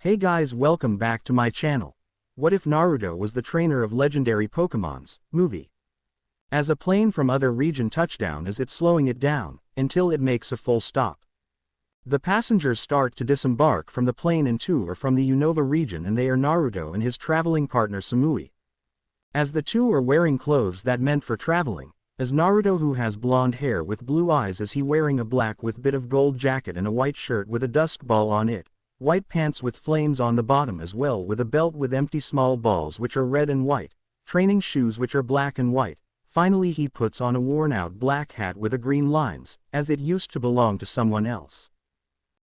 Hey guys, welcome back to my channel. What if Naruto was the trainer of legendary Pokemons, movie? As a plane from other region touchdown as it's slowing it down, until it makes a full stop. The passengers start to disembark from the plane and two are from the Unova region and they are Naruto and his traveling partner Samui. As the two are wearing clothes that meant for traveling, as Naruto who has blonde hair with blue eyes as he wearing a black with bit of gold jacket and a white shirt with a dusk ball on it. White pants with flames on the bottom as well with a belt with empty small balls which are red and white, training shoes which are black and white. Finally he puts on a worn-out black hat with a green lines, as it used to belong to someone else.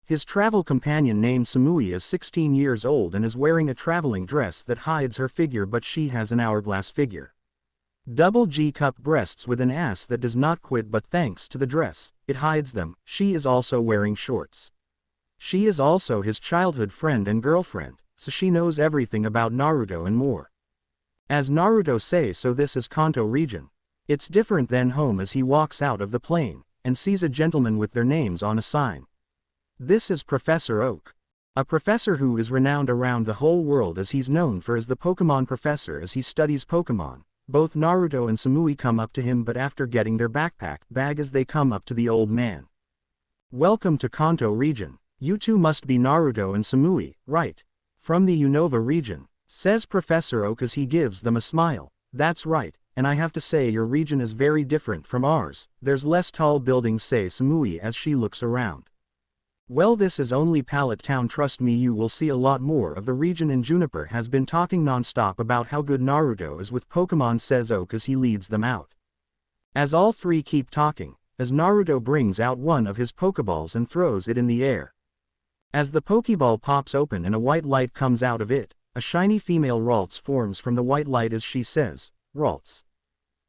His travel companion named Samui is 16 years old and is wearing a traveling dress that hides her figure but she has an hourglass figure. Double G cup breasts with an ass that does not quit but thanks to the dress, it hides them. She is also wearing shorts. She is also his childhood friend and girlfriend, so she knows everything about Naruto and more. As Naruto says, so this is Kanto region. It's different than home as he walks out of the plane, and sees a gentleman with their names on a sign. This is Professor Oak. A professor who is renowned around the whole world as he's known for as the Pokemon professor as he studies Pokemon. Both Naruto and Samui come up to him but after getting their backpack bag as they come up to the old man. Welcome to Kanto region. You two must be Naruto and Samui, right? From the Unova region, says Professor Oak as he gives them a smile. That's right, and I have to say your region is very different from ours. There's less tall buildings, say Samui as she looks around. Well, this is only Pallet Town, trust me, you will see a lot more of the region. And Juniper has been talking non-stop about how good Naruto is with Pokemon, says Oak as he leads them out. As all three keep talking, as Naruto brings out one of his Pokeballs and throws it in the air. As the Pokeball pops open and a white light comes out of it, a shiny female Ralts forms from the white light as she says, Ralts.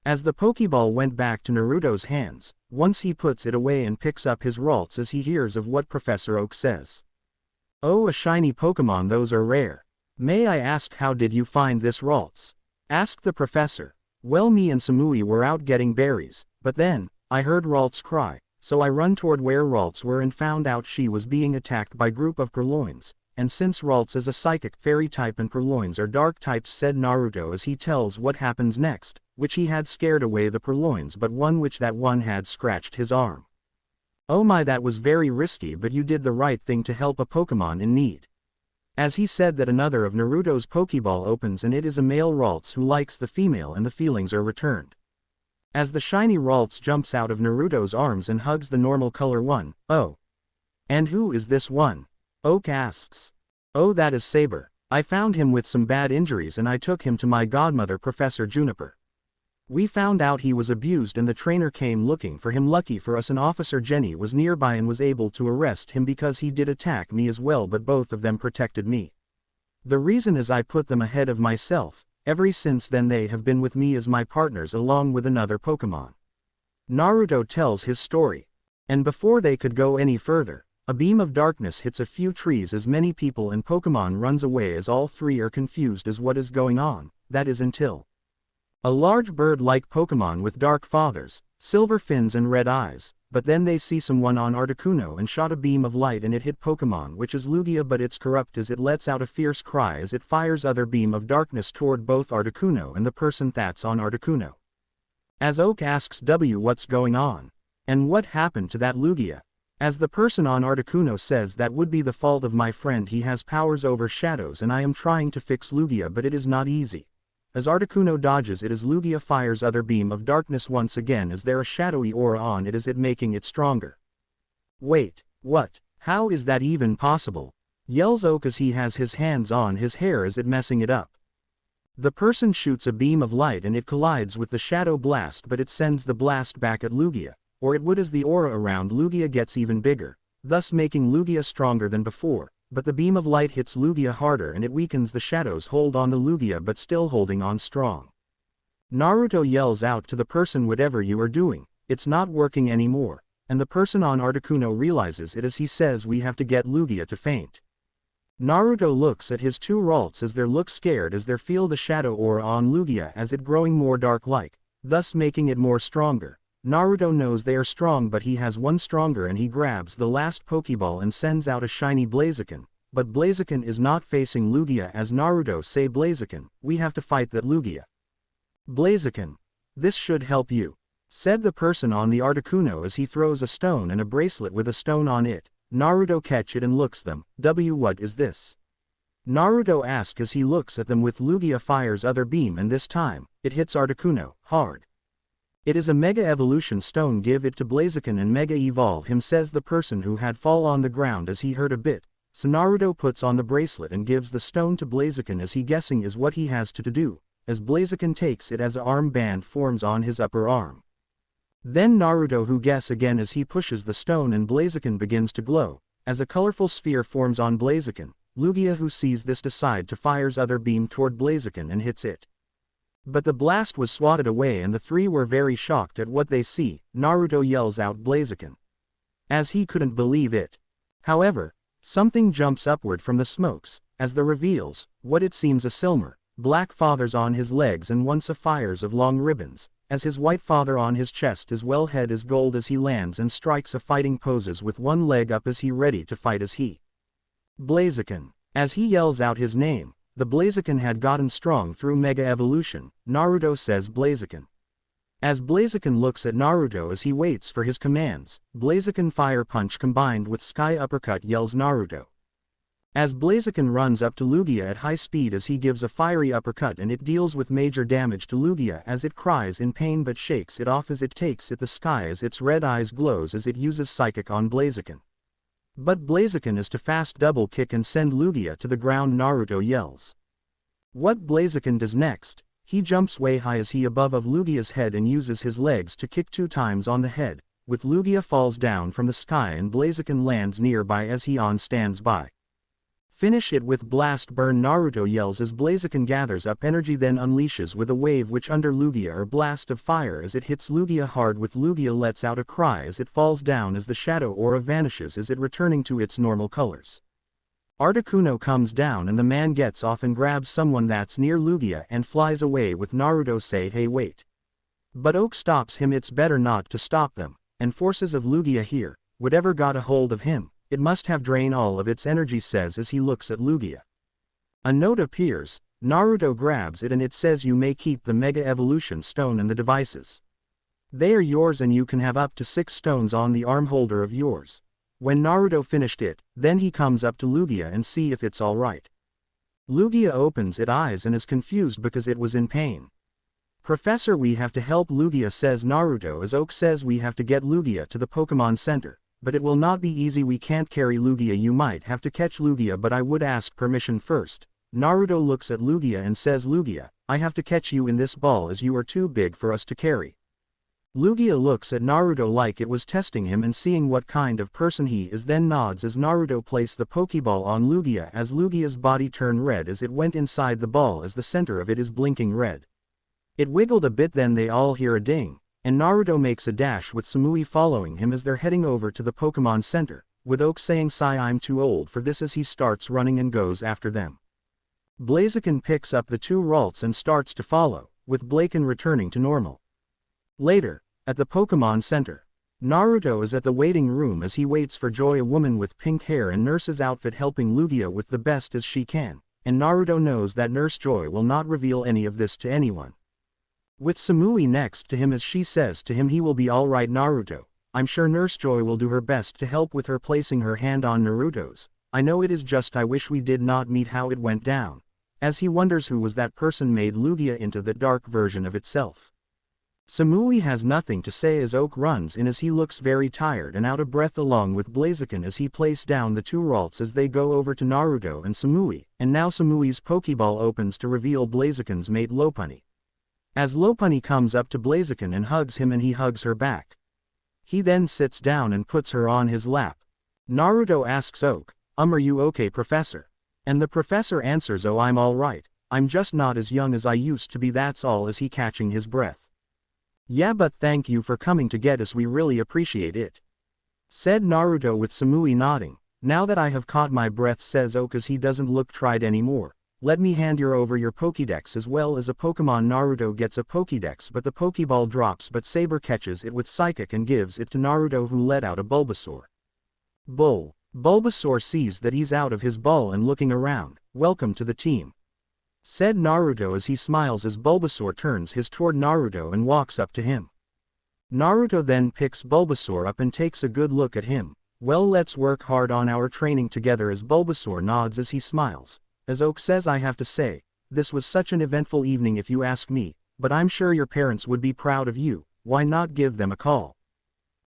As the Pokeball went back to Naruto's hands, once he puts it away and picks up his Ralts as he hears of what Professor Oak says. Oh, a shiny Pokemon, those are rare. May I ask how did you find this Ralts? Asked the professor. Well, me and Samui were out getting berries, but then, I heard Ralts cry. So I run toward where Ralts were and found out she was being attacked by group of Purloins, and since Ralts is a psychic fairy type and Purloins are dark types, said Naruto as he tells what happens next, which he had scared away the Purloins but one which that one had scratched his arm. Oh my, that was very risky, but you did the right thing to help a Pokemon in need. As he said that another of Naruto's Pokeball opens and it is a male Ralts who likes the female and the feelings are returned. As the shiny Ralts jumps out of Naruto's arms and hugs the normal color one. Oh. And who is this one? Oak asks. Oh, that is Saber. I found him with some bad injuries and I took him to my godmother Professor Juniper. We found out he was abused and the trainer came looking for him. Lucky for us an Officer Jenny was nearby and was able to arrest him because he did attack me as well, but both of them protected me. The reason is I put them ahead of myself. Ever since then they have been with me as my partners along with another Pokemon. Naruto tells his story. And before they could go any further, a beam of darkness hits a few trees as many people and Pokemon runs away as all three are confused as what is going on, that is until a large bird-like Pokemon with dark feathers, silver fins and red eyes, but then they see someone on Articuno and shot a beam of light and it hit Pokemon which is Lugia, but it's corrupt as it lets out a fierce cry as it fires other beam of darkness toward both Articuno and the person that's on Articuno. As Oak asks what's going on? And what happened to that Lugia? As the person on Articuno says that would be the fault of my friend, he has powers over shadows and I am trying to fix Lugia but it is not easy. As Articuno dodges it as Lugia fires other beam of darkness once again as there a shadowy aura on it as it making it stronger. Wait, what? How is that even possible? Yells Oak as he has his hands on his hair as it messing it up. The person shoots a beam of light and it collides with the shadow blast but it sends the blast back at Lugia, or it would as the aura around Lugia gets even bigger, thus making Lugia stronger than before. But the beam of light hits Lugia harder and it weakens the shadow's hold on the Lugia but still holding on strong. Naruto yells out to the person, whatever you are doing, it's not working anymore, and the person on Articuno realizes it as he says we have to get Lugia to faint. Naruto looks at his two Ralts as they look scared as they feel the shadow aura on Lugia as it growing more dark-like, thus making it more stronger. Naruto knows they are strong but he has one stronger and he grabs the last Pokeball and sends out a shiny Blaziken, but Blaziken is not facing Lugia as Naruto say Blaziken, we have to fight that Lugia. Blaziken. This should help you, said the person on the Articuno as he throws a stone and a bracelet with a stone on it. Naruto catch it and looks them, what is this? Naruto asks as he looks at them with Lugia fires other beam and this time, it hits Articuno, hard. It is a Mega Evolution stone give it to Blaziken and Mega Evolve him says the person who had fall on the ground as he hurt a bit, so Naruto puts on the bracelet and gives the stone to Blaziken as he guessing is what he has to do, as Blaziken takes it as a armband forms on his upper arm. Then Naruto who guess again as he pushes the stone and Blaziken begins to glow, as a colorful sphere forms on Blaziken. Lugia who sees this decide to fires other beam toward Blaziken and hits it. But the blast was swatted away and the three were very shocked at what they see. Naruto yells out Blaziken, as he couldn't believe it. However, something jumps upward from the smokes, as the reveals, what it seems a silver, black fathers on his legs and once a fires of long ribbons, as his white father on his chest as well head is gold as he lands and strikes a fighting poses with one leg up as he ready to fight as he. Blaziken. As he yells out his name, the Blaziken had gotten strong through Mega Evolution. Naruto says Blaziken. As Blaziken looks at Naruto as he waits for his commands, Blaziken Fire Punch combined with Sky Uppercut yells Naruto. As Blaziken runs up to Lugia at high speed as he gives a fiery uppercut and it deals with major damage to Lugia as it cries in pain but shakes it off as it takes it the sky as its red eyes glows as it uses Psychic on Blaziken. But Blaziken is to fast double kick and send Lugia to the ground. Naruto yells. What Blaziken does next, he jumps way high as he above of Lugia's head and uses his legs to kick 2 times on the head, with Lugia falls down from the sky and Blaziken lands nearby as he on stands by. Finish it with blast burn. Naruto yells as Blaziken gathers up energy then unleashes with a wave which under Lugia or blast of fire as it hits Lugia hard with Lugia lets out a cry as it falls down as the shadow aura vanishes as it returning to its normal colors. Articuno comes down and the man gets off and grabs someone that's near Lugia and flies away with Naruto say hey wait. But Oak stops him it's better not to stop them, and forces of Lugia here, whatever got a hold of him. It must have drained all of its energy says as he looks at Lugia. A note appears, Naruto grabs it and it says you may keep the Mega Evolution Stone and the devices. They are yours and you can have up to 6 stones on the arm holder of yours. When Naruto finished it, then he comes up to Lugia and see if it's alright. Lugia opens its eyes and is confused because it was in pain. Professor we have to help Lugia says Naruto as Oak says we have to get Lugia to the Pokemon Center. But it will not be easy we can't carry Lugia you might have to catch Lugia but I would ask permission first. Naruto looks at Lugia and says Lugia, I have to catch you in this ball as you are too big for us to carry. Lugia looks at Naruto like it was testing him and seeing what kind of person he is then nods as Naruto placed the Pokeball on Lugia as Lugia's body turned red as it went inside the ball as the center of it is blinking red. It wiggled a bit then they all hear a ding. And Naruto makes a dash with Samui following him as they're heading over to the Pokemon Center, with Oak saying Sai I'm too old for this as he starts running and goes after them. Blaziken picks up the 2 Ralts and starts to follow, with Blaziken returning to normal. Later, at the Pokemon Center, Naruto is at the waiting room as he waits for Joy a woman with pink hair and nurse's outfit helping Lugia with the best as she can, and Naruto knows that Nurse Joy will not reveal any of this to anyone. With Samui next to him as she says to him he will be alright Naruto, I'm sure Nurse Joy will do her best to help with her placing her hand on Naruto's, I know it is just I wish we did not meet how it went down, as he wonders who was that person made Lugia into the dark version of itself. Samui has nothing to say as Oak runs in as he looks very tired and out of breath along with Blaziken as he places down the 2 Ralts as they go over to Naruto and Samui, and now Samui's Pokeball opens to reveal Blaziken's mate Lopunny. As Lopunny comes up to Blaziken and hugs him and he hugs her back. He then sits down and puts her on his lap. Naruto asks Oak, are you okay professor? And the professor answers oh I'm alright, I'm just not as young as I used to be that's all as he catching his breath. Yeah but thank you for coming to get us we really appreciate it. Said Naruto with Samui nodding, now that I have caught my breath says Oak as he doesn't look tried anymore. Let me hand you over your Pokédex as well as a Pokemon. Naruto gets a Pokédex but the Pokeball drops but Saber catches it with Psychic and gives it to Naruto who let out a Bulbasaur. Bull. Bulbasaur sees that he's out of his ball and looking around. "Welcome to the team," said Naruto as he smiles as Bulbasaur turns his toward Naruto and walks up to him. Naruto then picks Bulbasaur up and takes a good look at him. "Well, let's work hard on our training together," as Bulbasaur nods as he smiles. As Oak says, "I have to say, this was such an eventful evening if you ask me, but I'm sure your parents would be proud of you. Why not give them a call?"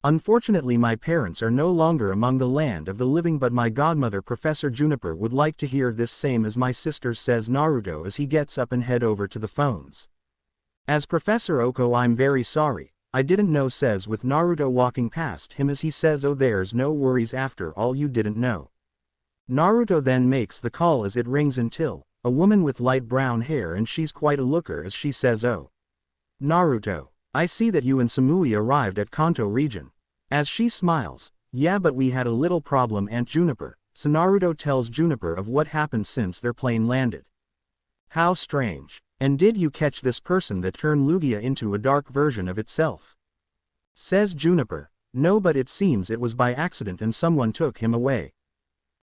"Unfortunately, my parents are no longer among the land of the living, but my godmother Professor Juniper would like to hear this same as my sisters," says Naruto as he gets up and head over to the phones. As Professor Oko, "I'm very sorry, I didn't know," says with Naruto walking past him as he says, "Oh, there's no worries after all, you didn't know." Naruto then makes the call as it rings until a woman with light brown hair, and she's quite a looker, as she says, "Oh, Naruto, I see that you and Samui arrived at Kanto region." As she smiles, "Yeah, but we had a little problem, Aunt Juniper." So Naruto tells Juniper of what happened since their plane landed. "How strange. And did you catch this person that turned Lugia into a dark version of itself?" says Juniper. "No, but it seems it was by accident and someone took him away.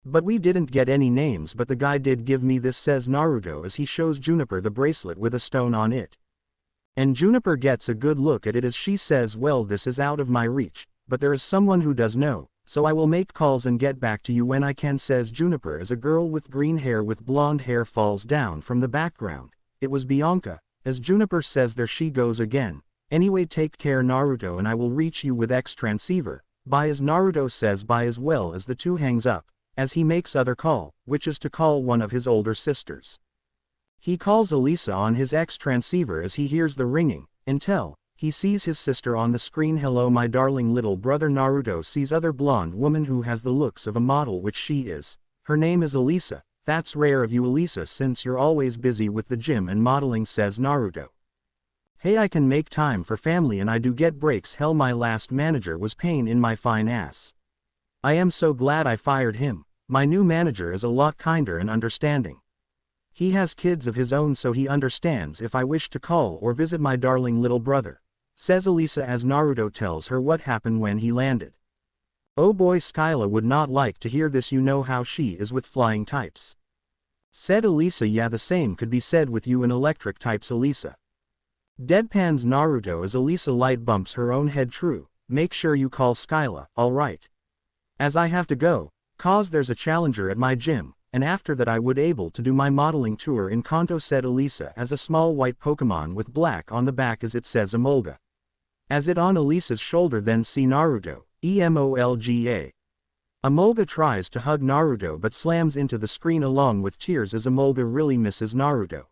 But we didn't get any names, but the guy did give me this," says Naruto as he shows Juniper the bracelet with a stone on it. And Juniper gets a good look at it as she says, "Well, this is out of my reach, but there is someone who does know, so I will make calls and get back to you when I can," says Juniper as a girl with green hair with blonde hair falls down from the background. It was Bianca, as Juniper says, "There she goes again. Anyway, take care, Naruto, and I will reach you with X transceiver. Bye," as Naruto says bye as well as the two hangs up, as he makes other call, which is to call one of his older sisters. He calls Elisa on his X transceiver as he hears the ringing, until he sees his sister on the screen. "Hello, my darling little brother." Naruto sees other blonde woman who has the looks of a model, which she is. "Her name is Elisa." "That's rare of you, Elisa, since you're always busy with the gym and modeling," says Naruto. "Hey, I can make time for family and I do get breaks. Hell, my last manager was pain in my fine ass. I am so glad I fired him. My new manager is a lot kinder and understanding. He has kids of his own, so he understands if I wish to call or visit my darling little brother," says Elisa as Naruto tells her what happened when he landed. "Oh boy, Skyla would not like to hear this. You know how she is with flying types," said Elisa. "Yeah, the same could be said with you and electric types, Elisa." Deadpans Naruto as Elisa light bumps her own head. "True, make sure you call Skyla, alright? As I have to go, cause there's a challenger at my gym, and after that I would able to do my modeling tour in Kanto," said Elisa as a small white Pokemon with black on the back as it says Emolga. As it on Elisa's shoulder, then see Naruto, EMOLGA. Emolga tries to hug Naruto but slams into the screen along with tears as Emolga really misses Naruto.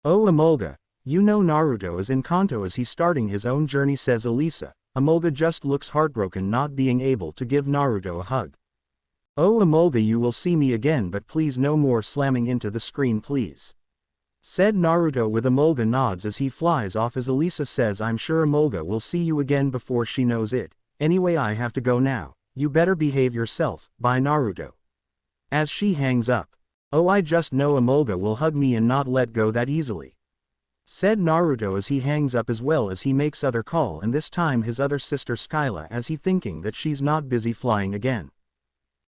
"Oh Emolga, you know Naruto is in Kanto as he's starting his own journey," says Elisa. Emolga just looks heartbroken not being able to give Naruto a hug. "Oh Emolga, you will see me again, but please no more slamming into the screen, please," said Naruto with Emolga nods as he flies off as Elisa says, "I'm sure Emolga will see you again before she knows it. Anyway, I have to go now. You better behave yourself. Bye, Naruto." As she hangs up. "Oh, I just know Emolga will hug me and not let go that easily," said Naruto as he hangs up as well as he makes other call, and this time his other sister Skyla, as he thinking that she's not busy flying again.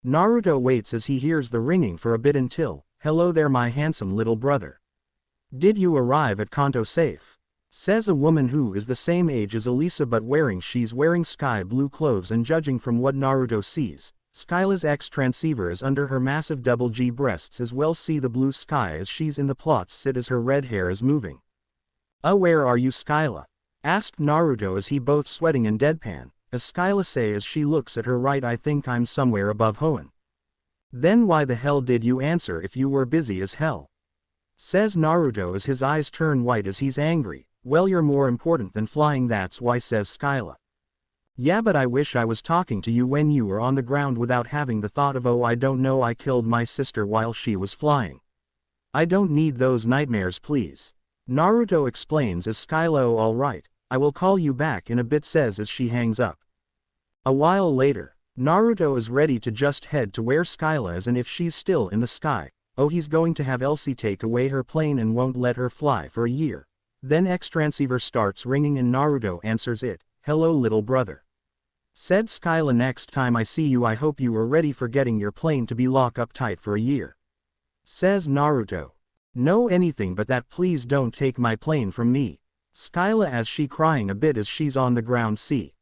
Naruto waits as he hears the ringing for a bit until, "Hello there, my handsome little brother. Did you arrive at Kanto safe?" says a woman who is the same age as Elisa but she's wearing sky blue clothes, and judging from what Naruto sees, Skyla's X transceiver is under her massive double G breasts as well. See the blue sky as she's in the plots sit as her red hair is moving. Where are you, Skyla?" asked Naruto as he both sweating and deadpan. As Skyla say as she looks at her right, "I think I'm somewhere above Hoenn." "Then why the hell did you answer if you were busy as hell?" says Naruto as his eyes turn white as he's angry. "Well, you're more important than flying, that's why," says Skyla. "Yeah, but I wish I was talking to you when you were on the ground without having the thought of, oh, I don't know, I killed my sister while she was flying. I don't need those nightmares, please." Naruto explains as Skyla, "Oh, alright, I will call you back in a bit," says as she hangs up. A while later, Naruto is ready to just head to where Skyla is, and if she's still in the sky, oh, he's going to have Elsie take away her plane and won't let her fly for a year. Then X transceiver starts ringing and Naruto answers it. "Hello, little brother. Said Skyla, next time I see you I hope you are ready for getting your plane to be locked up tight for a year. Says Naruto. No anything but that, please don't take my plane from me. Skyla as she crying a bit as she's on the ground. See.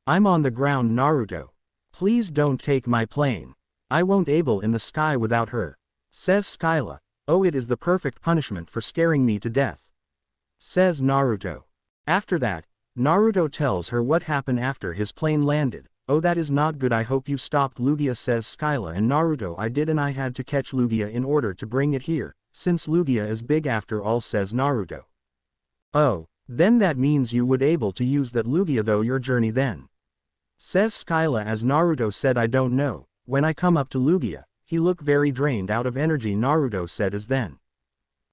I'm on the ground Naruto. Please don't take my plane. I won't able in the sky without her. Says Skyla. Oh, it is the perfect punishment for scaring me to death. Says Naruto. After that, Naruto tells her what happened after his plane landed. Oh, that is not good, I hope you stopped Lugia, says Skyla, and Naruto, I did, and I had to catch Lugia in order to bring it here, since Lugia is big after all, says Naruto. Oh, then that means you would able to use that Lugia though your journey then. Says Skyla as Naruto said, I don't know, when I come up to Lugia, he look very drained out of energy, Naruto said as then.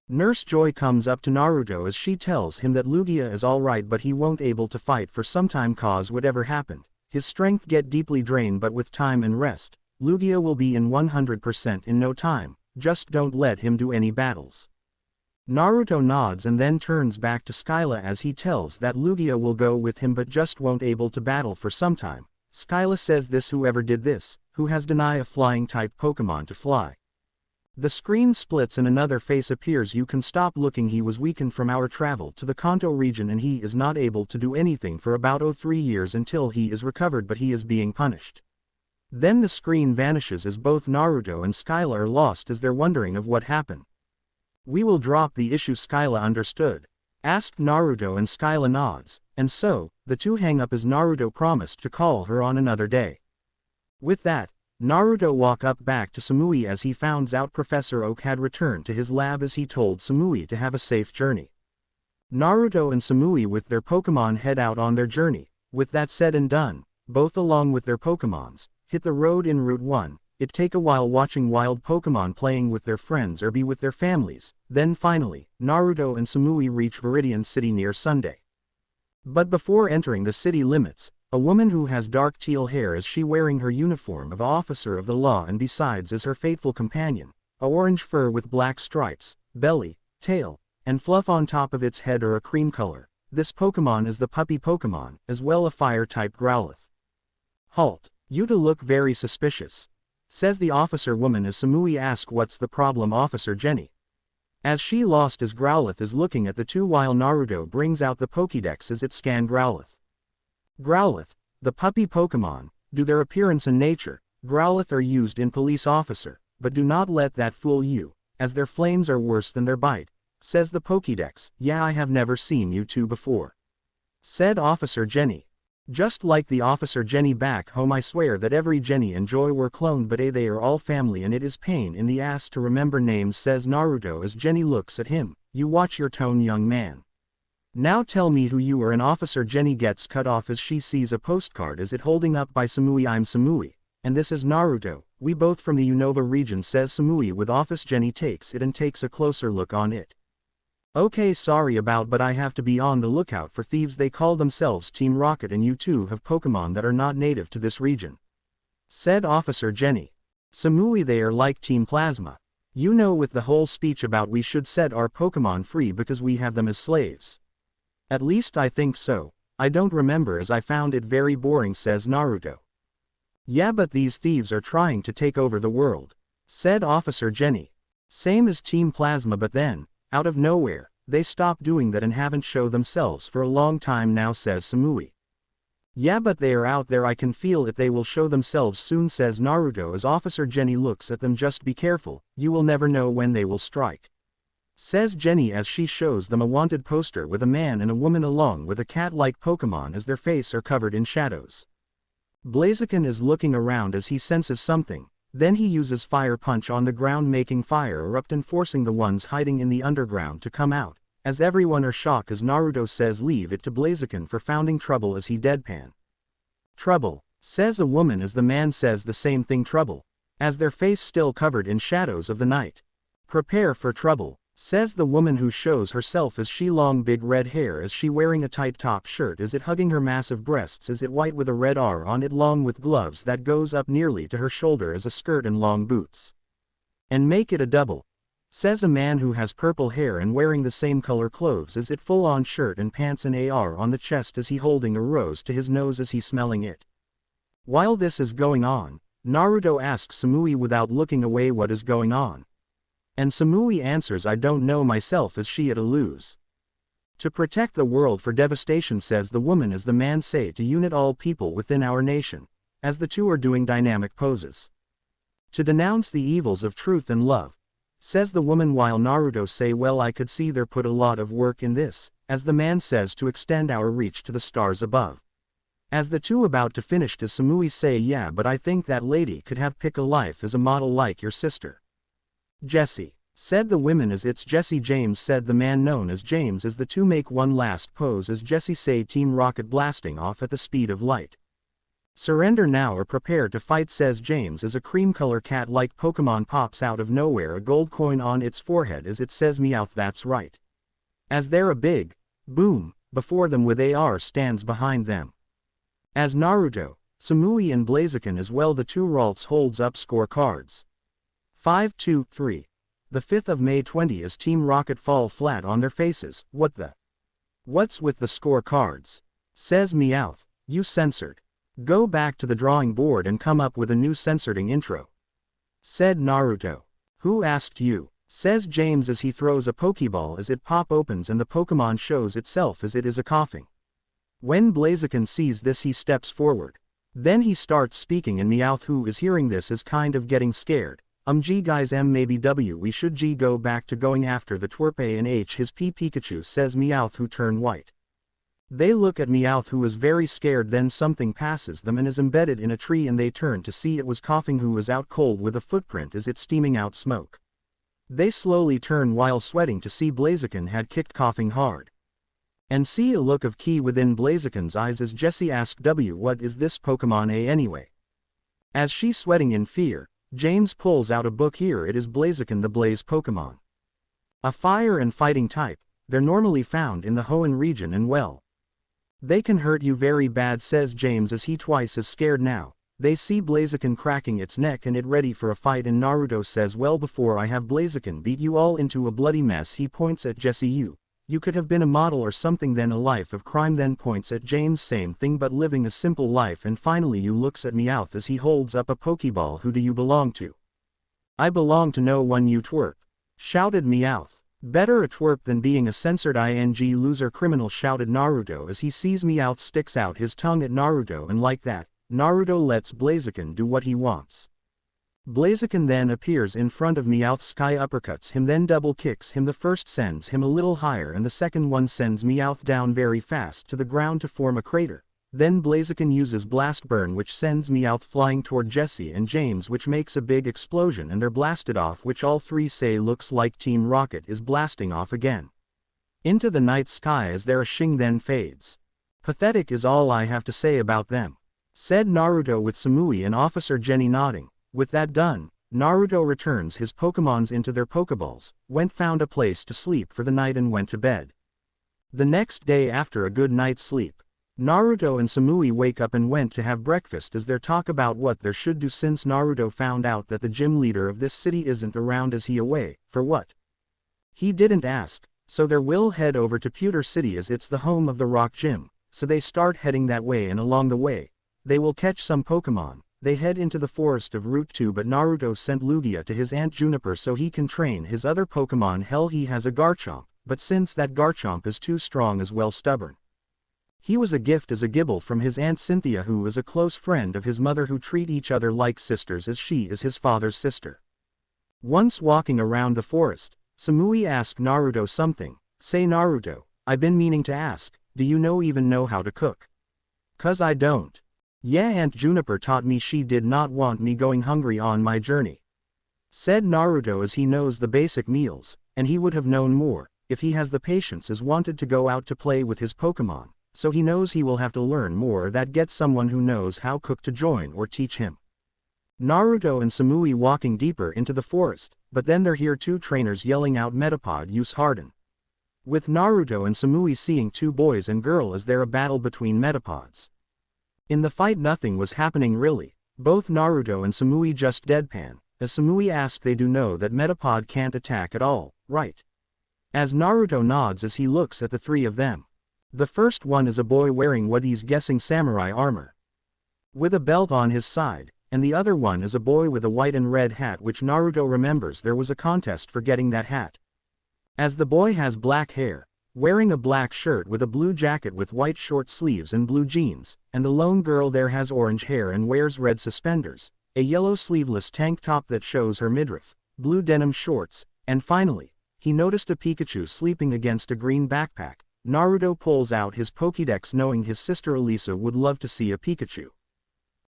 Nurse Joy comes up to Naruto as she tells him that Lugia is alright but he won't able to fight for some time cause whatever happened, his strength get deeply drained, but with time and rest, Lugia will be in 100% in no time, just don't let him do any battles. Naruto nods and then turns back to Skyla as he tells that Lugia will go with him but just won't able to battle for some time. Skyla says this, whoever did this, who has denied a flying type Pokemon to fly. The screen splits and another face appears. You can stop looking, he was weakened from our travel to the Kanto region and he is not able to do anything for about 3 years until he is recovered, but he is being punished. Then the screen vanishes as both Naruto and Skyla are lost as they're wondering of what happened. We will drop the issue, Skyla, understood? Asked Naruto, and Skyla nods, and so, the two hang up as Naruto promised to call her on another day. With that, Naruto walk up back to Samui as he founds out Professor Oak had returned to his lab as he told Samui to have a safe journey. Naruto and Samui with their Pokemon head out on their journey. With that said and done, both along with their Pokemons, hit the road in Route 1, it take a while watching wild Pokemon playing with their friends or be with their families, then finally, Naruto and Samui reach Viridian City near Sunday. But before entering the city limits, a woman who has dark teal hair is she wearing her uniform of officer of the law, and besides is her faithful companion, a orange fur with black stripes, belly, tail, and fluff on top of its head are a cream color. This Pokemon is the puppy Pokemon, as well a fire-type Growlithe. Halt, you two look very suspicious, says the officer woman as Samui asks what's the problem, Officer Jenny. As she lost as Growlithe is looking at the two while Naruto brings out the Pokédex as it scans Growlithe. Growlithe, the puppy Pokemon, do their appearance in nature. Growlithe are used in police officer, but do not let that fool you, as their flames are worse than their bite, says the Pokédex. Yeah, I have never seen you two before, said Officer Jenny. Just like the Officer Jenny back home, I swear that every Jenny and Joy were cloned, but they are all family and it is pain in the ass to remember names, says Naruto as Jenny looks at him. You watch your tone, young man. Now tell me who you are. And Officer Jenny gets cut off as she sees a postcard as it holding up by Samui. I'm Samui, and this is Naruto, we both from the Unova region, says Samui with Officer Jenny takes it and takes a closer look on it. Okay, sorry about, but I have to be on the lookout for thieves. They call themselves Team Rocket and you two have Pokemon that are not native to this region, said Officer Jenny. Samui, they are like Team Plasma. You know, with the whole speech about we should set our Pokemon free because we have them as slaves. At least I think so. I don't remember as I found it very boring, says Naruto. Yeah, but these thieves are trying to take over the world, said Officer Jenny. Same as Team Plasma, but then, out of nowhere, they stopped doing that and haven't shown themselves for a long time now, says Samui. Yeah, but they are out there, I can feel it, they will show themselves soon, says Naruto as Officer Jenny looks at them. Just be careful, you will never know when they will strike, says Jenny as she shows them a wanted poster with a man and a woman along with a cat-like Pokemon as their face are covered in shadows. Blaziken is looking around as he senses something, then he uses Fire Punch on the ground making fire erupt and forcing the ones hiding in the underground to come out, as everyone are shocked as Naruto says leave it to Blaziken for founding trouble as he deadpan. Trouble, says a woman as the man says the same thing, trouble, as their face still covered in shadows of the night. Prepare for trouble, says the woman who shows herself as she long big red hair as she wearing a tight top shirt as it hugging her massive breasts as it white with a red R on it long with gloves that goes up nearly to her shoulder as a skirt and long boots. And make it a double, says a man who has purple hair and wearing the same color clothes as it full on shirt and pants and AR on the chest as he holding a rose to his nose as he smelling it. While this is going on, Naruto asks Samui without looking away what is going on. And Samui answers I don't know myself as she at a lose. To protect the world for devastation says the woman as the man say to unite all people within our nation, as the two are doing dynamic poses. To denounce the evils of truth and love, says the woman while Naruto say well I could see there put a lot of work in this, as the man says to extend our reach to the stars above. As the two about to finish to Samui say yeah but I think that lady could have pick a life as a model like your sister. Jesse, said the women as it's Jesse James said the man known as James as the two make one last pose as Jesse say Team Rocket blasting off at the speed of light. Surrender now or prepare to fight says James as a cream color cat like Pokemon pops out of nowhere a gold coin on its forehead as it says Meowth that's right. As there a big, boom, before them with AR stands behind them. As Naruto, Samui and Blaziken as well the two Ralts holds up scorecards. 5-2-3. The 5th of May 20 as Team Rocket fall flat on their faces, what the? What's with the scorecards? Says Meowth, you censored. Go back to the drawing board and come up with a new censoring intro. Said Naruto. Who asked you? Says James as he throws a Pokeball as it pop opens and the Pokemon shows itself as it is a coughing. When Blaziken sees this he steps forward. Then he starts speaking and Meowth who is hearing this is kind of getting scared. Gee guys maybe we should go back to going after the twerp and his Pikachu says Meowth who turn white. They look at Meowth who is very scared then something passes them and is embedded in a tree and they turn to see it was coughing who was out cold with a footprint as it steaming out smoke. They slowly turn while sweating to see Blaziken had kicked coughing hard. And see a look of key within Blaziken's eyes as Jessie asked what is this Pokemon anyway? As she sweating in fear, James pulls out a book here it is Blaziken the Blaze Pokemon. A fire and fighting type, they're normally found in the Hoenn region and well. They can hurt you very bad says James as he twice as scared now. They see Blaziken cracking its neck and it ready for a fight and Naruto says well before I have Blaziken beat you all into a bloody mess he points at Jessie you could have been a model or something then a life of crime then points at James same thing but living a simple life and finally you looks at Meowth as he holds up a Pokeball who do you belong to? I belong to no one you twerp. Shouted Meowth. Better a twerp than being a censored loser criminal shouted Naruto as he sees Meowth sticks out his tongue at Naruto and like that, Naruto lets Blaziken do what he wants. Blaziken then appears in front of Meowth sky uppercuts him then double kicks him the first sends him a little higher and the second one sends Meowth down very fast to the ground to form a crater. Then Blaziken uses Blast Burn which sends Meowth flying toward Jessie and James which makes a big explosion and they're blasted off which all three say looks like Team Rocket is blasting off again. Into the night sky as their Shing then fades. Pathetic is all I have to say about them. Said Naruto with Samui and Officer Jenny nodding. With that done, Naruto returns his Pokemons into their Pokeballs, found a place to sleep for the night and went to bed. The next day after a good night's sleep, Naruto and Samui wake up and went to have breakfast as they talk about what they should do since Naruto found out that the gym leader of this city isn't around as he away, for what? He didn't ask, so they will head over to Pewter City as it's the home of the Rock Gym, so they start heading that way and along the way, they will catch some Pokemon. They head into the forest of Route 2 but Naruto sent Lugia to his Aunt Juniper so he can train his other Pokemon hell he has a Garchomp, but since that Garchomp is too strong as well stubborn. He was a gift as a Gibble from his Aunt Cynthia who is a close friend of his mother who treat each other like sisters as she is his father's sister. Once walking around the forest, Samui asked Naruto something, say Naruto, I've been meaning to ask, do you even know how to cook? 'Cause I don't. Yeah Aunt Juniper taught me she did not want me going hungry on my journey. Said Naruto as he knows the basic meals, and he would have known more, if he has the patience as wanted to go out to play with his Pokemon, so he knows he will have to learn more that get someone who knows how cook to join or teach him. Naruto and Samui walking deeper into the forest, but then there hear two trainers yelling out Metapod use Harden. With Naruto and Samui seeing two boys and girl as there a battle between Metapods. In the fight nothing was happening really, both Naruto and Samui just deadpan, as Samui asked they do know that Metapod can't attack at all, right? As Naruto nods as he looks at the three of them. The first one is a boy wearing what he's guessing samurai armor. with a belt on his side, and the other one is a boy with a white and red hat, which Naruto remembers there was a contest for getting that hat. As the boy has black hair, wearing a black shirt with a blue jacket with white short sleeves and blue jeans, and the lone girl there has orange hair and wears red suspenders, a yellow sleeveless tank top that shows her midriff, blue denim shorts, and finally, he noticed a Pikachu sleeping against a green backpack. Naruto pulls out his Pokédex knowing his sister Elisa would love to see a Pikachu.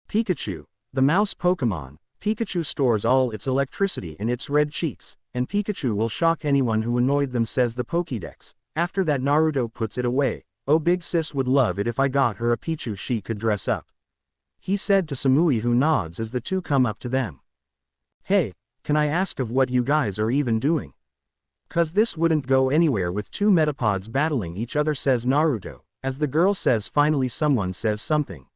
Pikachu, the mouse Pokémon. Pikachu stores all its electricity in its red cheeks, and Pikachu will shock anyone who annoyed them, says the Pokédex. After that Naruto puts it away. Oh, big sis would love it if I got her a Pichu she could dress up, he said to Samui, who nods as the two come up to them. Hey, can I ask of what you guys are even doing? Cause this wouldn't go anywhere with two metapods battling each other, says Naruto, as the girl says finally someone says something.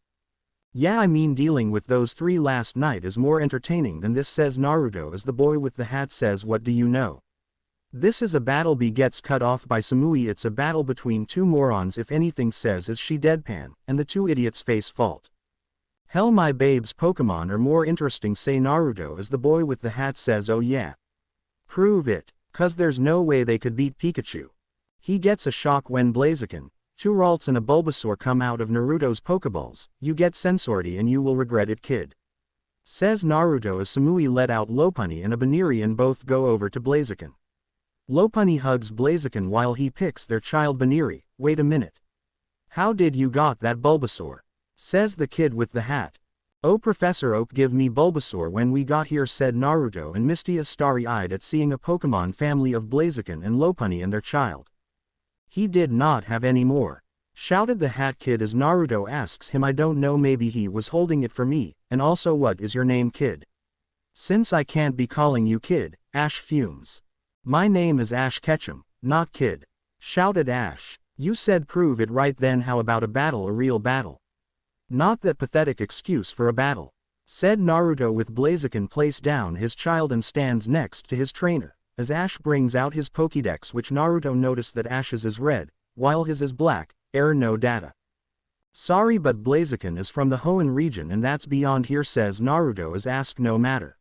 Yeah, I mean dealing with those three last night is more entertaining than this, says Naruto, as the boy with the hat says what do you know? This is a battle. B gets cut off by Samui. It's a battle between two morons if anything, says as she deadpan, and the two idiots face fault. Hell, my babes, Pokemon are more interesting, say Naruto, as the boy with the hat says oh yeah. Prove it, cause there's no way they could beat Pikachu. He gets a shock when Blaziken, two Ralts and a Bulbasaur come out of Naruto's Pokeballs. You get Sensority and you will regret it, kid, says Naruto as Samui let out Lopunny and a Baniri and both go over to Blaziken. Lopunny hugs Blaziken while he picks their child Baniri. Wait a minute. How did you got that Bulbasaur? Says the kid with the hat. Oh, Professor Oak give me Bulbasaur when we got here, said Naruto, and Misty is starry-eyed at seeing a Pokemon family of Blaziken and Lopunny and their child. He did not have any more, shouted the hat kid as Naruto asks him I don't know, maybe he was holding it for me, and also what is your name, kid? Since I can't be calling you kid, Ash fumes. My name is Ash Ketchum, not kid, shouted Ash. You said prove it right then, how about a battle, a real battle? Not that pathetic excuse for a battle, said Naruto with Blaziken placed down his child and stands next to his trainer, as Ash brings out his Pokédex, which Naruto noticed that Ash's is red, while his is black. Error, no data. Sorry, but Blaziken is from the Hoenn region and that's beyond here, says Naruto as asked no matter.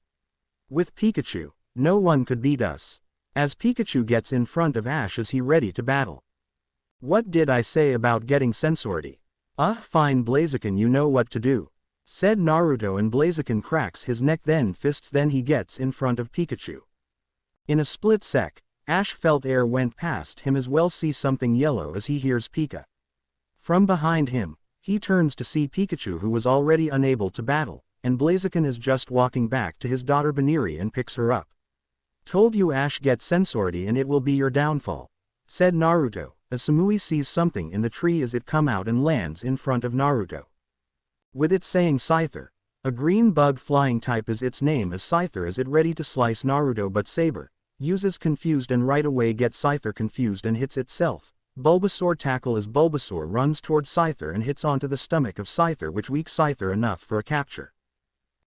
With Pikachu, no one could beat us. As Pikachu gets in front of Ash as he ready to battle. What did I say about getting Sensority? Fine Blaziken, you know what to do, said Naruto, and Blaziken cracks his neck then fists, then he gets in front of Pikachu. In a split sec, Ash felt air went past him as well, see something yellow as he hears Pika. From behind him, he turns to see Pikachu, who was already unable to battle, and Blaziken is just walking back to his daughter Baniri and picks her up. Told you, Ash, get Sensority and it will be your downfall, said Naruto, as Samui sees something in the tree as it come out and lands in front of Naruto. With it saying Scyther, a green bug flying type is its name, as Scyther is it ready to slice Naruto, but Saber uses confused and right away gets Scyther confused and hits itself. Bulbasaur tackle as Bulbasaur runs towards Scyther and hits onto the stomach of Scyther, which weak Scyther enough for a capture.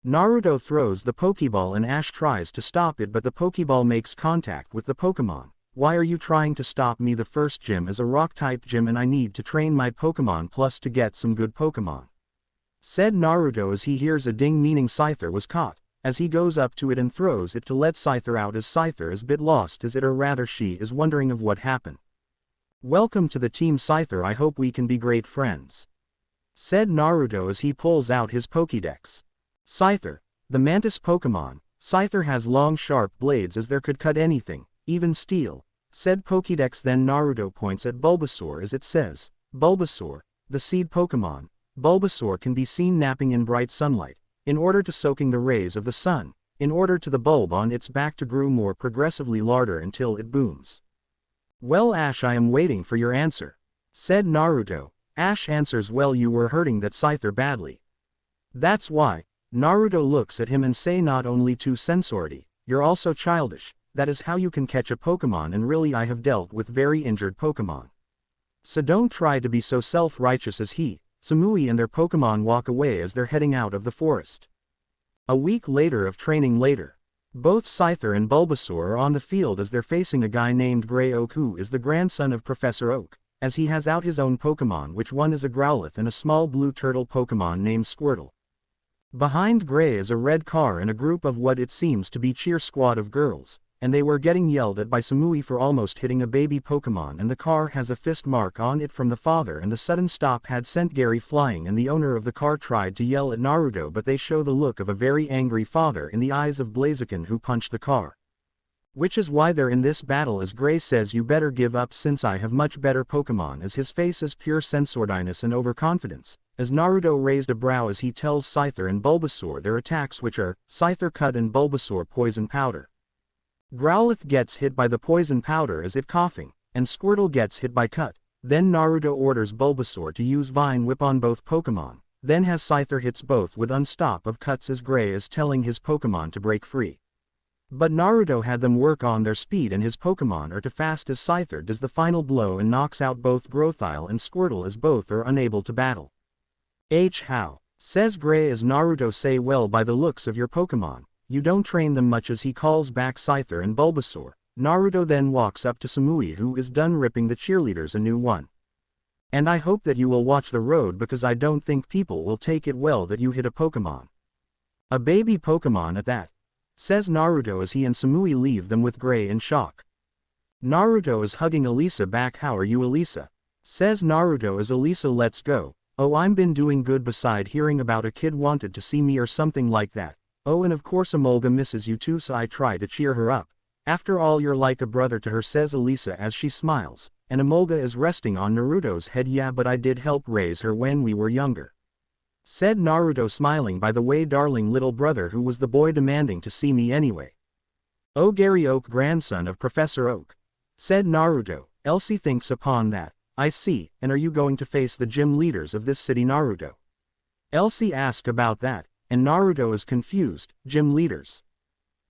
Naruto throws the Pokeball and Ash tries to stop it, but the Pokeball makes contact with the Pokemon. Why are you trying to stop me? The first gym is a rock-type gym and I need to train my Pokemon plus to get some good Pokemon, said Naruto as he hears a ding, meaning Scyther was caught, as he goes up to it and throws it to let Scyther out, as Scyther is a bit lost as it, or rather she is wondering of what happened. Welcome to the team, Scyther, I hope we can be great friends, said Naruto as he pulls out his Pokédex. Scyther, the mantis Pokemon. Scyther has long sharp blades as there could cut anything, even steel, said Pokédex. Then Naruto points at Bulbasaur as it says, Bulbasaur, the seed Pokemon. Bulbasaur can be seen napping in bright sunlight, in order to soaking the rays of the sun, in order to the bulb on its back to grow more progressively larger until it booms. Well, Ash, I am waiting for your answer, said Naruto. Ash answers, well, you were hurting that Scyther badly. That's why. Naruto looks at him and say, not only to Sensority, you're also childish. That is how you can catch a Pokemon, and really I have dealt with very injured Pokemon. So don't try to be so self-righteous as he. Samui and their Pokemon walk away as they're heading out of the forest. A week later of training later, both Scyther and Bulbasaur are on the field as they're facing a guy named Grey Oak, who is the grandson of Professor Oak, as he has out his own Pokemon, which one is a Growlithe and a small blue turtle Pokemon named Squirtle. Behind Gray is a red car and a group of what it seems to be cheer squad of girls, and they were getting yelled at by Samui for almost hitting a baby Pokemon, and the car has a fist mark on it from the father, and the sudden stop had sent Gary flying, and the owner of the car tried to yell at Naruto, but they show the look of a very angry father in the eyes of Blaziken, who punched the car. Which is why they're in this battle, as Gray says, "You better give up since I have much better Pokemon," as his face is pure sensordiness and overconfidence, as Naruto raised a brow as he tells Scyther and Bulbasaur their attacks, which are Scyther Cut and Bulbasaur Poison Powder. Growlithe gets hit by the poison powder as it coughing, and Squirtle gets hit by Cut. Then Naruto orders Bulbasaur to use Vine Whip on both Pokemon, then has Scyther hits both with Unstop of Cuts as Gray is telling his Pokemon to break free. But Naruto had them work on their speed, and his Pokemon are too fast as Scyther does the final blow and knocks out both Growthile and Squirtle as both are unable to battle. How? Says Gray as Naruto say, "Well, by the looks of your Pokemon, you don't train them much," as he calls back Scyther and Bulbasaur. Naruto then walks up to Samui, who is done ripping the cheerleaders a new one. "And I hope that you will watch the road, because I don't think people will take it well that you hit a Pokemon. A baby Pokemon at that," says Naruto as he and Samui leave them with Gray in shock. Naruto is hugging Elisa back. "How are you, Elisa?" says Naruto as Elisa lets go. "Oh, I'm been doing good, beside hearing about a kid wanted to see me or something like that. Oh, and of course Emolga misses you too," so I try to cheer her up. "After all, you're like a brother to her," says Elisa as she smiles, and Emolga is resting on Naruto's head. "Yeah, but I did help raise her when we were younger," said Naruto, smiling. "By the way, darling little brother, who was the boy demanding to see me anyway?" "Oh, Gary Oak, grandson of Professor Oak," said Naruto. "Elsie thinks upon that. I see. And are you going to face the gym leaders of this city, Naruto?" Elsie asked about that, and Naruto is confused. "Gym leaders?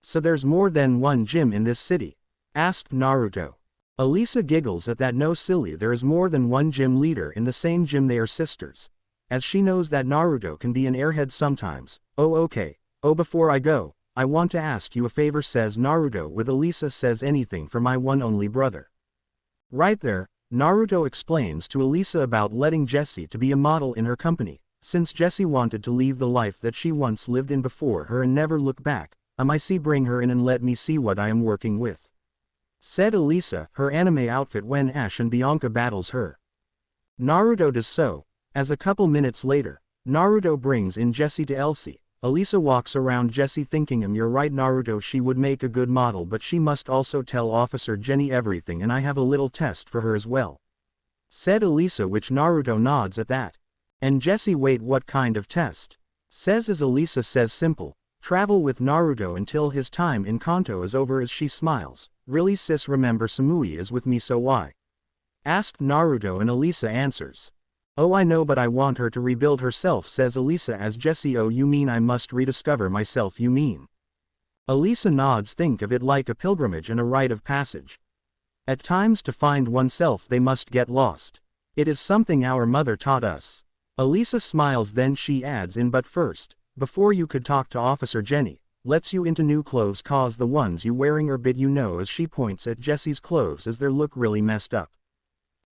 So there's more than one gym in this city?" asked Naruto. Elisa giggles at that. "No, silly, there is more than one gym leader in the same gym. They are sisters," as she knows that Naruto can be an airhead sometimes. "Oh, okay. Oh, before I go, I want to ask you a favor," says Naruto, with Elisa says, "Anything for my one only brother." Right there, Naruto explains to Elisa about letting Jessie to be a model in her company, since Jessie wanted to leave the life that she once lived in before her and never look back. "I see, bring her in and let me see what I am working with," said Elisa, her anime outfit when Ash and Bianca battles her. Naruto does so, as a couple minutes later, Naruto brings in Jessie to Elsie. Elisa walks around Jessie thinking, "You're right, Naruto, she would make a good model, but she must also tell Officer Jenny everything, and I have a little test for her as well," said Elisa, which Naruto nods at that. And Jessie, "Wait, what kind of test?" says as Elisa says, "Simple. Travel with Naruto until his time in Kanto is over," as she smiles. "Really, sis, remember Samui is with me, so why?" asked Naruto, and Elisa answers, "Oh, I know, but I want her to rebuild herself," says Elisa as Jessie, "Oh, you mean I must rediscover myself, you mean?" Elisa nods. "Think of it like a pilgrimage and a rite of passage. At times, to find oneself, they must get lost. It is something our mother taught us." Elisa smiles, then she adds in, "But first, before you could talk to Officer Jenny, lets you into new clothes, cause the ones you wearing are bit, you know," as she points at Jessie's clothes as they look really messed up.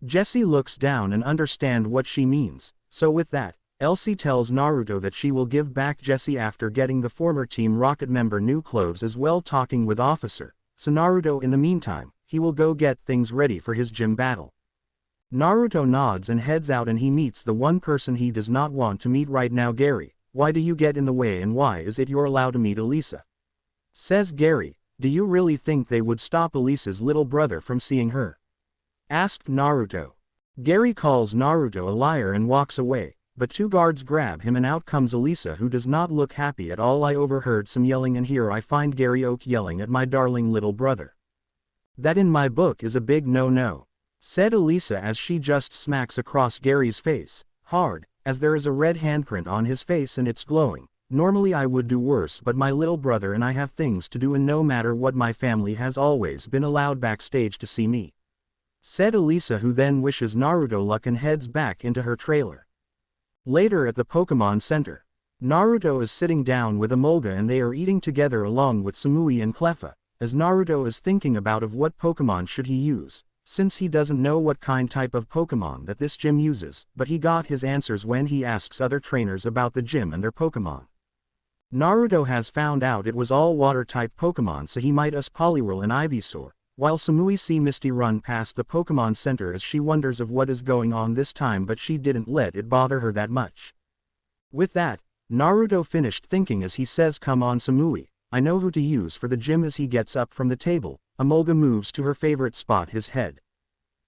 Jessie looks down and understand what she means, so with that, Elsie tells Naruto that she will give back Jessie after getting the former Team Rocket member new clothes as well, talking with Officer. So Naruto, in the meantime, he will go get things ready for his gym battle. Naruto nods and heads out, and he meets the one person he does not want to meet right now. "Gary, why do you get in the way, and why is it you're allowed to meet Elisa?" says Gary. "Do you really think they would stop Elisa's little brother from seeing her?" asked Naruto. Gary calls Naruto a liar and walks away, but two guards grab him and out comes Elisa, who does not look happy at all. "I overheard some yelling, and here I find Gary Oak yelling at my darling little brother. That in my book is a big no-no," said Elisa as she just smacks across Gary's face, hard, as there is a red handprint on his face and it's glowing. "Normally I would do worse, but my little brother and I have things to do, and no matter what, my family has always been allowed backstage to see me," said Elisa, who then wishes Naruto luck and heads back into her trailer. Later at the Pokemon Center, Naruto is sitting down with Emolga and they are eating together along with Samui and Cleffa, as Naruto is thinking about of what Pokemon should he use, since he doesn't know what type of Pokemon that this gym uses, but he got his answers when he asks other trainers about the gym and their Pokemon. Naruto has found out it was all water-type Pokemon, so he might us Poliwhirl and Ivysaur, while Samui see Misty run past the Pokemon Center as she wonders of what is going on this time, but she didn't let it bother her that much. With that, Naruto finished thinking as he says, "Come on Samui, I know who to use for the gym." As he gets up from the table, Emolga moves to her favorite spot, his head.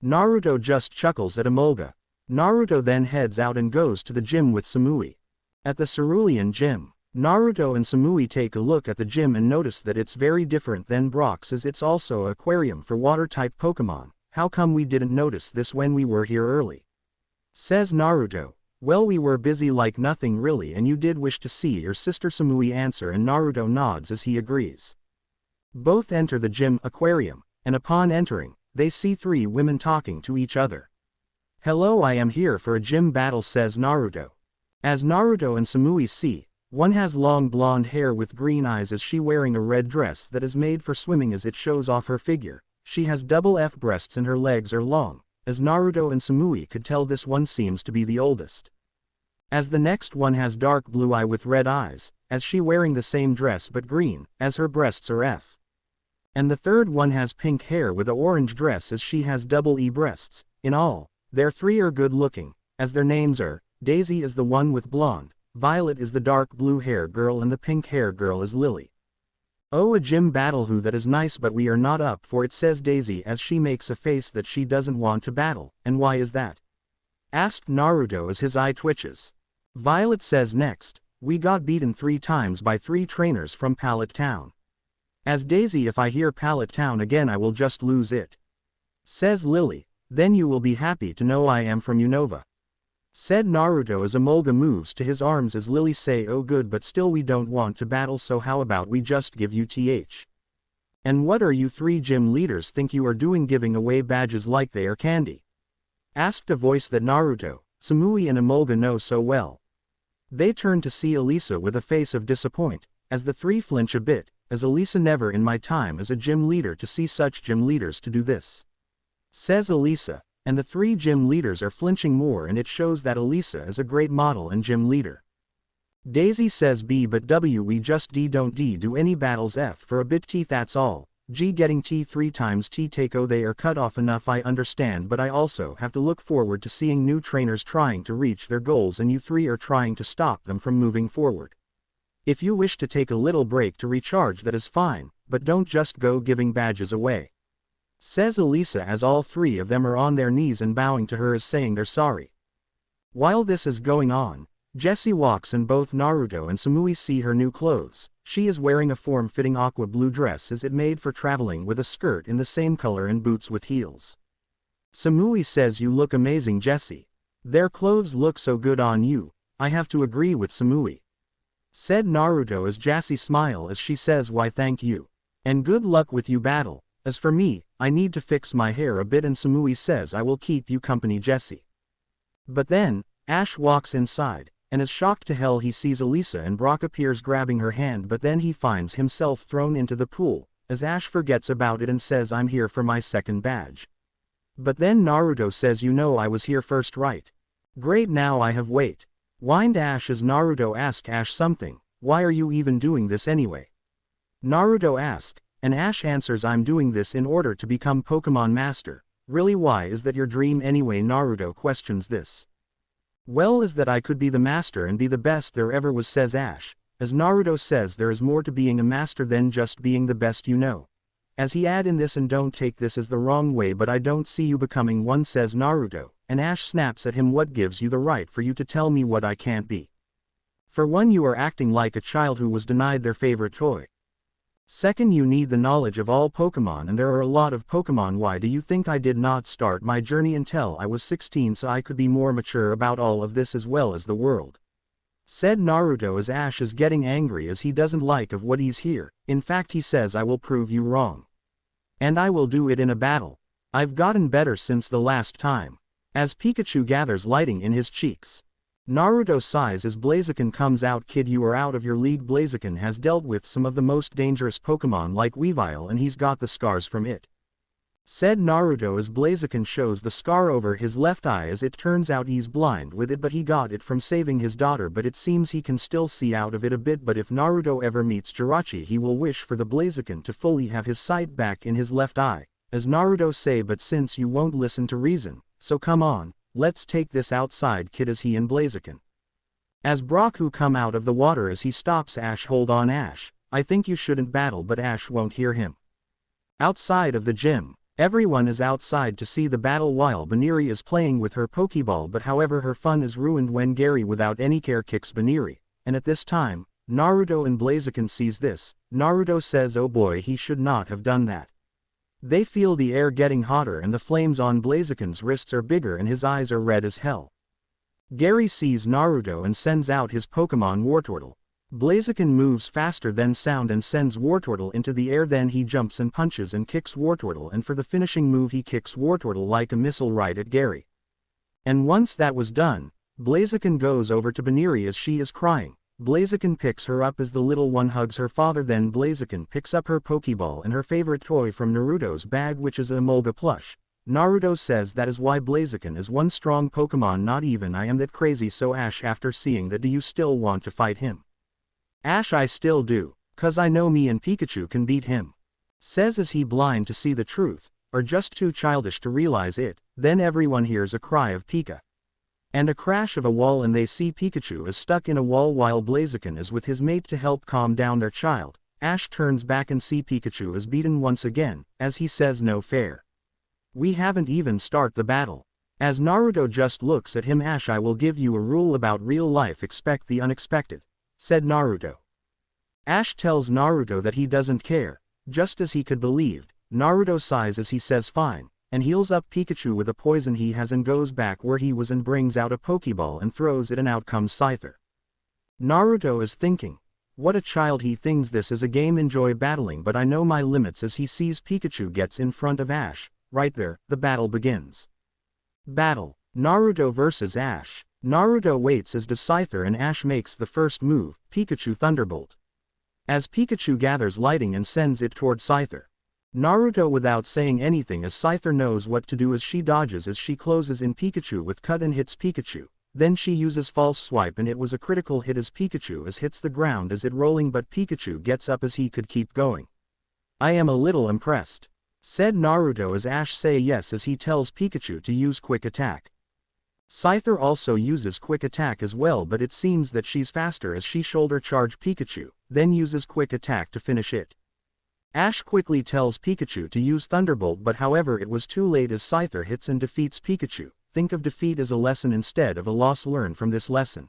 Naruto just chuckles at Emolga. Naruto then heads out and goes to the gym with Samui. At the Cerulean gym, Naruto and Samui take a look at the gym and notice that it's very different than Brock's, as it's also an aquarium for water-type Pokemon. "How come we didn't notice this when we were here early?" says Naruto. "Well, we were busy like nothing really, and you did wish to see your sister," Samui answer, and Naruto nods as he agrees. Both enter the gym aquarium, and upon entering, they see three women talking to each other. "Hello, I am here for a gym battle," says Naruto. As Naruto and Samui see, one has long blonde hair with green eyes, as she wearing a red dress that is made for swimming as it shows off her figure. She has double F breasts and her legs are long. As Naruto and Samui could tell, this one seems to be the oldest. As the next one has dark blue eye with red eyes, as she wearing the same dress but green, as her breasts are F. And the third one has pink hair with a orange dress, as she has double E breasts. In all, their three are good looking, as their names are, Daisy is the one with blonde, Violet is the dark blue hair girl, and the pink hair girl is Lily. "Oh, a gym battle, who that is nice, but we are not up for it," says Daisy as she makes a face that she doesn't want to battle. "And why is that?" asked Naruto as his eye twitches. Violet says next, "We got beaten 3 times by 3 trainers from Pallet Town." As Daisy, "If I hear Pallet Town again I will just lose it," says Lily. "Then you will be happy to know I am from Unova," said Naruto as Emolga moves to his arms as Lily say, "Oh good, but still we don't want to battle, so how about we just give you th. And what are you 3 gym leaders think you are doing giving away badges like they are candy?" asked a voice that Naruto, Samui and Emolga know so well. They turn to see Elisa with a face of disappointment, as the 3 flinch a bit, as Elisa, "Never in my time as a gym leader to see such gym leaders to do this," says Elisa. And the 3 gym leaders are flinching more, and it shows that Elisa is a great model and gym leader. Daisy says, "B but W, we just don't do any battles. F for a bit, T that's all. G getting T 3 times T take O, they are cut off enough, I understand, but I also have to look forward to seeing new trainers trying to reach their goals, and you 3 are trying to stop them from moving forward. If you wish to take a little break to recharge, that is fine, but don't just go giving badges away," says Elisa as all 3 of them are on their knees and bowing to her as saying they're sorry. While this is going on, Jessie walks and both Naruto and Samui see her new clothes. She is wearing a form-fitting aqua blue dress as it made for traveling, with a skirt in the same color and boots with heels. Samui says, "You look amazing, Jessie. Their clothes look so good on you." "I have to agree with Samui," said Naruto as Jessie smile as she says, "Why thank you. And good luck with you battle. As for me, I need to fix my hair a bit," and Samui says, "I will keep you company, Jessie." But then, Ash walks inside, and is shocked to hell. He sees Elisa and Brock appears grabbing her hand, but then he finds himself thrown into the pool, as Ash forgets about it and says, "I'm here for my second badge." But then Naruto says, "You know I was here first, right?" "Great, now I have wait," whined Ash as Naruto asks Ash something. "Why are you even doing this anyway?" Naruto asks, and Ash answers, "I'm doing this in order to become Pokemon Master." "Really, why is that your dream anyway?" Naruto questions this. "Well, is that I could be the master and be the best there ever was," says Ash, as Naruto says there is more to being a master than just being the best, you know. As he add in this, "And don't take this as the wrong way, but I don't see you becoming one," says Naruto, and Ash snaps at him, "What gives you the right for you to tell me what I can't be? For one, you are acting like a child who was denied their favorite toy. Second, you need the knowledge of all Pokemon, and there are a lot of Pokemon. Why do you think I did not start my journey until I was 16 so I could be more mature about all of this as well as the world?" said Naruto as Ash is getting angry as he doesn't like of what he's here. In fact, he says, "I will prove you wrong. And I will do it in a battle. I've gotten better since the last time." As Pikachu gathers lighting in his cheeks, Naruto sighs as Blaziken comes out. "Kid, you are out of your league." Blaziken has dealt with some of the most dangerous Pokemon like Weavile, and he's got the scars from it. Said Naruto as Blaziken shows the scar over his left eye. As it turns out he's blind with it, but he got it from saving his daughter, but it seems he can still see out of it a bit. But if Naruto ever meets Jirachi, he will wish for the Blaziken to fully have his sight back in his left eye. As Naruto say, but since you won't listen to reason, so come on, let's take this outside, kid. As he and Blaziken as Braku come out of the water, as he stops Ash. Hold on, Ash, I think you shouldn't battle, but Ash won't hear him. Outside of the gym, everyone is outside to see the battle while Baniri is playing with her Pokeball, but however her fun is ruined when Gary without any care kicks Baniri, and at this time, Naruto and Blaziken sees this. Naruto says oh boy, he should not have done that. They feel the air getting hotter and the flames on Blaziken's wrists are bigger and his eyes are red as hell. Gary sees Naruto and sends out his Pokemon Wartortle. Blaziken moves faster than sound and sends Wartortle into the air. Then he jumps and punches and kicks Wartortle, and for the finishing move he kicks Wartortle like a missile right at Gary. And once that was done, Blaziken goes over to Baniri as she is crying. Blaziken picks her up as the little one hugs her father. Then Blaziken picks up her Pokeball and her favorite toy from Naruto's bag, which is a Emolga plush. Naruto says that is why Blaziken is one strong Pokemon. Not even I am that crazy. So Ash, after seeing that, do you still want to fight him? Ash, I still do, cause I know me and Pikachu can beat him. Says as he blind to see the truth, or just too childish to realize it. Then everyone hears a cry of Pika. And a crash of a wall, and they see Pikachu is stuck in a wall while Blaziken is with his mate to help calm down their child. Ash turns back and see Pikachu is beaten once again, as he says no fair. We haven't even start the battle. As Naruto just looks at him, Ash, I will give you a rule about real life, expect the unexpected, said Naruto. Ash tells Naruto that he doesn't care, just as he could believe. Naruto sighs as he says fine, and heals up Pikachu with a poison he has and goes back where he was and brings out a Pokeball and throws it, and out comes Scyther. Naruto is thinking, what a child, he thinks this is a game, enjoy battling but I know my limits. As he sees Pikachu gets in front of Ash, right there, the battle begins. Battle, Naruto versus Ash. Naruto waits as does Scyther and Ash makes the first move, Pikachu Thunderbolt. As Pikachu gathers lighting and sends it toward Scyther. Naruto without saying anything as Scyther knows what to do as she dodges as she closes in Pikachu with cut and hits Pikachu. Then she uses false swipe and it was a critical hit as Pikachu hits the ground as it rolling, but Pikachu gets up as he could keep going. I am a little impressed, said Naruto as Ash say yes as he tells Pikachu to use quick attack. Scyther also uses quick attack as well, but it seems that she's faster as she shoulder charge Pikachu, then uses quick attack to finish it. Ash quickly tells Pikachu to use Thunderbolt, but however it was too late as Scyther hits and defeats Pikachu. Think of defeat as a lesson instead of a loss. Learn from this lesson.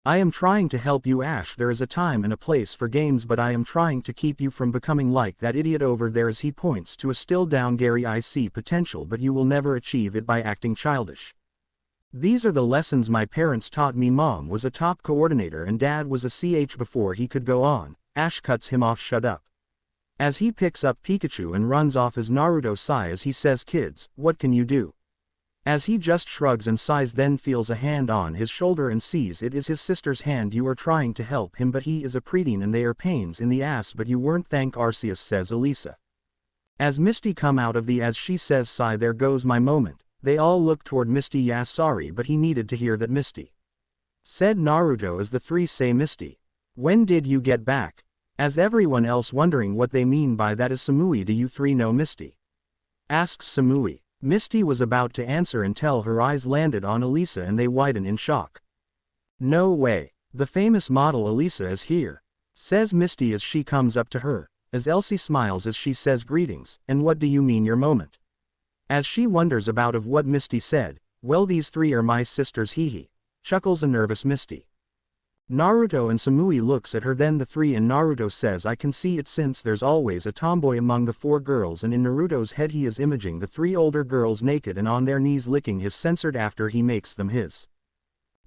I am trying to help you, Ash. There is a time and a place for games, but I am trying to keep you from becoming like that idiot over there as he points to a still down Gary. I see potential, but you will never achieve it by acting childish. These are the lessons my parents taught me. Mom was a top coordinator and Dad was a CH. Before he could go on, Ash cuts him off. Shut up. As he picks up Pikachu and runs off as Naruto sighs as he says, kids, what can you do? As he just shrugs and sighs, then feels a hand on his shoulder and sees it is his sister's hand. You are trying to help him, but he is a preteen and they are pains in the ass, but you weren't. Thank Arceus, says Elisa. As Misty come out of the as she says sigh, there goes my moment. They all look toward Misty. Yeah, sorry, but he needed to hear that, Misty, said Naruto as the three say, Misty, when did you get back? As everyone else wondering what they mean by that is Samui. Do you three know Misty? Asks Samui. Misty was about to answer until her eyes landed on Elisa and they widen in shock. No way, the famous model Elisa is here, says Misty as she comes up to her, as Elsie smiles as she says greetings, and what do you mean your moment? As she wonders about of what Misty said, well these three are my sisters, hee, chuckles a nervous Misty. Naruto and Samui looks at her, then the three, and Naruto says I can see it since there's always a tomboy among the four girls, and in Naruto's head he is imaging the three older girls naked and on their knees licking his censored after he makes them his.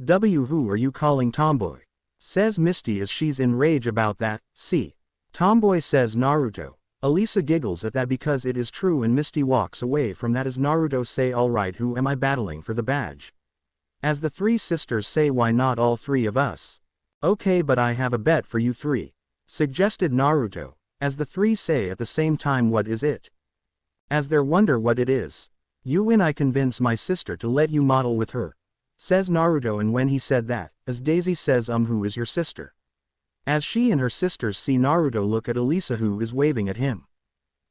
Who are you calling tomboy? Says Misty as she's in rage about that. See, tomboy, says Naruto. Elisa giggles at that because it is true and Misty walks away from that as Naruto say alright, who am I battling for the badge? As the three sisters say why not all three of us? Okay, but I have a bet for you three, suggested Naruto, as the three say at the same time what is it? As they wonder what it is. You win, I convince my sister to let you model with her. Says Naruto, and when he said that, as Daisy says who is your sister? As she and her sisters see Naruto look at Elisa who is waving at him.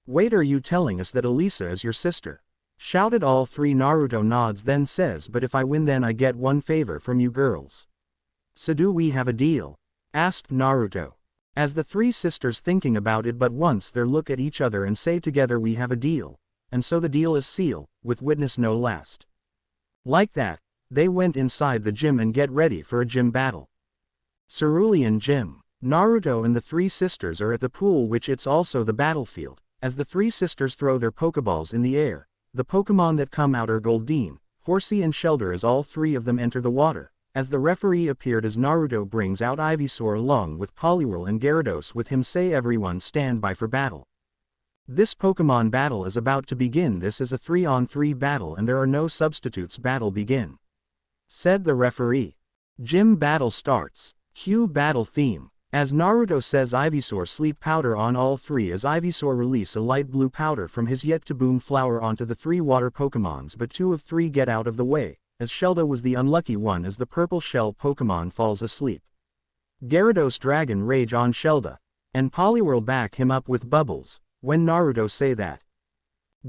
Wait, are you telling us that Elisa is your sister? Shouted all three. Naruto nods then says, but if I win then I get one favor from you girls. So do we have a deal? Asked Naruto. As the three sisters thinking about it but once they look at each other and say together we have a deal. And so the deal is sealed, with witness no last. Like that, they went inside the gym and get ready for a gym battle. Cerulean Gym. Naruto and the three sisters are at the pool, which it's also the battlefield. As the three sisters throw their Pokeballs in the air, the Pokemon that come out are Goldeen, Horsey and Shellder as all three of them enter the water. As the referee appeared as Naruto brings out Ivysaur along with Poliwhirl and Gyarados with him, say everyone stand by for battle. This Pokemon battle is about to begin. This is a 3-on-3 battle and there are no substitutes. Battle begin. Said the referee. Gym battle starts. Cue battle theme. As Naruto says Ivysaur sleep powder on all three as Ivysaur release a light blue powder from his yet to boom flower onto the three water Pokemons, but two of three get out of the way, as Shellder was the unlucky one as the purple shell Pokemon falls asleep. Gyarados Dragon Rage on Shellder, and Poliwhirl back him up with Bubbles, when Naruto say that.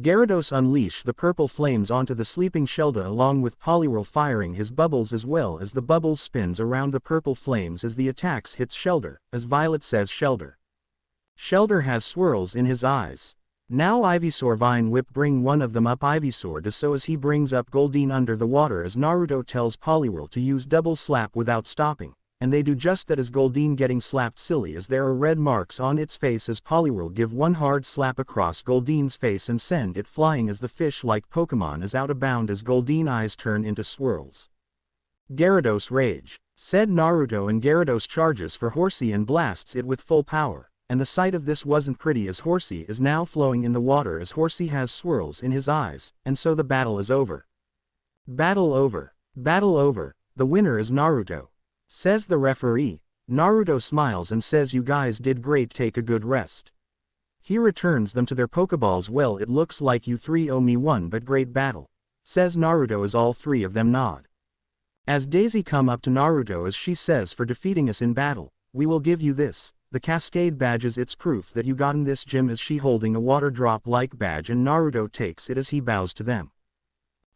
Gyarados unleash the purple flames onto the sleeping Shellder along with Poliwhirl firing his Bubbles as well as the Bubbles spins around the purple flames as the attacks hits Shellder, as Violet says Shellder. Shellder has swirls in his eyes. Now Ivysaur Vine Whip bring one of them up. Ivysaur does so as he brings up Goldeen under the water as Naruto tells Poliwhirl to use double slap without stopping, and they do just that as Goldeen getting slapped silly as there are red marks on its face as Poliwhirl give one hard slap across Goldeen's face and send it flying as the fish-like Pokemon is out of bound as Goldeen eyes turn into swirls. Gyarados Rage. Said Naruto, and Gyarados charges for Horsey and blasts it with full power, and the sight of this wasn't pretty as Horsey is now flowing in the water as Horsey has swirls in his eyes, and so the battle is over. Battle over. Battle over. The winner is Naruto. Says the referee. Naruto smiles and says you guys did great, take a good rest. He returns them to their Pokeballs. Well, it looks like you three owe me one, but great battle. Says Naruto as all three of them nod. As Daisy come up to Naruto as she says for defeating us in battle, we will give you this, the Cascade badges. It's proof that you got in this gym as she holding a water drop like badge and Naruto takes it as he bows to them.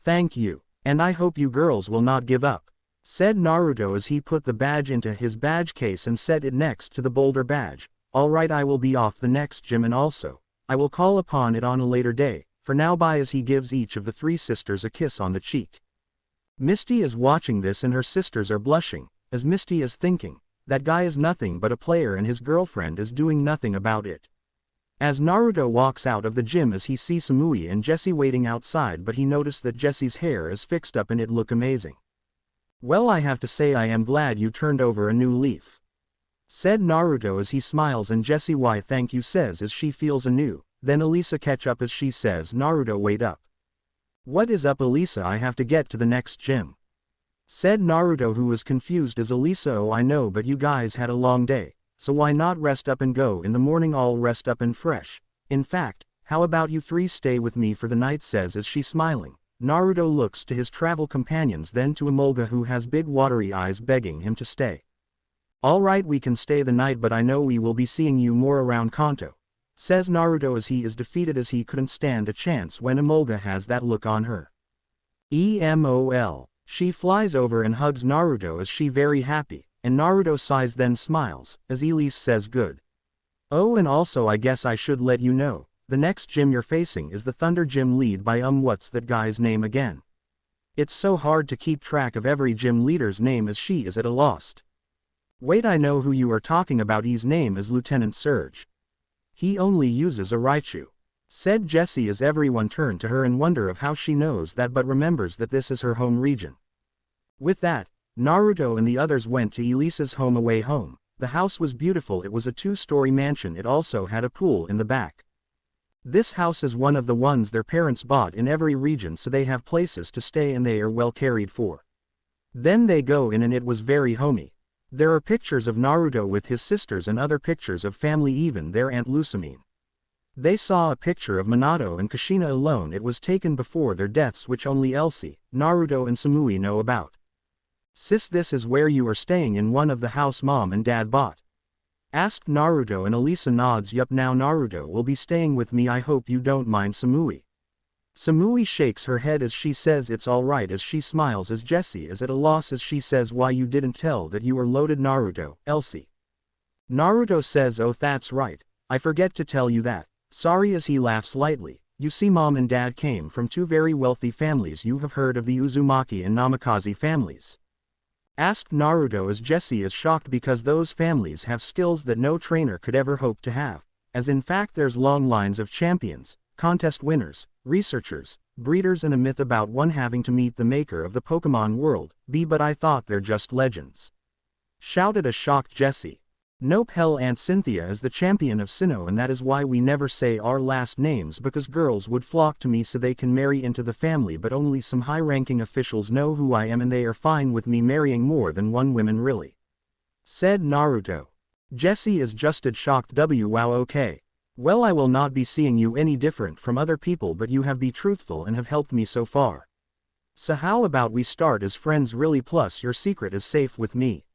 Thank you, and I hope you girls will not give up. Said Naruto as he put the badge into his badge case and set it next to the boulder badge. Alright, I will be off the next gym and also, I will call upon it on a later day, for now bye, as he gives each of the three sisters a kiss on the cheek. Misty is watching this and her sisters are blushing, as Misty is thinking, that guy is nothing but a player and his girlfriend is doing nothing about it. As Naruto walks out of the gym as he sees Samui and Jessie waiting outside, but he noticed that Jessie's hair is fixed up and it look amazing. Well, I have to say I am glad you turned over a new leaf. Said Naruto as he smiles, and Jessie why thank you says as she feels anew. Then Elisa catch up as she says Naruto wait up. What is up Elisa, I have to get to the next gym. Said Naruto who was confused as Elisa oh I know but you guys had a long day, so why not rest up and go in the morning all rest up and fresh. In fact, how about you three stay with me for the night says as she smiling. Naruto looks to his travel companions then to Emolga who has big watery eyes begging him to stay. Alright, we can stay the night but I know we will be seeing you more around Kanto. Says Naruto as he is defeated as he couldn't stand a chance when Emolga has that look on her. EMOL. She flies over and hugs Naruto as she very happy, and Naruto sighs then smiles, as Elise says good. Oh, and also I guess I should let you know, the next gym you're facing is the Thunder Gym lead by what's that guy's name again? It's so hard to keep track of every gym leader's name as she is at a loss. Wait, I know who you are talking about, his name is Lieutenant Surge. He only uses a Raichu. Said Jessie as everyone turned to her in wonder of how she knows that but remembers that this is her home region. With that, Naruto and the others went to Elisa's home away home. The house was beautiful, it was a 2-story mansion, it also had a pool in the back. This house is one of the ones their parents bought in every region so they have places to stay and they are well cared for. Then they go in and it was very homey. There are pictures of Naruto with his sisters and other pictures of family, even their Aunt Lusamine. They saw a picture of Minato and Kushina alone. It was taken before their deaths, which only Elsie, Naruto and Samui know about. Sis, this is where you are staying in one of the house mom and dad bought? Asked Naruto, and Elisa nods. Yup, now Naruto will be staying with me. I hope you don't mind, Samui. Samui shakes her head as she says it's alright, as she smiles as Jessie is at a loss as she says, why you didn't tell that you were loaded, Naruto, Elsie. Naruto says, oh that's right, I forget to tell you that. Sorry, as he laughs lightly. You see, mom and dad came from two very wealthy families. You have heard of the Uzumaki and Namikaze families? Asked Naruto, as Jessie is shocked because those families have skills that no trainer could ever hope to have, as in fact there's long lines of champions, contest winners, researchers, breeders, and a myth about one having to meet the maker of the Pokemon world. But I thought they're just legends. Shouted a shocked Jessie. Nope, hell, Aunt Cynthia is the champion of Sinnoh, and that is why we never say our last names, because girls would flock to me so they can marry into the family, but only some high-ranking officials know who I am and they are fine with me marrying more than one woman, really. Said Naruto. Jessie is just a shocked wow, okay. Well, I will not be seeing you any different from other people, but you have been truthful and have helped me so far. So how about we start as friends, really, plus your secret is safe with me?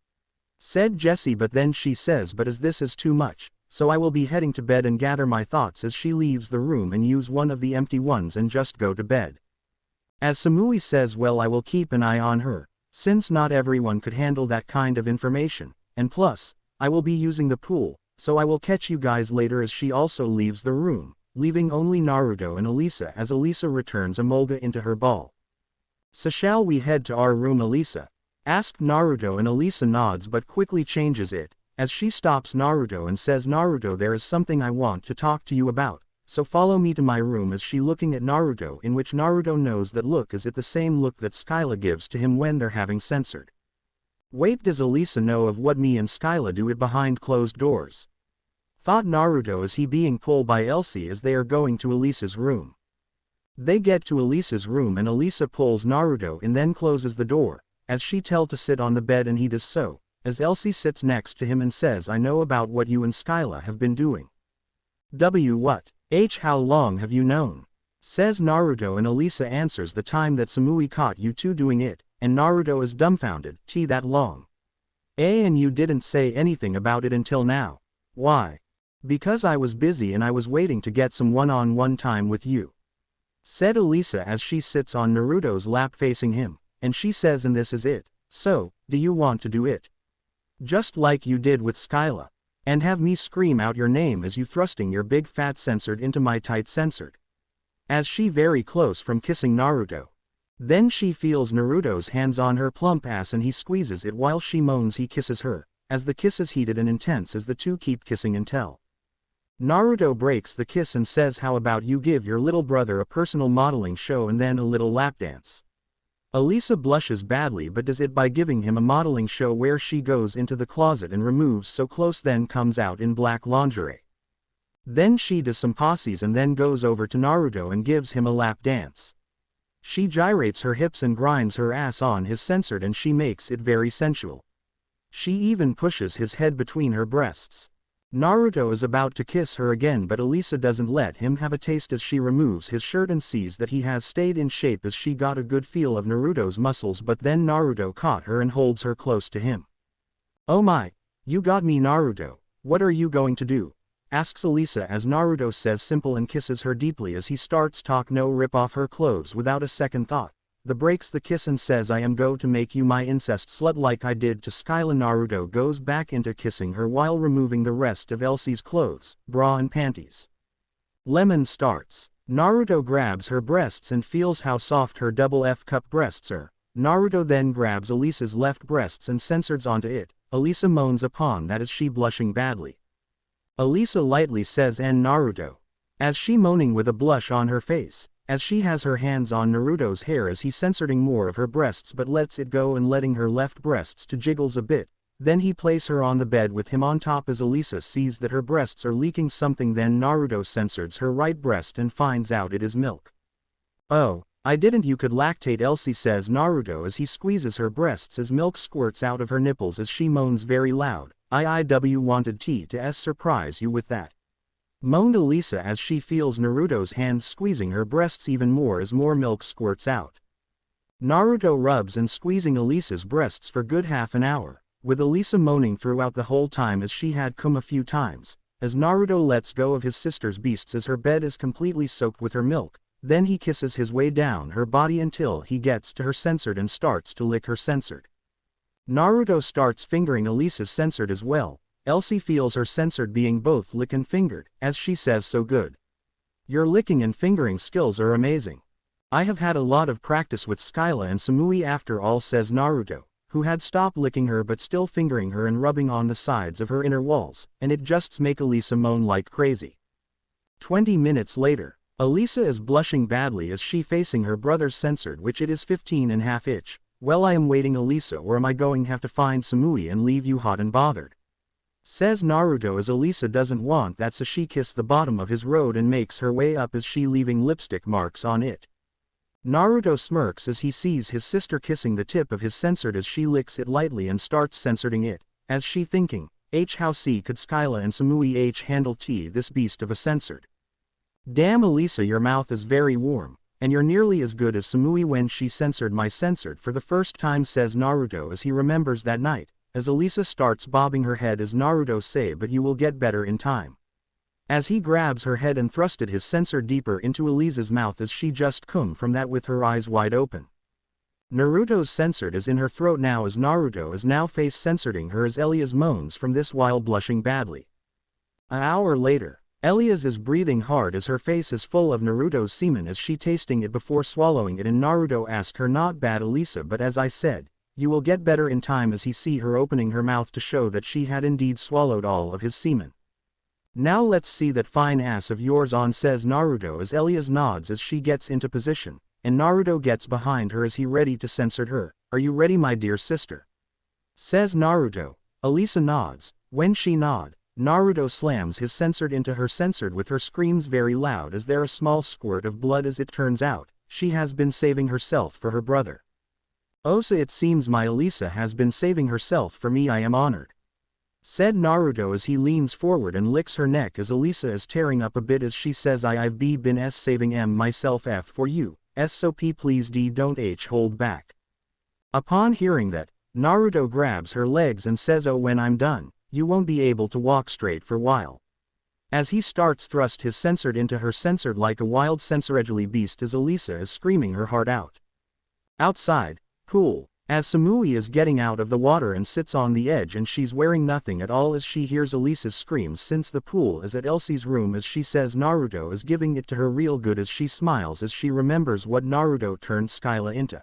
Said Jessie, but then she says, but as this is too much, so I will be heading to bed and gather my thoughts, as she leaves the room and use one of the empty ones and just go to bed. As Samui says, well, I will keep an eye on her, since not everyone could handle that kind of information, and plus, I will be using the pool, so I will catch you guys later, as she also leaves the room, leaving only Naruto and Elisa as Elisa returns Emolga into her ball. So shall we head to our room, Elisa? Asked Naruto, and Elisa nods but quickly changes it, as she stops Naruto and says, Naruto, there is something I want to talk to you about, so follow me to my room, as she looking at Naruto, in which Naruto knows that look is it the same look that Skyla gives to him when they're having censored. Wait, does Elisa know of what me and Skyla do it behind closed doors? Thought Naruto, as he being pulled by Elsie as they are going to Elisa's room. They get to Elisa's room and Elisa pulls Naruto and then closes the door, as she tells to sit on the bed, and he does so, as Elsie sits next to him and says, I know about what you and Skyla have been doing. What? How long have you known? Says Naruto, and Elisa answers, the time that Samui caught you two doing it, and Naruto is dumbfounded, that long? And you didn't say anything about it until now. Why? Because I was busy and I was waiting to get some one-on-one time with you. Said Elisa as she sits on Naruto's lap facing him. And she says, and this is it. So, do you want to do it? Just like you did with Skyla. And have me scream out your name as you thrusting your big fat censored into my tight censored. As she very close from kissing Naruto. Then she feels Naruto's hands on her plump ass and he squeezes it while she moans. He kisses her, as the kiss is heated and intense as the two keep kissing until Naruto breaks the kiss and says, how about you give your little brother a personal modeling show and then a little lap dance? Elisa blushes badly but does it by giving him a modeling show where she goes into the closet and removes so clothes, then comes out in black lingerie. Then she does some posses and then goes over to Naruto and gives him a lap dance. She gyrates her hips and grinds her ass on his censored and she makes it very sensual. She even pushes his head between her breasts. Naruto is about to kiss her again but Elisa doesn't let him have a taste as she removes his shirt and sees that he has stayed in shape as she got a good feel of Naruto's muscles, but then Naruto caught her and holds her close to him. Oh my, you got me, Naruto, what are you going to do? Asks Elisa as Naruto says simple and kisses her deeply as he starts talk no rip off her clothes without a second thought. The breaks the kiss and says, I am go to make you my incest slut like I did to Skyla. Naruto goes back into kissing her while removing the rest of Elsie's clothes, bra and panties. Lemon starts. Naruto grabs her breasts and feels how soft her double F cup breasts are. Naruto then grabs Elisa's left breasts and censors onto it. Elisa moans upon that as she blushing badly. Elisa lightly says, and Naruto. As she moaning with a blush on her face. As she has her hands on Naruto's hair as he censoring more of her breasts but lets it go and letting her left breasts to jiggles a bit, then he places her on the bed with him on top as Elisa sees that her breasts are leaking something, then Naruto censors her right breast and finds out it is milk. Oh, I didn't you could lactate, Elsie says Naruto as he squeezes her breasts as milk squirts out of her nipples as she moans very loud, I wanted to surprise you with that. moaned Elisa as she feels Naruto's hand squeezing her breasts even more as more milk squirts out. Naruto rubs and squeezing Elisa's breasts for good half an hour, with Elisa moaning throughout the whole time as she had come a few times, as Naruto lets go of his sister's beasts as her bed is completely soaked with her milk. Then he kisses his way down her body until he gets to her censored and starts to lick her censored. Naruto starts fingering Elisa's censored as well. Elsie feels her censored being both licked and fingered, as she says, "So good. Your licking and fingering skills are amazing. I have had a lot of practice with Skyla and Samui after all," says Naruto, who had stopped licking her but still fingering her and rubbing on the sides of her inner walls, and it just makes Elisa moan like crazy. 20 minutes later, Elisa is blushing badly as she facing her brother's censored, which it is 15.5 inch. "Well, I am waiting, Elisa, or am I going to have to find Samui and leave you hot and bothered?" says Naruto as Elisa doesn't want that, so she kisses the bottom of his road and makes her way up as she leaving lipstick marks on it. Naruto smirks as he sees his sister kissing the tip of his censored as she licks it lightly and starts censoring it, as she thinking, how C could Skyla and Samui handle this beast of a censored. "Damn, Elisa, your mouth is very warm, and you're nearly as good as Samui when she censored my censored for the first time," says Naruto as he remembers that night, as Elisa starts bobbing her head as Naruto say, "But you will get better in time." As he grabs her head and thrusted his censored deeper into Elisa's mouth as she just come from that with her eyes wide open. Naruto's censored is in her throat now as Naruto is now face censoring her as Elias moans from this while blushing badly. An hour later, Elias is breathing hard as her face is full of Naruto's semen as she tasting it before swallowing it, and Naruto asks her, "Not bad, Elisa, but as I said, you will get better in time," as he see her opening her mouth to show that she had indeed swallowed all of his semen. "Now let's see that fine ass of yours on," says Naruto as Elias nods as she gets into position, and Naruto gets behind her as he ready to censor her. "Are you ready, my dear sister?" says Naruto. Elisa nods. When she nod, Naruto slams his censored into her censored with her screams very loud as there a small squirt of blood. As it turns out, she has been saving herself for her brother. "Osa, it seems my Elisa has been saving herself for me. I am honored," said Naruto as he leans forward and licks her neck as Elisa is tearing up a bit as she says, "I've been saving myself for you, so please don't hold back." Upon hearing that, Naruto grabs her legs and says, "Oh, when I'm done, you won't be able to walk straight for a while." As he starts thrust his censored into her censored like a wild censoregly beast as Elisa is screaming her heart out. Outside, pool, as Samui is getting out of the water and sits on the edge and she's wearing nothing at all as she hears Elisa's screams since the pool is at Elsie's room as she says Naruto is giving it to her real good as she smiles as she remembers what Naruto turned Skyla into.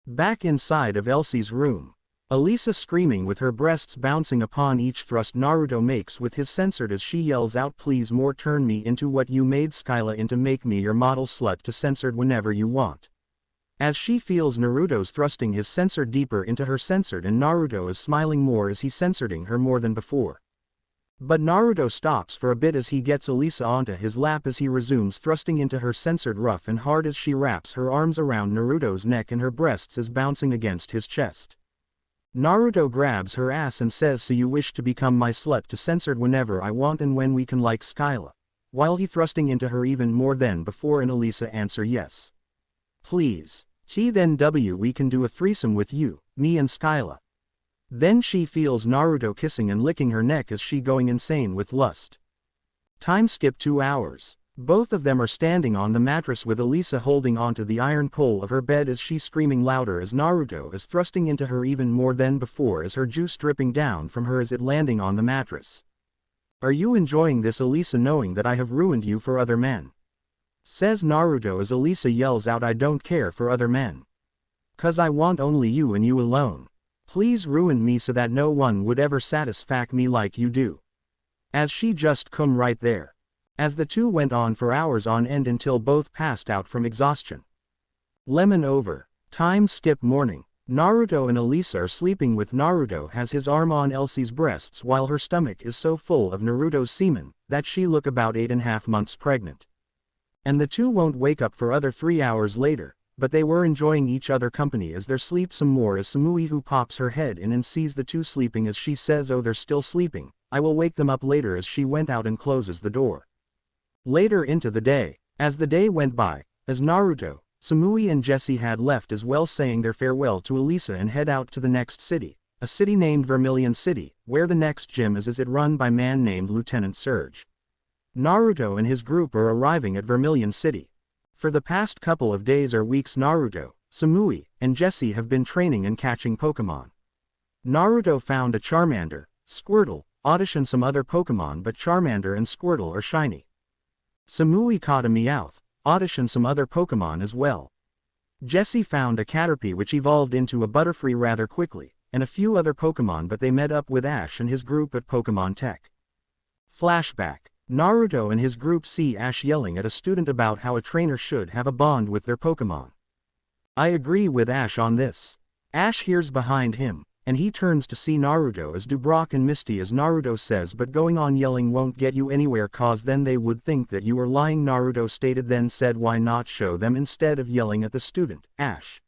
Back inside of Elsie's room, Elisa screaming with her breasts bouncing upon each thrust Naruto makes with his censored as she yells out, "Please more, turn me into what you made Skyla into, make me your model slut to censored whenever you want." As she feels Naruto's thrusting his censored deeper into her censored and Naruto is smiling more as he censoring her more than before. But Naruto stops for a bit as he gets Elisa onto his lap as he resumes thrusting into her censored rough and hard as she wraps her arms around Naruto's neck and her breasts is bouncing against his chest. Naruto grabs her ass and says, "So you wish to become my slut to censored whenever I want and when we can, like Skyla?" While he thrusting into her even more than before and Elisa answer yes. "Please. Then we can do a threesome with you, me and Skyla." Then she feels Naruto kissing and licking her neck as she going insane with lust. Time skip 2 hours. Both of them are standing on the mattress with Elisa holding onto the iron pole of her bed as she screaming louder as Naruto is thrusting into her even more than before as her juice dripping down from her as it landing on the mattress. "Are you enjoying this, Elisa, knowing that I have ruined you for other men?" says Naruto as Elisa yells out, "I don't care for other men. 'Cause I want only you and you alone. Please ruin me so that no one would ever satisfy me like you do." As she just come right there. As the two went on for hours on end until both passed out from exhaustion. Lemon over. Time skip morning. Naruto and Elisa are sleeping with Naruto has his arm on Elsie's breasts while her stomach is so full of Naruto's semen that she look about 8.5 months pregnant. And the two won't wake up for other 3 hours later, but they were enjoying each other company as they sleep some more as Samui who pops her head in and sees the two sleeping as she says, "Oh, they're still sleeping, I will wake them up later," as she went out and closes the door. Later into the day, as the day went by, as Naruto, Samui and Jesse had left as well saying their farewell to Elisa and head out to the next city, a city named Vermilion City, where the next gym is it run by man named Lieutenant Surge. Naruto and his group are arriving at Vermilion City. For the past couple of days or weeks Naruto, Samui, and Jesse have been training and catching Pokemon. Naruto found a Charmander, Squirtle, Oddish and some other Pokemon but Charmander and Squirtle are shiny. Samui caught a Meowth, Oddish and some other Pokemon as well. Jesse found a Caterpie which evolved into a Butterfree rather quickly, and a few other Pokemon but they met up with Ash and his group at Pokemon Tech. Flashback. Naruto and his group see Ash yelling at a student about how a trainer should have a bond with their Pokemon. I agree with Ash on this. Ash hears behind him, and he turns to see Naruto as Dubrock and Misty as Naruto says but going on yelling won't get you anywhere cause then they would think that you are lying Naruto stated then said why not show them instead of yelling at the student, Ash.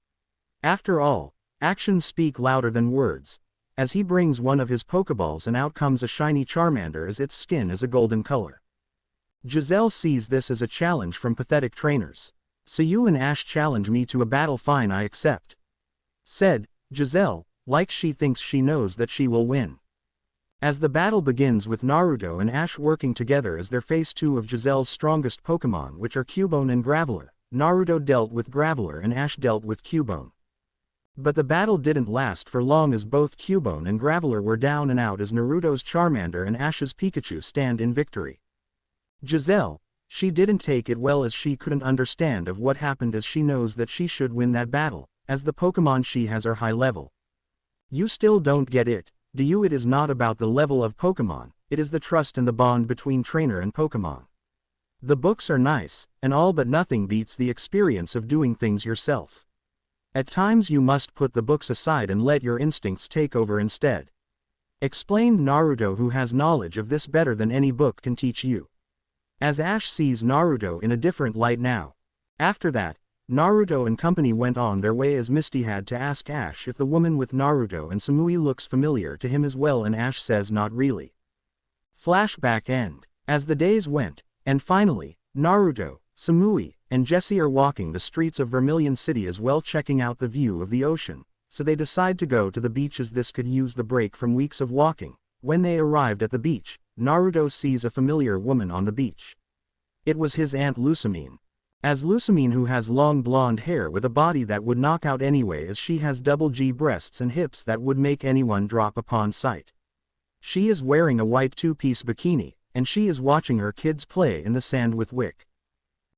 After all, actions speak louder than words. As he brings one of his Pokeballs and out comes a shiny Charmander as its skin is a golden color. Giselle sees this as a challenge from pathetic trainers. So you and Ash challenge me to a battle fine I accept. Said, Giselle, like she thinks she knows that she will win. As the battle begins with Naruto and Ash working together as they face two of Giselle's strongest Pokemon which are Cubone and Graveler, Naruto dealt with Graveler and Ash dealt with Cubone. But the battle didn't last for long as both Cubone and Graveler were down and out as Naruto's Charmander and Ash's Pikachu stand in victory. Giselle, she didn't take it well as she couldn't understand of what happened as she knows that she should win that battle, as the Pokemon she has are high level. You still don't get it, do you? It is not about the level of Pokemon, it is the trust and the bond between trainer and Pokemon. The books are nice, and all but nothing beats the experience of doing things yourself. At times you must put the books aside and let your instincts take over instead. Explained Naruto who has knowledge of this better than any book can teach you. As Ash sees Naruto in a different light now. After that, Naruto and company went on their way as Misty had to ask Ash if the woman with Naruto and Samui looks familiar to him as well and Ash says not really. Flashback end. As the days went, and finally, Naruto, Samui, and Jesse are walking the streets of Vermilion City as well checking out the view of the ocean, so they decide to go to the beach as this could use the break from weeks of walking. When they arrived at the beach, Naruto sees a familiar woman on the beach. It was his Aunt Lusamine. As Lusamine who has long blonde hair with a body that would knock out anyway as she has double G breasts and hips that would make anyone drop upon sight. She is wearing a white two-piece bikini, and she is watching her kids play in the sand with Wick.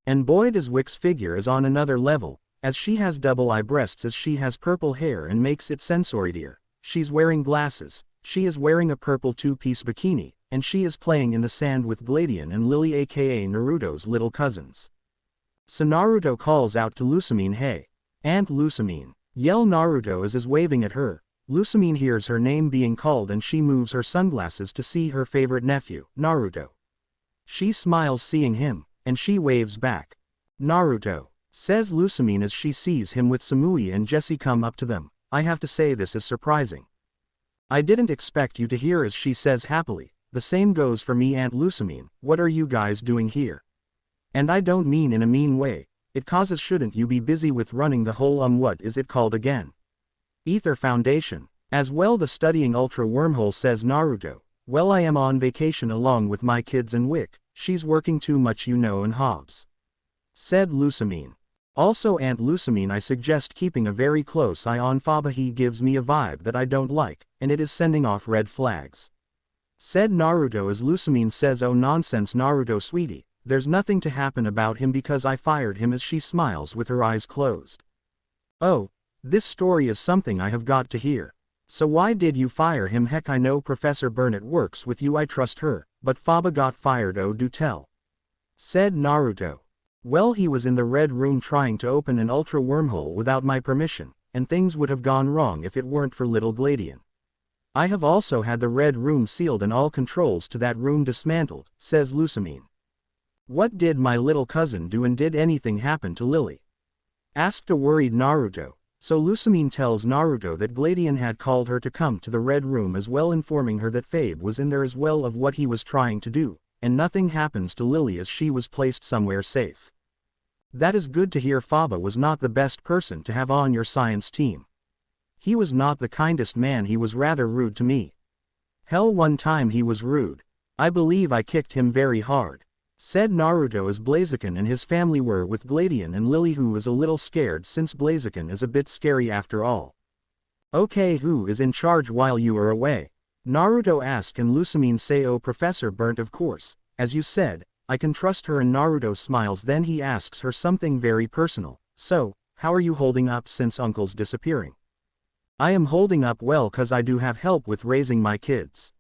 And boy does Wick's figure is on another level, as she has double eye breasts as she has purple hair and makes it sensoridear. She's wearing glasses, she is wearing a purple two-piece bikini, and she is playing in the sand with Gladion and Lily aka Naruto's little cousins. So Naruto calls out to Lusamine, hey, Aunt Lusamine, yell Naruto as is waving at her. Lusamine hears her name being called and she moves her sunglasses to see her favorite nephew, Naruto. She smiles seeing him, and she waves back. Naruto, says Lusamine as she sees him with Samui and Jesse come up to them, I have to say this is surprising. I didn't expect you to hear as she says happily, the same goes for me Aunt Lusamine, what are you guys doing here? And I don't mean in a mean way, it causes shouldn't you be busy with running the whole what is it called again? Ether Foundation. As well the studying Ultra Wormhole says Naruto, well I am on vacation along with my kids and Wick, she's working too much you know and Hobbs. Said Lusamine. Also Aunt Lusamine I suggest keeping a very close eye on Faba he gives me a vibe that I don't like, and it is sending off red flags. Said Naruto as Lusamine says oh nonsense Naruto sweetie. There's nothing to happen about him because I fired him as she smiles with her eyes closed. Oh, this story is something I have got to hear. So why did you fire him? Heck I know Professor Burnett works with you I trust her, but Faba got fired oh do tell. Said Naruto. Well he was in the red room trying to open an ultra wormhole without my permission, and things would have gone wrong if it weren't for little Gladion. I have also had the red room sealed and all controls to that room dismantled, says Lusamine. What did my little cousin do and did anything happen to Lily? Asked a worried Naruto, so Lusamine tells Naruto that Gladion had called her to come to the red room as well informing her that Fabe was in there as well of what he was trying to do, and nothing happens to Lily as she was placed somewhere safe. That is good to hear. Faba was not the best person to have on your science team. He was not the kindest man, he was rather rude to me. Hell, one time he was rude. I believe I kicked him very hard. Said Naruto as Blaziken and his family were with Gladian and Lily, who was a little scared since Blaziken is a bit scary after all. Okay, who is in charge while you are away? Naruto asked, and Lusamine say, oh, Professor Burnt, of course, as you said, I can trust her, and Naruto smiles. Then he asks her something very personal. So, how are you holding up since Uncle's disappearing? I am holding up well, cause I do have help with raising my kids.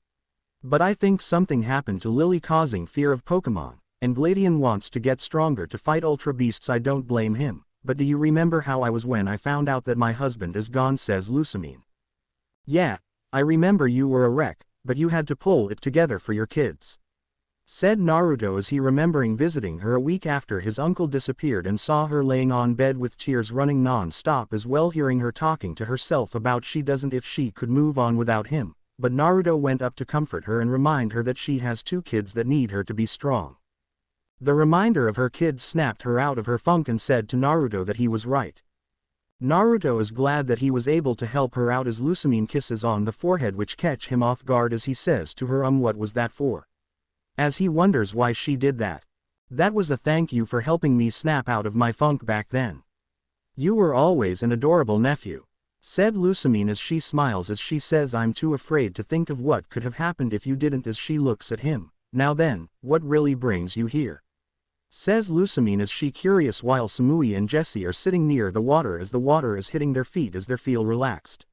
But I think something happened to Lily causing fear of Pokemon, and Gladian wants to get stronger to fight Ultra Beasts. I don't blame him, but do you remember how I was when I found out that my husband is gone, says Lusamine. Yeah, I remember you were a wreck, but you had to pull it together for your kids. Said Naruto as he remembering visiting her a week after his uncle disappeared and saw her laying on bed with tears running non-stop, as well hearing her talking to herself about she doesn't if she could move on without him, but Naruto went up to comfort her and remind her that she has 2 kids that need her to be strong. The reminder of her kids snapped her out of her funk and said to Naruto that he was right. Naruto is glad that he was able to help her out as Lusamine kisses on the forehead, which catch him off guard as he says to her, what was that for? As he wonders why she did that. That was a thank you for helping me snap out of my funk back then. You were always an adorable nephew. Said Lusamine as she smiles as she says, I'm too afraid to think of what could have happened if you didn't, as she looks at him. Now then, what really brings you here? Says Lusamine as she curious, while Samui and Jessie are sitting near the water as the water is hitting their feet as they feel relaxed.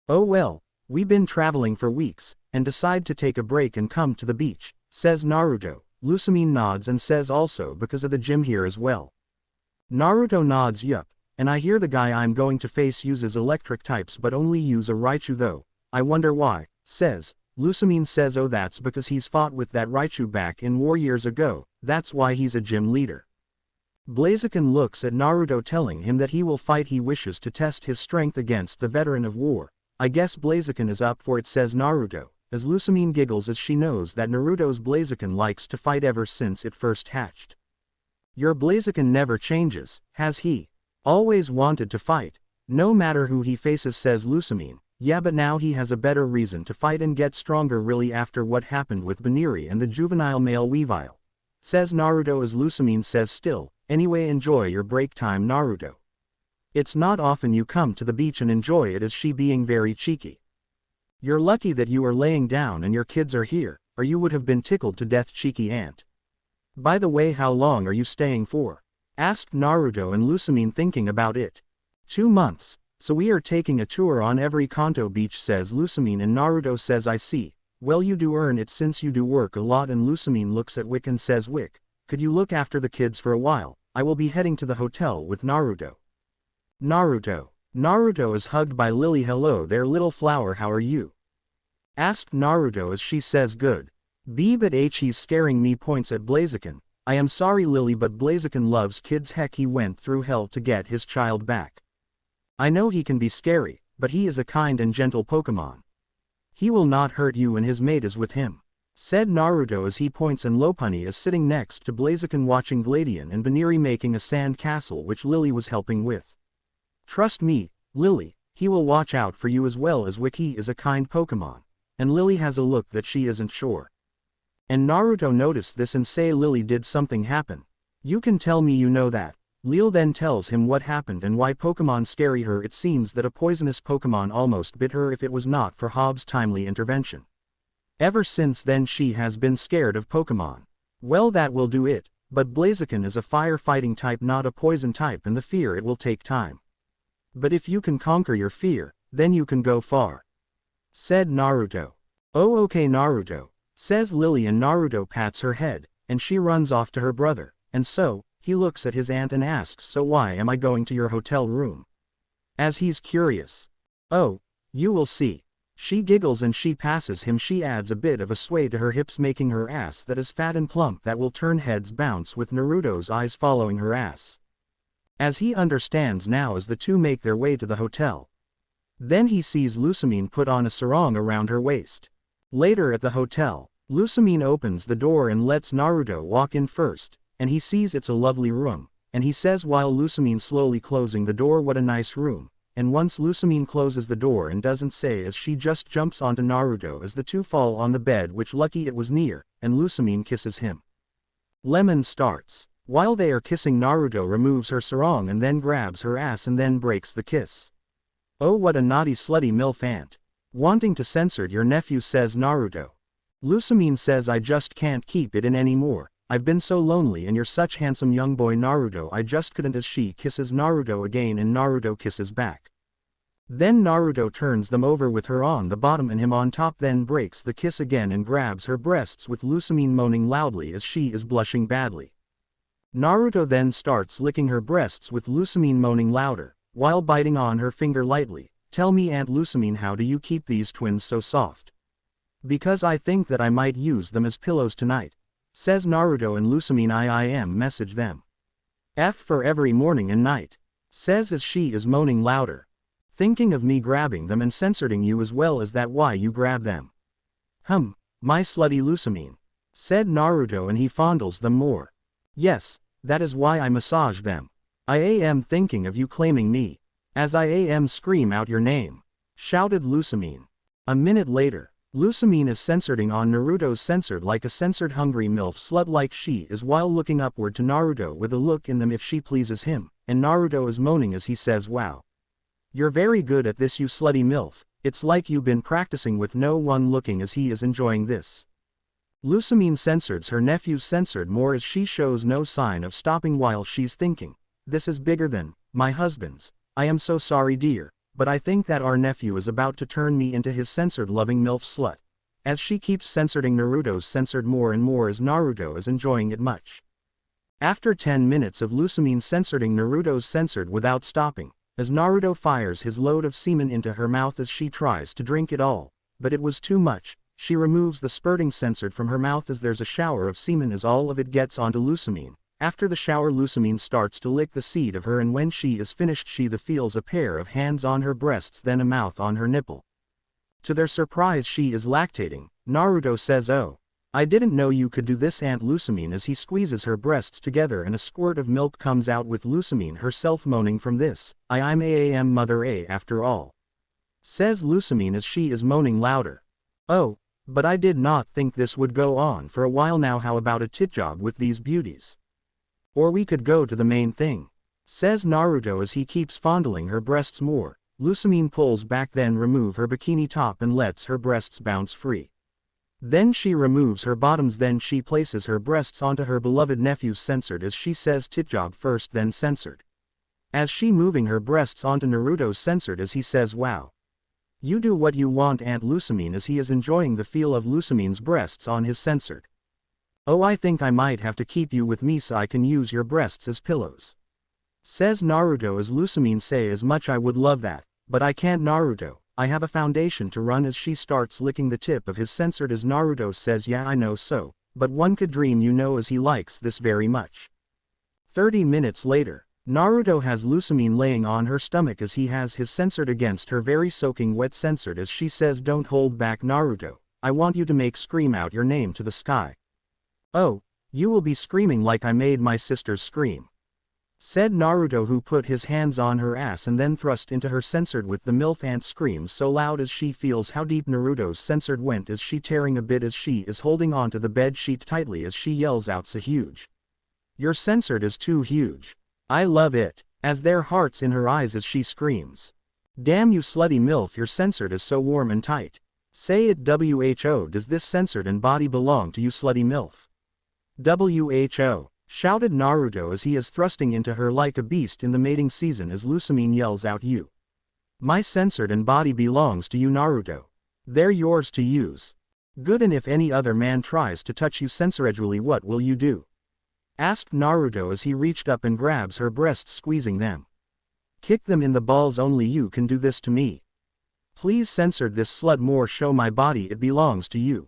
Oh well, we've been traveling for weeks, and decide to take a break and come to the beach, says Naruto. Lusamine nods and says also because of the gym here as well. Naruto nods, yup, and I hear the guy I'm going to face uses electric types but only use a Raichu though. I wonder why, says. Lusamine says, oh, that's because he's fought with that Raichu back in war years ago, that's why he's a gym leader. Blaziken looks at Naruto telling him that he will fight, he wishes to test his strength against the veteran of war. I guess Blaziken is up for it, says Naruto, as Lusamine giggles as she knows that Naruto's Blaziken likes to fight ever since it first hatched. Your Blaziken never changes, has he? Always wanted to fight, no matter who he faces, says Lusamine. Yeah, but now he has a better reason to fight and get stronger, really, after what happened with Baniri and the juvenile male Weavile. Says Naruto as Lusamine says, still, anyway, enjoy your break time, Naruto. It's not often you come to the beach and enjoy it, as she being very cheeky. You're lucky that you are laying down and your kids are here, or you would have been tickled to death, cheeky aunt. By the way, how long are you staying for? Asked Naruto and Lusamine thinking about it. 2 months. So we are taking a tour on every Kanto beach, says Lusamine, and Naruto says, I see. Well, you do earn it since you do work a lot, and Lusamine looks at Wick and says, Wick, could you look after the kids for a while? I will be heading to the hotel with Naruto. Naruto is hugged by Lily. Hello there, little flower, how are you? Asked Naruto as she says, good. But he's scaring me, points at Blaziken. I am sorry, Lily, but Blaziken loves kids. Heck, he went through hell to get his child back. I know he can be scary, but he is a kind and gentle Pokemon. He will not hurt you, and his mate is with him. Said Naruto as he points, and Lopunny is sitting next to Blaziken watching Gladian and Baniri making a sand castle which Lily was helping with. Trust me, Lily, he will watch out for you as well as Wick. He is a kind Pokemon. And Lily has a look that she isn't sure. And Naruto noticed this and say, Lily, did something happen? You can tell me you know that. Lil then tells him what happened and why Pokemon scary her. It seems that a poisonous Pokemon almost bit her if it was not for Hobbs' timely intervention. Ever since then she has been scared of Pokemon. Well, that will do it, but Blaziken is a fire-fighting type, not a poison type, and the fear it will take time. But if you can conquer your fear, then you can go far. Said Naruto. Oh, okay, Naruto, says Lily, and Naruto pats her head, and she runs off to her brother, and so, he looks at his aunt and asks, so why am I going to your hotel room? As he's curious. Oh, you will see. She giggles and she passes him. She adds a bit of a sway to her hips, making her ass that is fat and plump that will turn heads bounce, with Naruto's eyes following her ass. As he understands now as the two make their way to the hotel. Then he sees Lusamine put on a sarong around her waist. Later at the hotel, Lusamine opens the door and lets Naruto walk in first, and he sees it's a lovely room, and he says while Lusamine slowly closing the door, what a nice room, and once Lusamine closes the door and doesn't say as she just jumps onto Naruto as the two fall on the bed, which lucky it was near, and Lusamine kisses him. Lemon starts. While they are kissing, Naruto removes her sarong and then grabs her ass and then breaks the kiss. Oh, what a naughty slutty milf aunt. Wanting to censor your nephew, says Naruto. Lusamine says I just can't keep it in anymore, I've been so lonely and you're such handsome young boy Naruto, I just couldn't, as she kisses Naruto again and Naruto kisses back. Then Naruto turns them over with her on the bottom and him on top, then breaks the kiss again and grabs her breasts with Lusamine moaning loudly as she is blushing badly. Naruto then starts licking her breasts with Lusamine moaning louder, while biting on her finger lightly. Tell me, Aunt Lusamine, how do you keep these twins so soft? Because I think that I might use them as pillows tonight, says Naruto, and Lusamine I message them. F for every morning and night, says as she is moaning louder. Thinking of me grabbing them and censoring you as well as that, why you grab them? My slutty Lusamine, said Naruto, and he fondles them more. Yes, that is why I massage them. I am thinking of you claiming me, as I am scream out your name, shouted Lusamine. A minute later, Lusamine is censoring on Naruto's censored like a censored hungry milf slut like she is, while looking upward to Naruto with a look in them if she pleases him, and Naruto is moaning as he says, wow. You're very good at this, you slutty milf, it's like you've been practicing with no one, looking as he is enjoying this. Lusamine censors her nephew's censored more as she shows no sign of stopping while she's thinking, this is bigger than my husband's. I am so sorry dear, but I think that our nephew is about to turn me into his censored loving milf slut. As she keeps censoring Naruto's censored more and more as Naruto is enjoying it much. After 10 minutes of Lusamine censoring Naruto's censored without stopping, as Naruto fires his load of semen into her mouth as she tries to drink it all, but it was too much, she removes the spurting censored from her mouth as there's a shower of semen as all of it gets onto Lusamine. After the shower, Lusamine starts to lick the seed of her, and when she is finished she feels a pair of hands on her breasts, then a mouth on her nipple. To their surprise she is lactating. Naruto says, oh, I didn't know you could do this, Aunt Lusamine, as he squeezes her breasts together and a squirt of milk comes out with Lusamine herself moaning from this. I'm mother after all, says Lusamine as she is moaning louder. Oh, but I did not think this would go on for a while now, how about a tit job with these beauties? Or we could go to the main thing, says Naruto as he keeps fondling her breasts more. Lusamine pulls back, then remove her bikini top and lets her breasts bounce free. Then she removes her bottoms, then she places her breasts onto her beloved nephew's censored as she says tit job first then censored. As she moving her breasts onto Naruto's censored as he says, wow. You do what you want, Aunt Lusamine, as he is enjoying the feel of Lusamine's breasts on his censored. Oh, I think I might have to keep you with me so I can use your breasts as pillows, says Naruto as Lusamine say, as much I would love that, but I can't Naruto, I have a foundation to run, as she starts licking the tip of his censored as Naruto says, yeah I know so, but one could dream you know, as he likes this very much. 30 minutes later, Naruto has Lusamine laying on her stomach as he has his censored against her very soaking wet censored as she says, don't hold back Naruto, I want you to make scream out your name to the sky. Oh, you will be screaming like I made my sisters scream, said Naruto, who put his hands on her ass and then thrust into her censored with the milf aunt screams so loud as she feels how deep Naruto's censored went as she tearing a bit as she is holding onto the bed sheet tightly as she yells out, so huge. Your censored is too huge. I love it, as there hearts in her eyes as she screams. Damn you slutty milf, your censored is so warm and tight. Say it, who does this censored and body belong to, you slutty milf? Who, shouted Naruto as he is thrusting into her like a beast in the mating season as Lusamine yells out, you. My censored and body belongs to you, Naruto. They're yours to use. Good, and if any other man tries to touch you censoredly, what will you do? Asked Naruto as he reached up and grabs her breasts, squeezing them. Kick them in the balls, only you can do this to me. Please censored this slut more, show my body it belongs to you.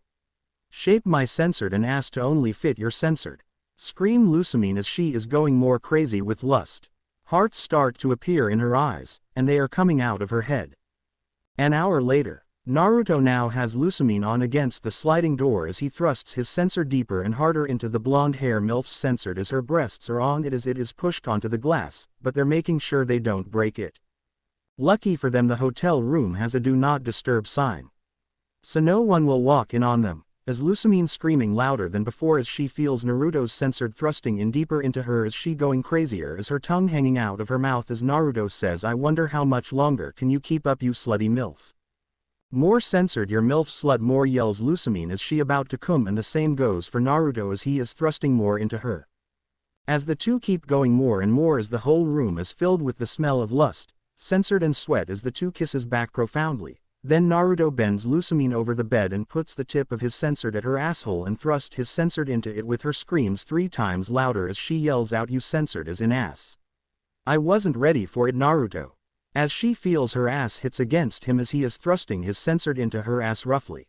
Shape my censored and ass to only fit your censored. Scream Lusamine as she is going more crazy with lust. Hearts start to appear in her eyes, and they are coming out of her head. An hour later, Naruto now has Lusamine on against the sliding door as he thrusts his sensor deeper and harder into the blonde hair MILF's censored as her breasts are on it as it is pushed onto the glass, but they're making sure they don't break it. Lucky for them the hotel room has a do not disturb sign, so no one will walk in on them, as Lusamine screaming louder than before as she feels Naruto's censored thrusting in deeper into her as she going crazier as her tongue hanging out of her mouth as Naruto says I wonder how much longer can you keep up you slutty MILF. More censored your MILF slut more yells Lusamine as she about to come and the same goes for Naruto as he is thrusting more into her. As the two keep going more and more as the whole room is filled with the smell of lust, censored and sweat as the two kisses back profoundly, then Naruto bends Lusamine over the bed and puts the tip of his censored at her asshole and thrust his censored into it with her screams 3 times louder as she yells out you censored as in ass. I wasn't ready for it Naruto. As she feels her ass hits against him as he is thrusting his censored into her ass roughly.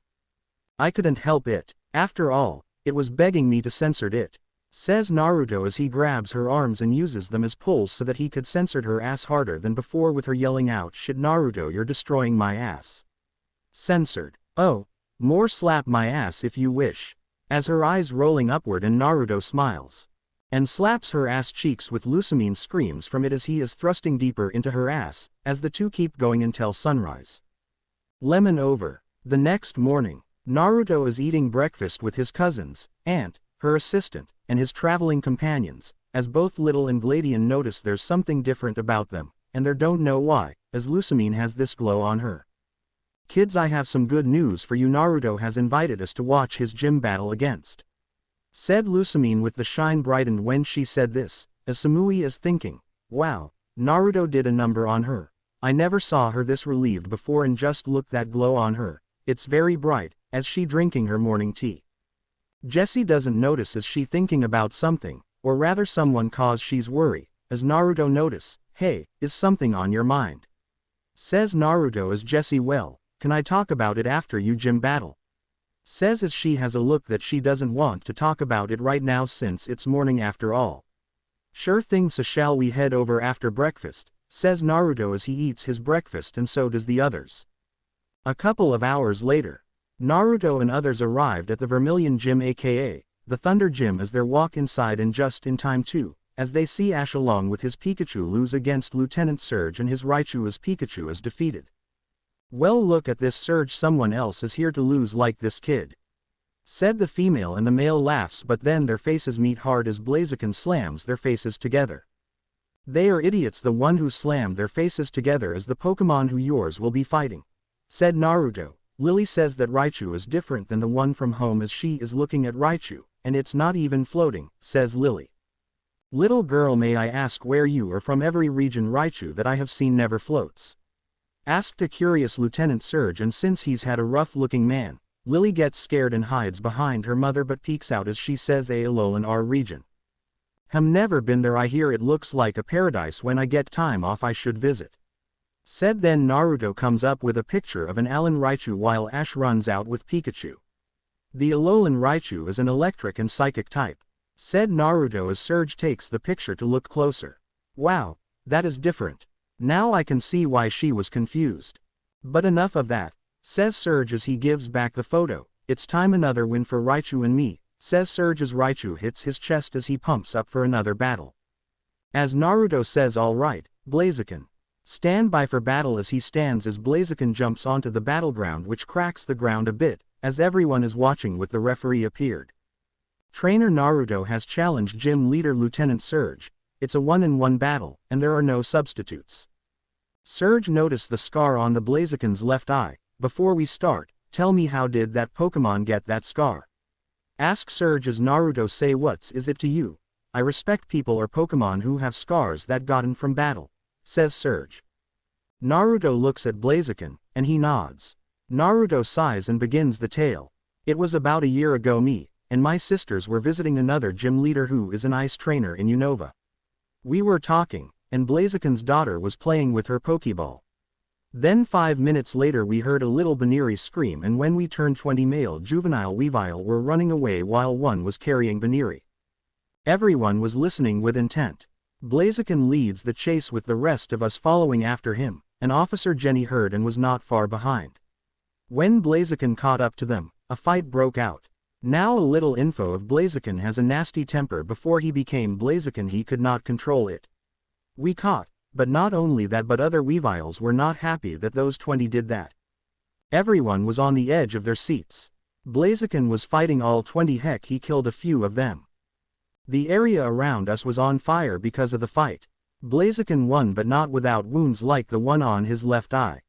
I couldn't help it, after all, it was begging me to censored it, says Naruto as he grabs her arms and uses them as pulls so that he could censored her ass harder than before with her yelling out shit Naruto you're destroying my ass. Censored, oh, more slap my ass if you wish, as her eyes rolling upward and Naruto smiles. And slaps her ass cheeks with Lusamine screams from it as he is thrusting deeper into her ass, as the two keep going until sunrise. Lemon over. The next morning, Naruto is eating breakfast with his cousins, aunt, her assistant, and his traveling companions, as both Little and Gladian notice there's something different about them, and they don't know why, as Lusamine has this glow on her. Kids I have some good news for you Naruto has invited us to watch his gym battle against. Said Lusamine with the shine brightened when she said this, as Samui is thinking, wow, Naruto did a number on her. I never saw her this relieved before and just look that glow on her, it's very bright, as she drinking her morning tea. Jessie doesn't notice as she thinking about something, or rather someone cause she's worry, as Naruto notice, hey, is something on your mind? Says Naruto as Jessie well, can I talk about it after you gym battle? Says as she has a look that she doesn't want to talk about it right now since it's morning after all. Sure thing so shall we head over after breakfast, says Naruto as he eats his breakfast and so does the others. A couple of hours later, Naruto and others arrived at the Vermilion Gym aka, the Thunder Gym as they walk inside and just in time too, as they see Ash along with his Pikachu lose against Lieutenant Surge and his Raichu as Pikachu is defeated. Well look at this Surge someone else is here to lose like this kid. Said the female and the male laughs but then their faces meet hard as Blaziken slams their faces together. They are idiots the one who slammed their faces together is the Pokemon who yours will be fighting. Said Naruto. Lily says that Raichu is different than the one from home as she is looking at Raichu, and it's not even floating, says Lily. Little girl may I ask where you are from every region Raichu that I have seen never floats. Asked a curious Lieutenant Surge and since he's had a rough-looking man, Lily gets scared and hides behind her mother but peeks out as she says lol in our region. Never been there I hear it looks like a paradise when I get time off I should visit. Said then Naruto comes up with a picture of an Alolan Raichu while Ash runs out with Pikachu. The Alolan Raichu is an electric and psychic type. Said Naruto as Surge takes the picture to look closer. Wow, that is different. Now I can see why she was confused. But enough of that, says Surge as he gives back the photo. It's time another win for Raichu and me, says Surge as Raichu hits his chest as he pumps up for another battle. As Naruto says alright, Blaziken. Stand by for battle as he stands as Blaziken jumps onto the battleground which cracks the ground a bit, as everyone is watching with the referee appeared. Trainer Naruto has challenged gym leader Lieutenant Surge. It's a 1-on-1 battle, and there are no substitutes. Surge noticed the scar on the Blaziken's left eye. Before we start, tell me how did that Pokemon get that scar? Ask Surge as Naruto say what's is it to you? I respect people or Pokemon who have scars that gotten from battle, says Surge. Naruto looks at Blaziken, and he nods. Naruto sighs and begins the tale. It was about a year ago me, and my sisters were visiting another gym leader who is an ice trainer in Unova. We were talking, and Blaziken's daughter was playing with her Pokeball. Then 5 minutes later we heard a little Baneri scream and when we turned 20 male juvenile Weavile were running away while one was carrying Baneri. Everyone was listening with intent. Blaziken leads the chase with the rest of us following after him, and Officer Jenny heard and was not far behind. When Blaziken caught up to them, a fight broke out. Now a little info of Blaziken has a nasty temper. Before he became Blaziken he could not control it. We caught, but not only that but other Weeviles were not happy that those 20 did that. Everyone was on the edge of their seats. Blaziken was fighting all 20, heck he killed a few of them. The area around us was on fire because of the fight. Blaziken won but not without wounds like the one on his left eye.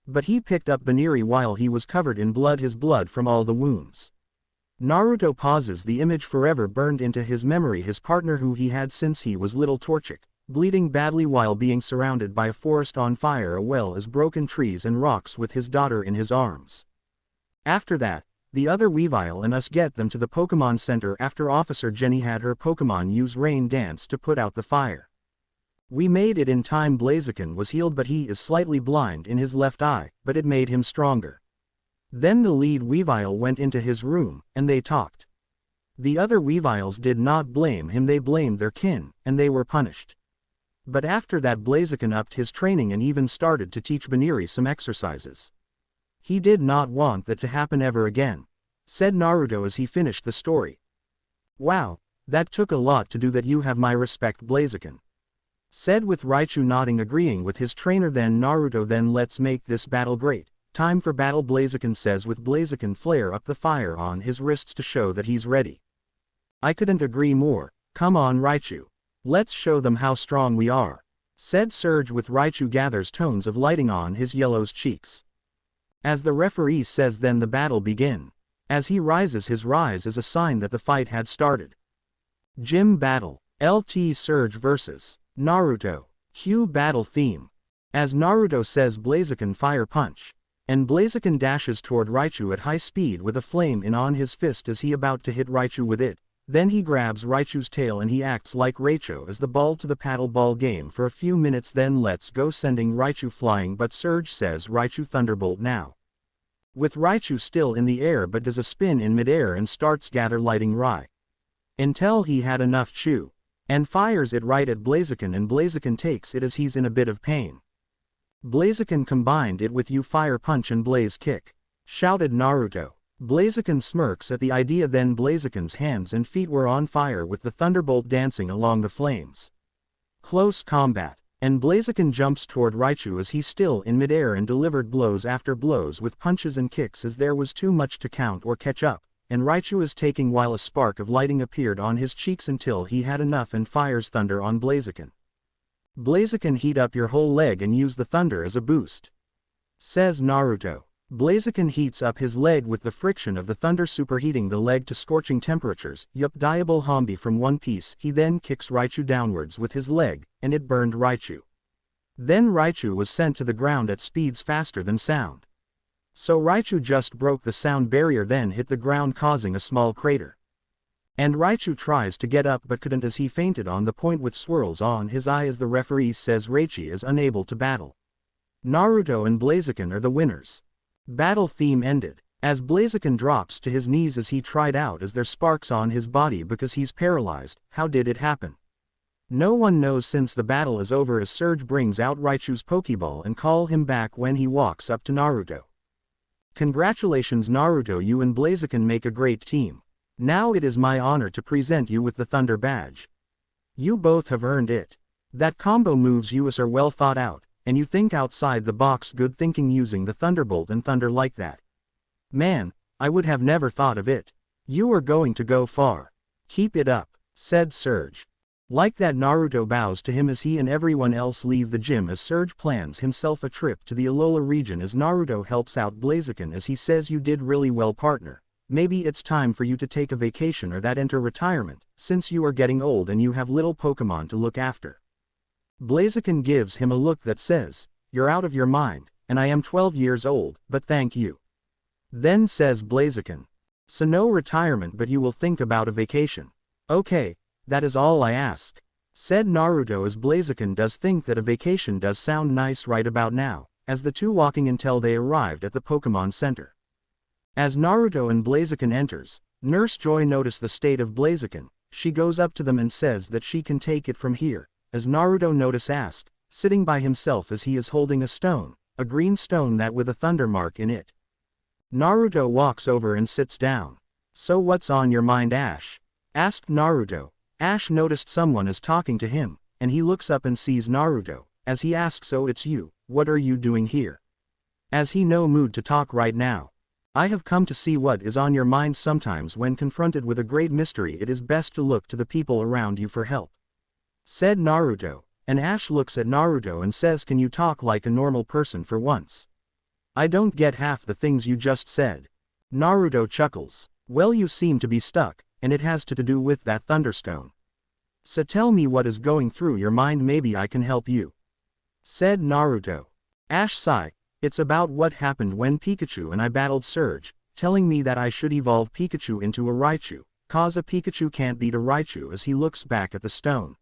But he picked up Baniri while he was covered in blood, his blood from all the wounds. Naruto pauses, the image forever burned into his memory, his partner who he had since he was little Torchic, bleeding badly while being surrounded by a forest on fire as well as broken trees and rocks with his daughter in his arms. After that, the other Weevile and us get them to the Pokemon Center after Officer Jenny had her Pokemon use Rain Dance to put out the fire. We made it in time. Blaziken was healed but he is slightly blind in his left eye, but it made him stronger. Then the lead Weevile went into his room, and they talked. The other Weeviles did not blame him, they blamed their kin, and they were punished. But after that Blaziken upped his training and even started to teach Baniri some exercises. He did not want that to happen ever again, said Naruto as he finished the story. Wow, that took a lot to do that. You have my respect, Blaziken, said with Raichu nodding, agreeing with his trainer. Then Naruto, then let's make this battle great. Time for battle, Blaziken says with Blaziken flare up the fire on his wrists to show that he's ready. I couldn't agree more. Come on Raichu. Let's show them how strong we are, said Surge with Raichu gathers tones of lighting on his yellow's cheeks. As the referee says, then the battle begin. As he rises, his rise is a sign that the fight had started. Gym battle. LT Surge vs. Naruto. Cue battle theme. As Naruto says Blaziken fire punch. And Blaziken dashes toward Raichu at high speed with a flame in on his fist as he about to hit Raichu with it. Then he grabs Raichu's tail and he acts like Raichu as the ball to the paddle ball game for a few minutes, then lets go sending Raichu flying, but Surge says Raichu Thunderbolt now. With Raichu still in the air but does a spin in midair and starts gather lighting Rai. Until he had enough chew. And fires it right at Blaziken, and Blaziken takes it as he's in a bit of pain. Blaziken combined it with you fire punch and blaze kick, shouted Naruto. Blaziken smirks at the idea, then Blaziken's hands and feet were on fire with the thunderbolt dancing along the flames. Close combat, and Blaziken jumps toward Raichu as he's still in midair and delivered blows after blows with punches and kicks as there was too much to count or catch up, and Raichu is taking while a spark of lighting appeared on his cheeks until he had enough and fires thunder on Blaziken. Blaziken, heat up your whole leg and use the thunder as a boost, says Naruto. Blaziken heats up his leg with the friction of the thunder superheating the leg to scorching temperatures. Yup, Diable Hombi from One Piece. He then kicks Raichu downwards with his leg, and it burned Raichu. Then Raichu was sent to the ground at speeds faster than sound. So Raichu just broke the sound barrier, then hit the ground causing a small crater. And Raichu tries to get up but couldn't as he fainted on the point with swirls on his eye as the referee says Raichu is unable to battle. Naruto and Blaziken are the winners. Battle theme ended, as Blaziken drops to his knees as he tried out as there sparks on his body because he's paralyzed. How did it happen? No one knows since the battle is over as Surge brings out Raichu's Pokeball and call him back when he walks up to Naruto. Congratulations Naruto, you and Blaziken make a great team. Now it is my honor to present you with the Thunder Badge. You both have earned it. That combo moves US are well thought out, and you think outside the box. Good thinking using the Thunderbolt and Thunder like that. Man, I would have never thought of it. You are going to go far. Keep it up, said Surge. Like that Naruto bows to him as he and everyone else leave the gym as Surge plans himself a trip to the Alola region as Naruto helps out Blaziken as he says you did really well partner. Maybe it's time for you to take a vacation or that enter retirement, since you are getting old and you have little Pokemon to look after. Blaziken gives him a look that says, you're out of your mind, and I am 12 years old, but thank you. Then says Blaziken, so no retirement but you will think about a vacation. Okay, that is all I ask, said Naruto as Blaziken does think that a vacation does sound nice right about now, as the two walking until they arrived at the Pokemon Center. As Naruto and Blaziken enters, Nurse Joy notices the state of Blaziken. She goes up to them and says that she can take it from here, as Naruto notice ask, sitting by himself as he is holding a stone, a green stone that with a thunder mark in it. Naruto walks over and sits down. So what's on your mind, Ash? Asked Naruto. Ash noticed someone is talking to him, and he looks up and sees Naruto. As he asks, oh, it's you, what are you doing here? As he no mood to talk right now. I have come to see what is on your mind. Sometimes when confronted with a great mystery it is best to look to the people around you for help. Said Naruto, and Ash looks at Naruto and says, can you talk like a normal person for once? I don't get half the things you just said. Naruto chuckles. Well, you seem to be stuck, and it has to do with that thunderstone. So tell me what is going through your mind, maybe I can help you. Said Naruto. Ash sighed. It's about what happened when Pikachu and I battled Surge, telling me that I should evolve Pikachu into a Raichu, cause a Pikachu can't beat a Raichu. As he looks back at the stone.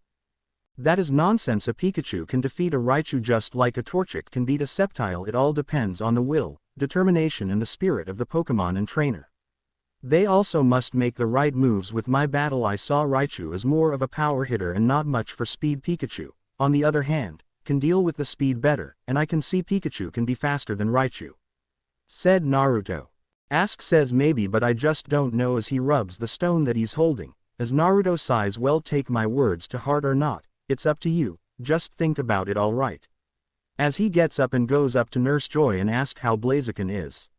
That is nonsense. A Pikachu can defeat a Raichu just like a Torchic can beat a Sceptile. It all depends on the will, determination and the spirit of the Pokemon and trainer. They also must make the right moves. With my battle I saw Raichu as more of a power hitter and not much for speed. Pikachu, on the other hand, can deal with the speed better, and I can see Pikachu can be faster than Raichu. Said Naruto. Ask says maybe, but I just don't know. As he rubs the stone that he's holding, as Naruto sighs, well, take my words to heart or not, it's up to you, just think about it, alright. As he gets up and goes up to Nurse Joy and asks how Blaziken is.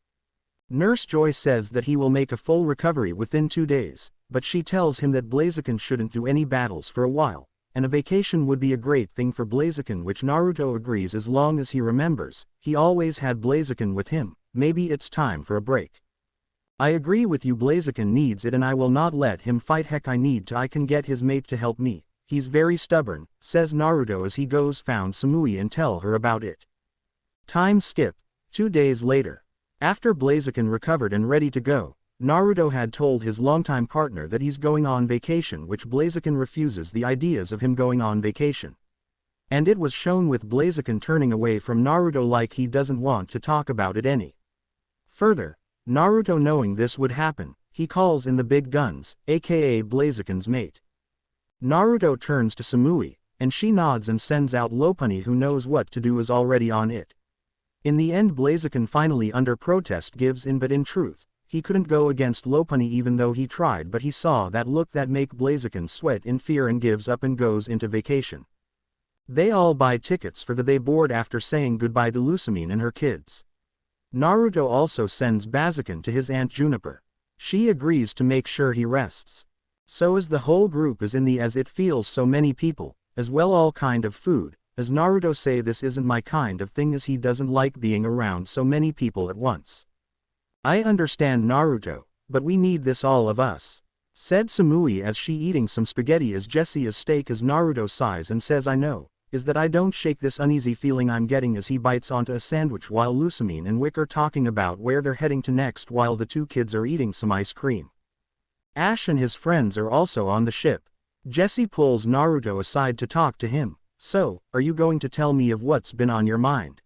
Nurse Joy says that he will make a full recovery within 2 days, but she tells him that Blaziken shouldn't do any battles for a while, and a vacation would be a great thing for Blaziken, which Naruto agrees as long as he remembers. He always had Blaziken with him, maybe it's time for a break. I agree with you, Blaziken needs it and I will not let him fight. Heck, I need to. I can get his mate to help me. He's very stubborn, says Naruto as he goes found Samui and tell her about it. Time skip. 2 days later. After Blaziken recovered and ready to go, Naruto had told his longtime partner that he's going on vacation, which Blaziken refuses the ideas of him going on vacation. And it was shown with Blaziken turning away from Naruto like he doesn't want to talk about it any further. Naruto, knowing this would happen, he calls in the big guns, aka Blaziken's mate. Naruto turns to Samui, and she nods and sends out Lopunny, who knows what to do, is already on it. In the end Blaziken finally under protest gives in, but in truth, he couldn't go against Lopunny even though he tried, but he saw that look that make Blaziken sweat in fear and gives up and goes into vacation. They all buy tickets for the day board after saying goodbye to Lusamine and her kids. Naruto also sends Blaziken to his Aunt Juniper. She agrees to make sure he rests. So as the whole group is in the as it feels so many people, as well all kind of food, as Naruto say this isn't my kind of thing as he doesn't like being around so many people at once. I understand Naruto, but we need this all of us. Said Samui as she eating some spaghetti as Jessie is steak. As Naruto sighs and says I know, is that I don't shake this uneasy feeling I'm getting as he bites onto a sandwich while Lusamine and Wick are talking about where they're heading to next while the two kids are eating some ice cream. Ash and his friends are also on the ship. Jessie pulls Naruto aside to talk to him. So, are you going to tell me of what's been on your mind?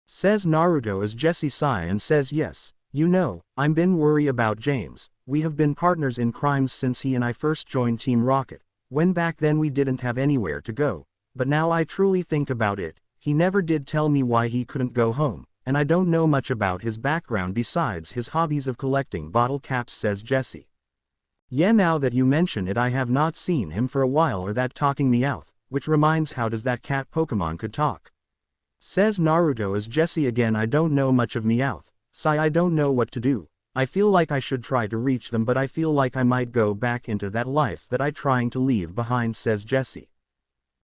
Says Naruto as Jessie sighs and says yes. You know, I'm been worried about James. We have been partners in crimes since he and I first joined Team Rocket. When back then we didn't have anywhere to go. But now I truly think about it, he never did tell me why he couldn't go home, and I don't know much about his background besides his hobbies of collecting bottle caps, says Jessie. Yeah, now that you mention it, I have not seen him for a while or that talking Meowth, which reminds, how does that cat Pokemon could talk? Says Naruto as Jessie again, I don't know much of Meowth. Sigh, I don't know what to do. I feel like I should try to reach them, but I feel like I might go back into that life that I trying to leave behind, says Jessie.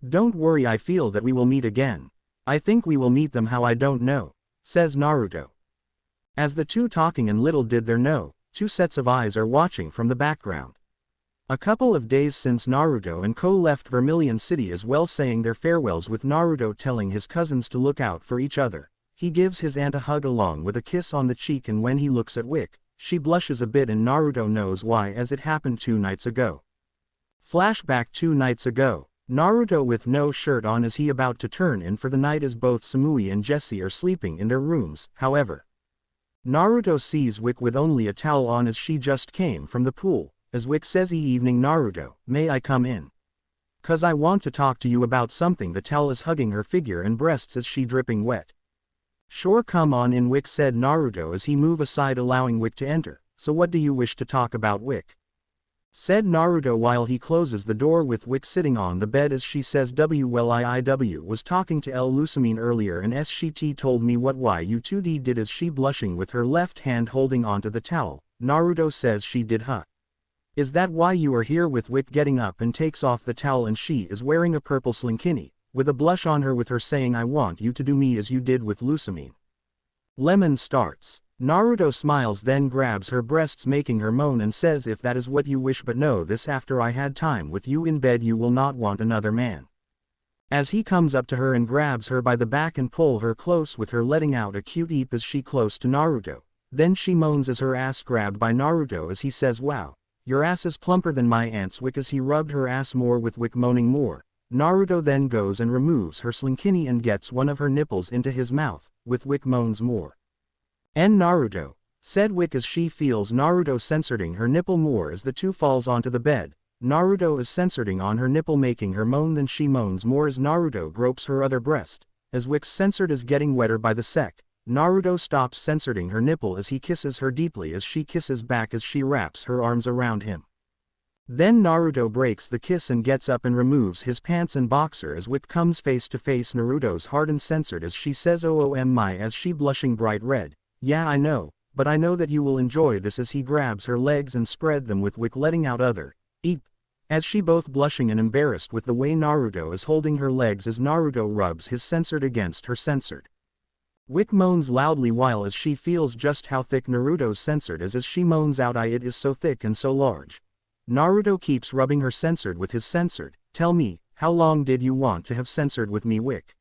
Don't worry, I feel that we will meet again. I think we will meet them, how I don't know, says Naruto. As the two talking, and little did they know, 2 sets of eyes are watching from the background. A couple of days since Naruto and Ko left Vermilion City as well, saying their farewells with Naruto telling his cousins to look out for each other. He gives his aunt a hug along with a kiss on the cheek, and when he looks at Wick, she blushes a bit and Naruto knows why, as it happened 2 nights ago. Flashback 2 nights ago. Naruto with no shirt on as he about to turn in for the night as both Samui and Jessie are sleeping in their rooms. However, Naruto sees Wick with only a towel on as she just came from the pool, as Wick says, "Evening Naruto, may I come in? 'Cause I want to talk to you about something." The towel is hugging her figure and breasts as she dripping wet. Sure, come on in, Wick, said Naruto as he moved aside, allowing Wick to enter. So what do you wish to talk about, Wick? Said Naruto while he closes the door, with Wick sitting on the bed as she says, well, I was talking to El Lusamine earlier and SCT told me what you 2D did, as she blushing with her left hand holding onto the towel. Naruto says she did, huh? Is that why you are here? With Wick getting up and takes off the towel, and she is wearing a purple slinkini, with a blush on her, with her saying, I want you to do me as you did with Lusamine. Lemon starts. Naruto smiles, then grabs her breasts, making her moan, and says, if that is what you wish, but know this, after I had time with you in bed you will not want another man. As he comes up to her and grabs her by the back and pull her close, with her letting out a cute eep as she close to Naruto. Then she moans as her ass grabbed by Naruto as he says, wow, your ass is plumper than my aunt's, Wick, as he rubbed her ass more, with Wick moaning more. Naruto then goes and removes her slinkini and gets one of her nipples into his mouth, with Wick moans more. And Naruto, said Wick as she feels Naruto censoring her nipple more as the two falls onto the bed. Naruto is censoring on her nipple, making her moan, then she moans more as Naruto gropes her other breast. As Wick's censored is getting wetter by the sec, Naruto stops censoring her nipple as he kisses her deeply, as she kisses back as she wraps her arms around him. Then Naruto breaks the kiss and gets up and removes his pants and boxer as Wick comes face to face Naruto's hard and censored as she says, oh my, as she blushing bright red. Yeah, I know, but I know that you will enjoy this, as he grabs her legs and spread them, with Wick letting out other eep, as she both blushing and embarrassed with the way Naruto is holding her legs as Naruto rubs his censored against her censored. Wick moans loudly while as she feels just how thick Naruto's censored is, as she moans out, it is so thick and so large. Naruto keeps rubbing her censored with his censored. Tell me, how long did you want to have censored with me, Wick?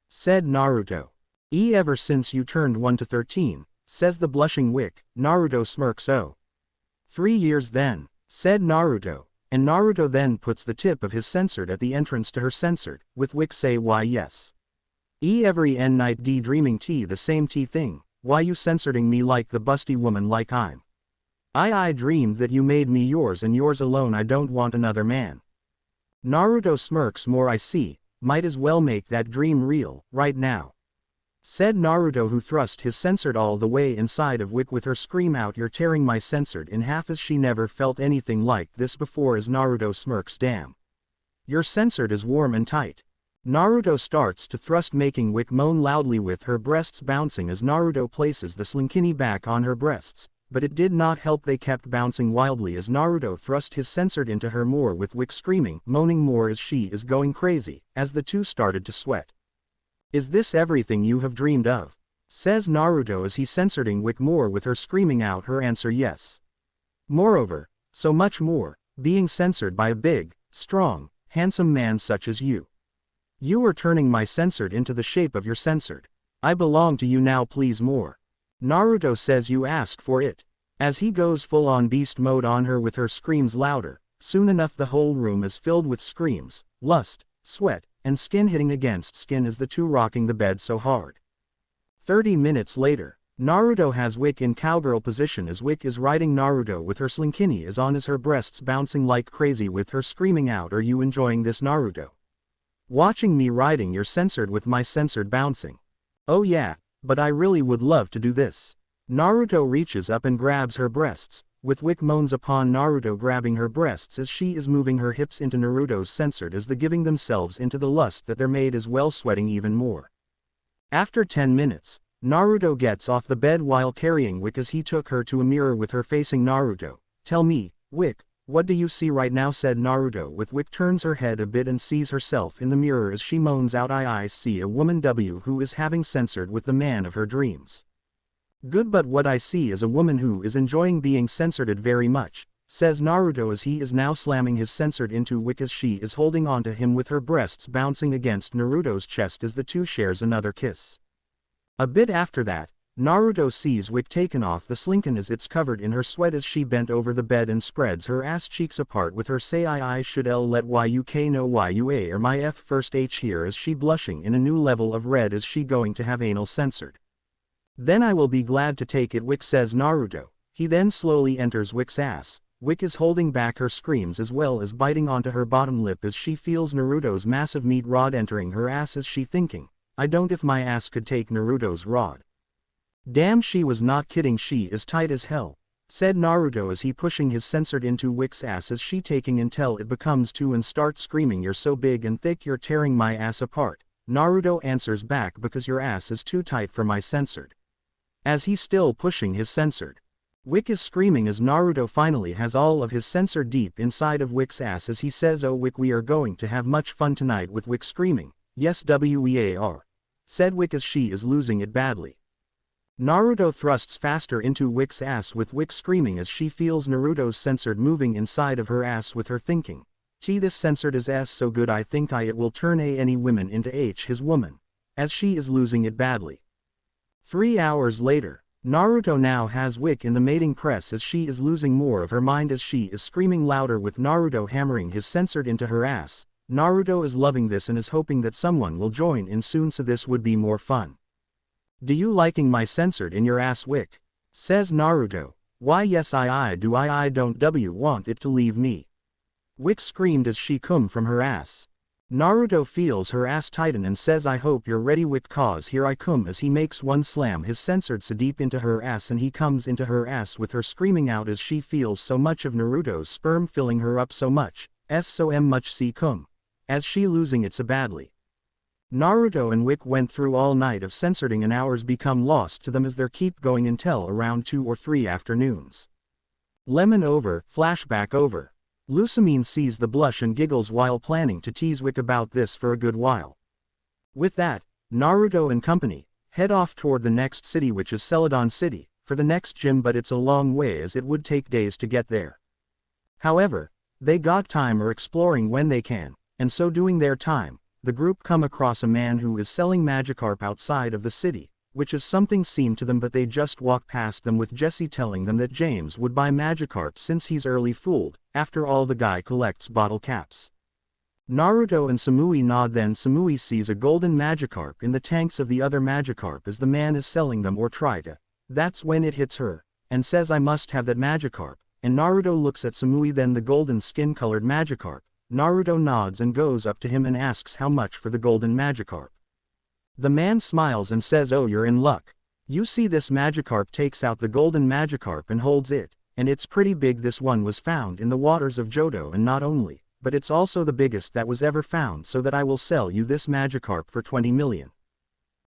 Said Naruto. Ever since you turned 1 to 13, says the blushing Wick. Naruto smirks, oh. 3 years then, said Naruto, and Naruto then puts the tip of his censored at the entrance to her censored, with Wick say, why yes. Every night dreaming the same thing, why you censoring me like the busty woman like I'm. I dreamed that you made me yours and yours alone, I don't want another man. Naruto smirks more, I see, might as well make that dream real, right now. Said Naruto, who thrust his censored all the way inside of Wick with her scream out, you're tearing my censored in half, as she never felt anything like this before, as Naruto smirks, damn. Your censored is warm and tight. Naruto starts to thrust, making Wick moan loudly with her breasts bouncing as Naruto places the slinkini back on her breasts, but it did not help, they kept bouncing wildly as Naruto thrust his censored into her more, with Wick screaming, moaning more as she is going crazy, as the two started to sweat. Is this everything you have dreamed of? Says Naruto as he censoring Wick more, with her screaming out her answer, yes. Moreover, so much more, being censored by a big, strong, handsome man such as you. You are turning my censored into the shape of your censored. I belong to you now, please more. Naruto says, you ask for it. As he goes full on beast mode on her, with her screams louder. Soon enough the whole room is filled with screams, lust, sweat, and skin hitting against skin as the two rocking the bed so hard. 30 minutes later, Naruto has Wick in cowgirl position as Wick is riding Naruto with her slinkini is on as her breasts bouncing like crazy, with her screaming out, are you enjoying this, Naruto? Watching me riding your censored with my censored bouncing? Oh yeah, but I really would love to do this. Naruto reaches up and grabs her breasts, with Wick moans upon Naruto grabbing her breasts as she is moving her hips into Naruto's censored, as the giving themselves into the lust that they're made, as well sweating even more. After 10 minutes, Naruto gets off the bed while carrying Wick as he took her to a mirror with her facing Naruto. Tell me, Wick, what do you see right now, said Naruto, with Wick turns her head a bit and sees herself in the mirror as she moans out, I see a woman who is having censored with the man of her dreams. Good, but what I see is a woman who is enjoying being censored very much, says Naruto as he is now slamming his censored into Wick as she is holding onto him with her breasts bouncing against Naruto's chest as the two shares another kiss. A bit after that, Naruto sees Wick taken off the slinkin as it's covered in her sweat as she bent over the bed and spreads her ass cheeks apart with her say, I should L let YUK know YUA or my F first H here, as she blushing in a new level of red as she going to have anal censored. Then I will be glad to take it, Wick, says Naruto. He then slowly enters Wick's ass. Wick is holding back her screams as well as biting onto her bottom lip as she feels Naruto's massive meat rod entering her ass as she thinking, I don't if my ass could take Naruto's rod. Damn, she was not kidding, she is tight as hell, said Naruto as he pushing his censored into Wick's ass as she taking until it becomes two and starts screaming, you're so big and thick you're tearing my ass apart. Naruto answers back, because your ass is too tight for my censored. As he still pushing his censored. Wick is screaming as Naruto finally has all of his censor deep inside of Wick's ass as he says, oh Wick, we are going to have much fun tonight, with Wick screaming. Yes wear, said Wick as she is losing it badly. Naruto thrusts faster into Wick's ass with Wick screaming as she feels Naruto's censored moving inside of her ass, with her thinking, this censored is ass so good I think it will turn any women into his woman, as she is losing it badly. 3 hours later, Naruto now has Wick in the mating press as she is losing more of her mind as she is screaming louder with Naruto hammering his censored into her ass. Naruto is loving this and is hoping that someone will join in soon so this would be more fun. Do you liking my censored in your ass, Wick? Says Naruto. Why yes I do, I don't want it to leave me. Wick screamed as she come from her ass. Naruto feels her ass tighten and says, I hope you're ready, Wick, cause here I come, as he makes one slam his censored so deep into her ass and he comes into her ass with her screaming out as she feels so much of Naruto's sperm filling her up so much, so much see come, as she losing it so badly. Naruto and Wick went through all night of censoring and hours become lost to them as they keep going until around 2 or 3 afternoons. Lemon over, flashback over. Lusamine sees the blush and giggles while planning to tease Wick about this for a good while. With that, Naruto and company head off toward the next city, which is Celadon City, for the next gym, but it's a long way as it would take days to get there. However, they got time or exploring when they can, and so doing their time, the group come across a man who is selling Magikarp outside of the city, which is something seemed to them, but they just walk past them with Jesse telling them that James would buy Magikarp since he's early fooled. After all, the guy collects bottle caps. Naruto and Samui nod, then Samui sees a golden Magikarp in the tanks of the other Magikarp as the man is selling them or try to. That's when it hits her, and says, I must have that Magikarp, and Naruto looks at Samui, then the golden skin-colored Magikarp. Naruto nods and goes up to him and asks how much for the golden Magikarp. The man smiles and says, oh, you're in luck. You see, this Magikarp, takes out the golden Magikarp and holds it, and it's pretty big. This one was found in the waters of Johto, and not only, but it's also the biggest that was ever found, so that I will sell you this Magikarp for 20 million.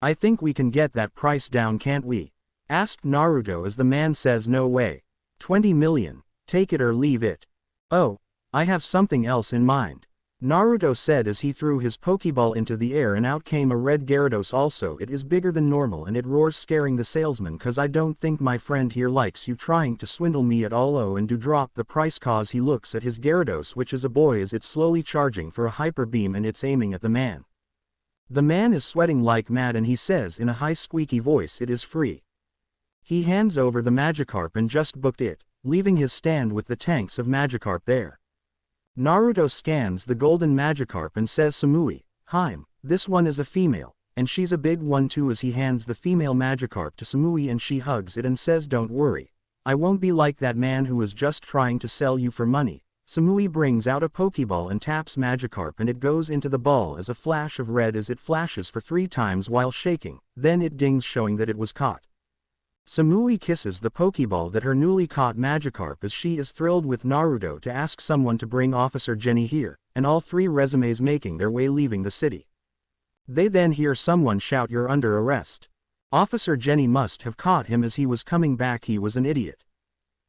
I think we can get that price down, can't we? Asked Naruto as the man says, no way. 20 million, take it or leave it. Oh, I have something else in mind. Naruto said as he threw his Pokeball into the air and out came a red Gyarados. Also, it is bigger than normal and it roars, scaring the salesman, cause I don't think my friend here likes you trying to swindle me at all. Oh, and do drop the price, cause he looks at his Gyarados, which is a boy, as it's slowly charging for a hyper beam and it's aiming at the man. The man is sweating like mad and he says in a high squeaky voice, it is free. He hands over the Magikarp and just booked it, leaving his stand with the tanks of Magikarp there. Naruto scans the golden Magikarp and says, Samui, Haim, this one is a female, and she's a big one too, as he hands the female Magikarp to Samui and she hugs it and says, don't worry, I won't be like that man who was just trying to sell you for money. Samui brings out a Pokeball and taps Magikarp and it goes into the ball as a flash of red as it flashes for 3 times while shaking, then it dings showing that it was caught. Samui kisses the Pokeball that her newly caught Magikarp as she is thrilled with Naruto to ask someone to bring Officer Jenny here, and all 3 resumes making their way leaving the city. They then hear someone shout, you're under arrest. Officer Jenny must have caught him as he was coming back, he was an idiot.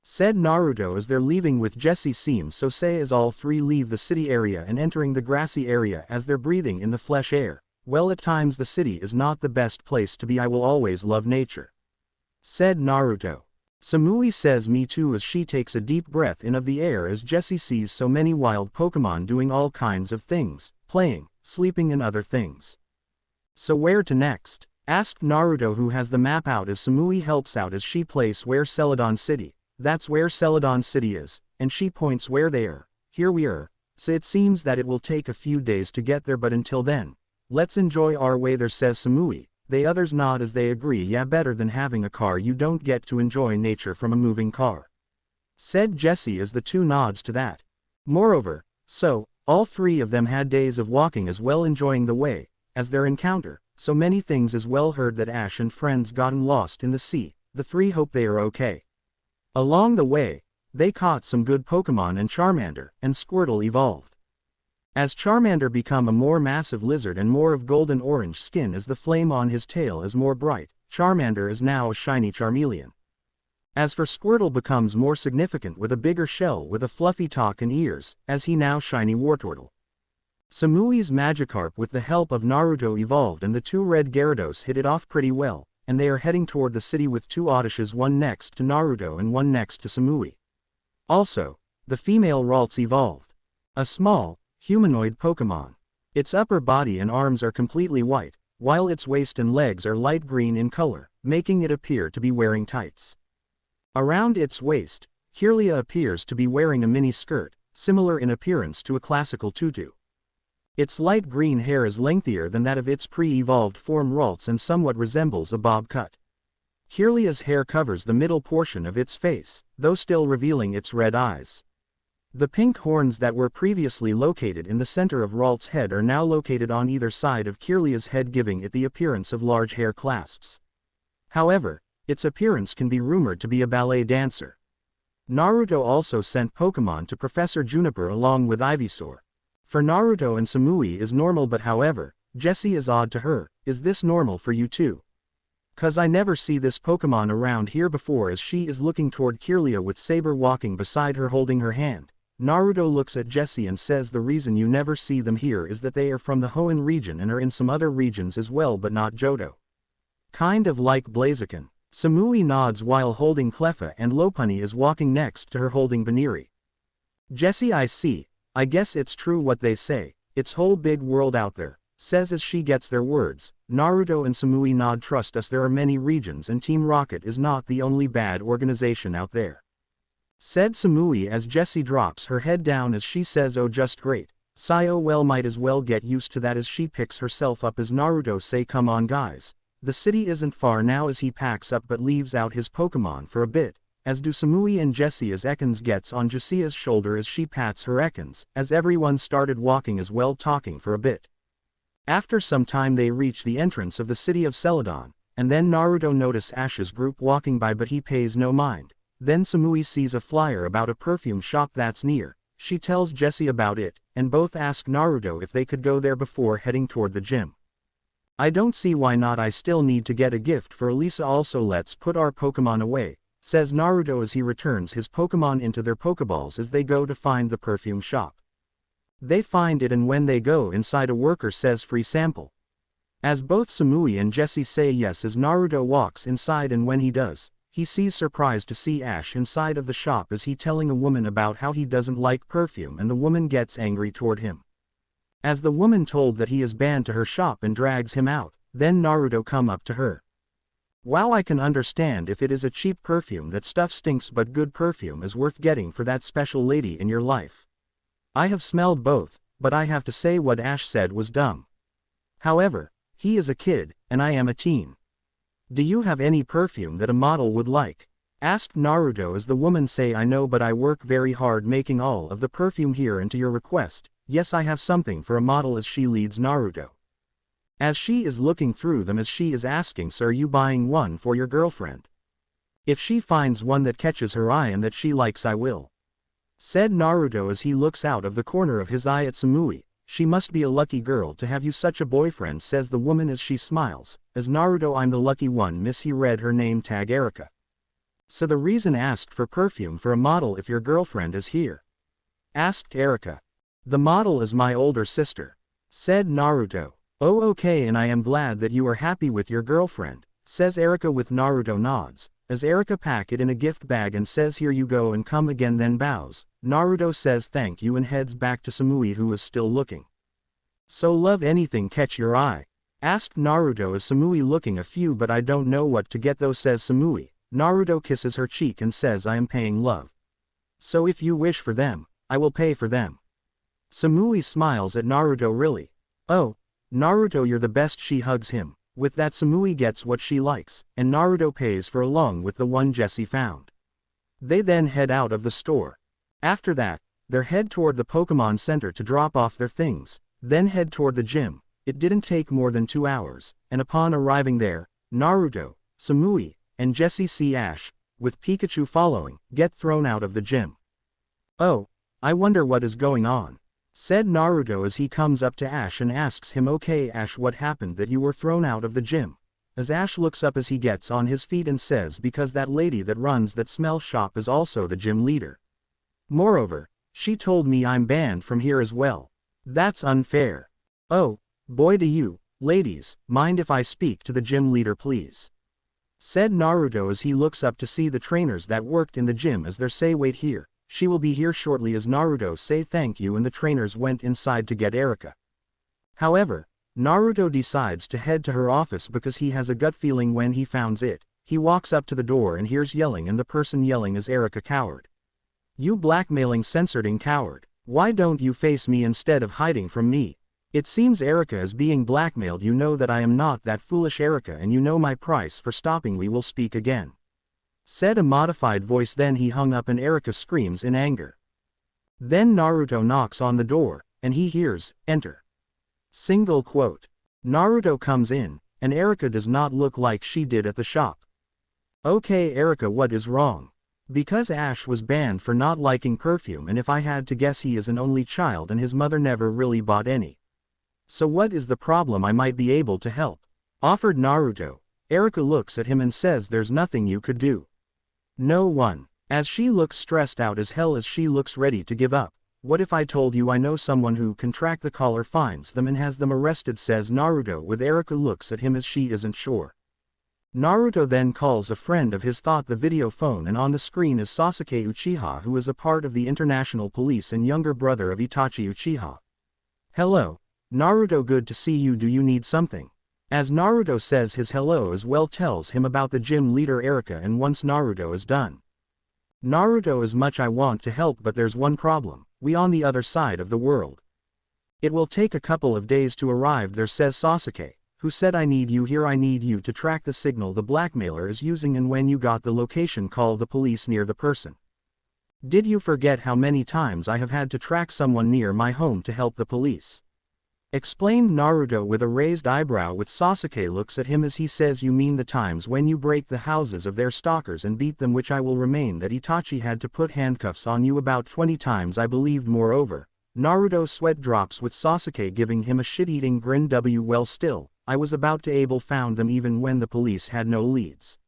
Said Naruto as they're leaving with Jesse. Seems so, say as all 3 leave the city area and entering the grassy area as they're breathing in the fresh air. Well, at times the city is not the best place to be, I will always love nature. Said Naruto. Samui says me too as she takes a deep breath in of the air as Jessie sees so many wild Pokemon doing all kinds of things, playing, sleeping and other things. So where to next? Asked Naruto, who has the map out as Samui helps out as she places where Celadon City. That's where Celadon City is, and she points where they are. Here we are. So it seems that it will take a few days to get there, but until then, let's enjoy our way there, says Samui. The others nod as they agree, yeah, better than having a car, you don't get to enjoy nature from a moving car. Said Jesse as the 2 nods to that. Moreover, so, all 3 of them had days of walking as well, enjoying the way, as their encounter so many things as well. Heard that Ash and friends gotten lost in the sea, the three hope they are okay. Along the way, they caught some good Pokemon and Charmander and Squirtle evolved. As Charmander become a more massive lizard and more of golden orange skin as the flame on his tail is more bright, Charmander is now a shiny Charmeleon. As for Squirtle becomes more significant with a bigger shell with a fluffy talk and ears, as he now shiny Wartortle. Samui's Magikarp with the help of Naruto evolved and the two red Gyarados hit it off pretty well, and they are heading toward the city with two Oddishes, one next to Naruto and one next to Samui. Also, the female Ralts evolved. A small, humanoid Pokemon. Its upper body and arms are completely white, while its waist and legs are light green in color, making it appear to be wearing tights. Around its waist, Kirlia appears to be wearing a mini skirt, similar in appearance to a classical tutu. Its light green hair is lengthier than that of its pre-evolved form Ralts and somewhat resembles a bob cut. Kirlia's hair covers the middle portion of its face, though still revealing its red eyes. The pink horns that were previously located in the center of Ralts' head are now located on either side of Kirlia's head, giving it the appearance of large hair clasps. However, its appearance can be rumored to be a ballet dancer. Naruto also sent Pokemon to Professor Juniper along with Ivysaur. For Naruto and Samui is normal, but however, Jessie is odd to her. Is this normal for you too? Cause I never see this Pokemon around here before. As she is looking toward Kirlia with Saber walking beside her holding her hand, Naruto looks at Jessie and says the reason you never see them here is that they are from the Hoenn region and are in some other regions as well, but not Johto. Kind of like Blaziken. Samui nods while holding Cleffa, and Lopunny is walking next to her holding Baniri. Jessie, I see, I guess it's true what they say, it's whole big world out there, says as she gets their words. Naruto and Samui nod. Trust us, there are many regions and Team Rocket is not the only bad organization out there, said Samui as Jessie drops her head down as she says, oh just great, sigh, oh well, might as well get used to that, as she picks herself up as Naruto say, come on guys. The city isn't far now, as he packs up but leaves out his Pokemon for a bit, as do Samui and Jessie as Ekans gets on Josia's shoulder as she pats her Ekans, as everyone started walking as well, talking for a bit. After some time they reach the entrance of the city of Celadon, and then Naruto notice Ash's group walking by but he pays no mind. Then Samui sees a flyer about a perfume shop that's near. She tells Jessie about it, and both ask Naruto if they could go there before heading toward the gym. I don't see why not, I still need to get a gift for Elisa. Also let's put our Pokemon away, says Naruto as he returns his Pokemon into their Pokeballs as they go to find the perfume shop. They find it, and when they go inside, a worker says free sample. As both Samui and Jessie say yes as Naruto walks inside, and when he does, he sees surprised to see Ash inside of the shop as he telling a woman about how he doesn't like perfume, and the woman gets angry toward him. As the woman told that he is banned to her shop and drags him out, then Naruto come up to her. While I can understand if it is a cheap perfume, that stuff stinks, but good perfume is worth getting for that special lady in your life. I have smelled both, but I have to say what Ash said was dumb. However, he is a kid, and I am a teen. Do you have any perfume that a model would like? Asked Naruto as the woman say, I know, but I work very hard making all of the perfume here, and to your request, yes, I have something for a model, as she leads Naruto. As she is looking through them as she is asking, so are you buying one for your girlfriend? If she finds one that catches her eye and that she likes, I will, said Naruto as he looks out of the corner of his eye at Samui. She must be a lucky girl to have you such a boyfriend, says the woman as she smiles. As Naruto, I'm the lucky one, miss. He read her name tag, Erika. So the reason asked for perfume for a model if your girlfriend is here? Asked Erika. The model is my older sister, said Naruto. Oh okay, and I am glad that you are happy with your girlfriend, says Erika with Naruto nods, as Erika pack it in a gift bag and says here you go and come again, then bows. Naruto says thank you and heads back to Samui, who is still looking. So love anything catch your eye? Asked Naruto as Samui looking a few, but I don't know what to get though, says Samui. Naruto kisses her cheek and says I am paying love. So if you wish for them, I will pay for them. Samui smiles at Naruto, really? Oh, Naruto, you're the best. She hugs him. With that, Samui gets what she likes, and Naruto pays for along with the one Jessie found. They then head out of the store. After that, they head toward the Pokemon Center to drop off their things, then head toward the gym, It didn't take more than 2 hours, and upon arriving there, Naruto, Samui, and Jessie see Ash, with Pikachu following, get thrown out of the gym. "Oh, I wonder what is going on," said Naruto as he comes up to Ash and asks him, "Okay Ash, what happened that you were thrown out of the gym?" As Ash looks up as he gets on his feet and says, "Because that lady that runs that smell shop is also the gym leader. Moreover, she told me I'm banned from here as well. That's unfair. Oh, boy, do you, ladies, mind if I speak to the gym leader please?" said Naruto as he looks up to see the trainers that worked in the gym as they say, "Wait here, she will be here shortly," as Naruto say thank you and the trainers went inside to get Erika. However, Naruto decides to head to her office because he has a gut feeling when he founds it. He walks up to the door and hears yelling, and the person yelling is Erika. "Coward. You blackmailing censoring coward. Why don't you face me instead of hiding from me? It seems Erika is being blackmailed. You know that I am not that foolish, Erika, and you know my price for stopping. We will speak again," said a modified voice. Then he hung up and Erika screams in anger. Then Naruto knocks on the door, and he hears, "Enter." Single quote. Naruto comes in, and Erika does not look like she did at the shop. "Okay Erika, what is wrong?" "Because Ash was banned for not liking perfume, and if I had to guess he is an only child and his mother never really bought any. So what is the problem? I might be able to help," offered Naruto. Erika looks at him and says, "There's nothing you could do." "No one," as she looks stressed out as hell as she looks ready to give up. "What if I told you I know someone who can track the caller, finds them and has them arrested?" says Naruto, with Erika looks at him as she isn't sure. Naruto then calls a friend of his, thought the video phone, and on the screen is Sasuke Uchiha, who is a part of the international police and younger brother of Itachi Uchiha. "Hello, Naruto, good to see you. Do you need something?" As Naruto says his hello as well, tells him about the gym leader Erika, and once Naruto is done, Naruto, "As much I want to help, but there's one problem. We on the other side of the world. It will take a couple of days to arrive there," says Sasuke, who said, "I need you here. I need you to track the signal the blackmailer is using, and when you got the location, call the police near the person." "Did you forget how many times I have had to track someone near my home to help the police?" explained Naruto with a raised eyebrow, with Sasuke looks at him as he says, "You mean the times when you break the houses of their stalkers and beat them, which I will remain that Itachi had to put handcuffs on you about 20 times I believed." Moreover, Naruto's sweat drops with Sasuke giving him a shit-eating grin. "Well, still, I was about to able found them even when the police had no leads."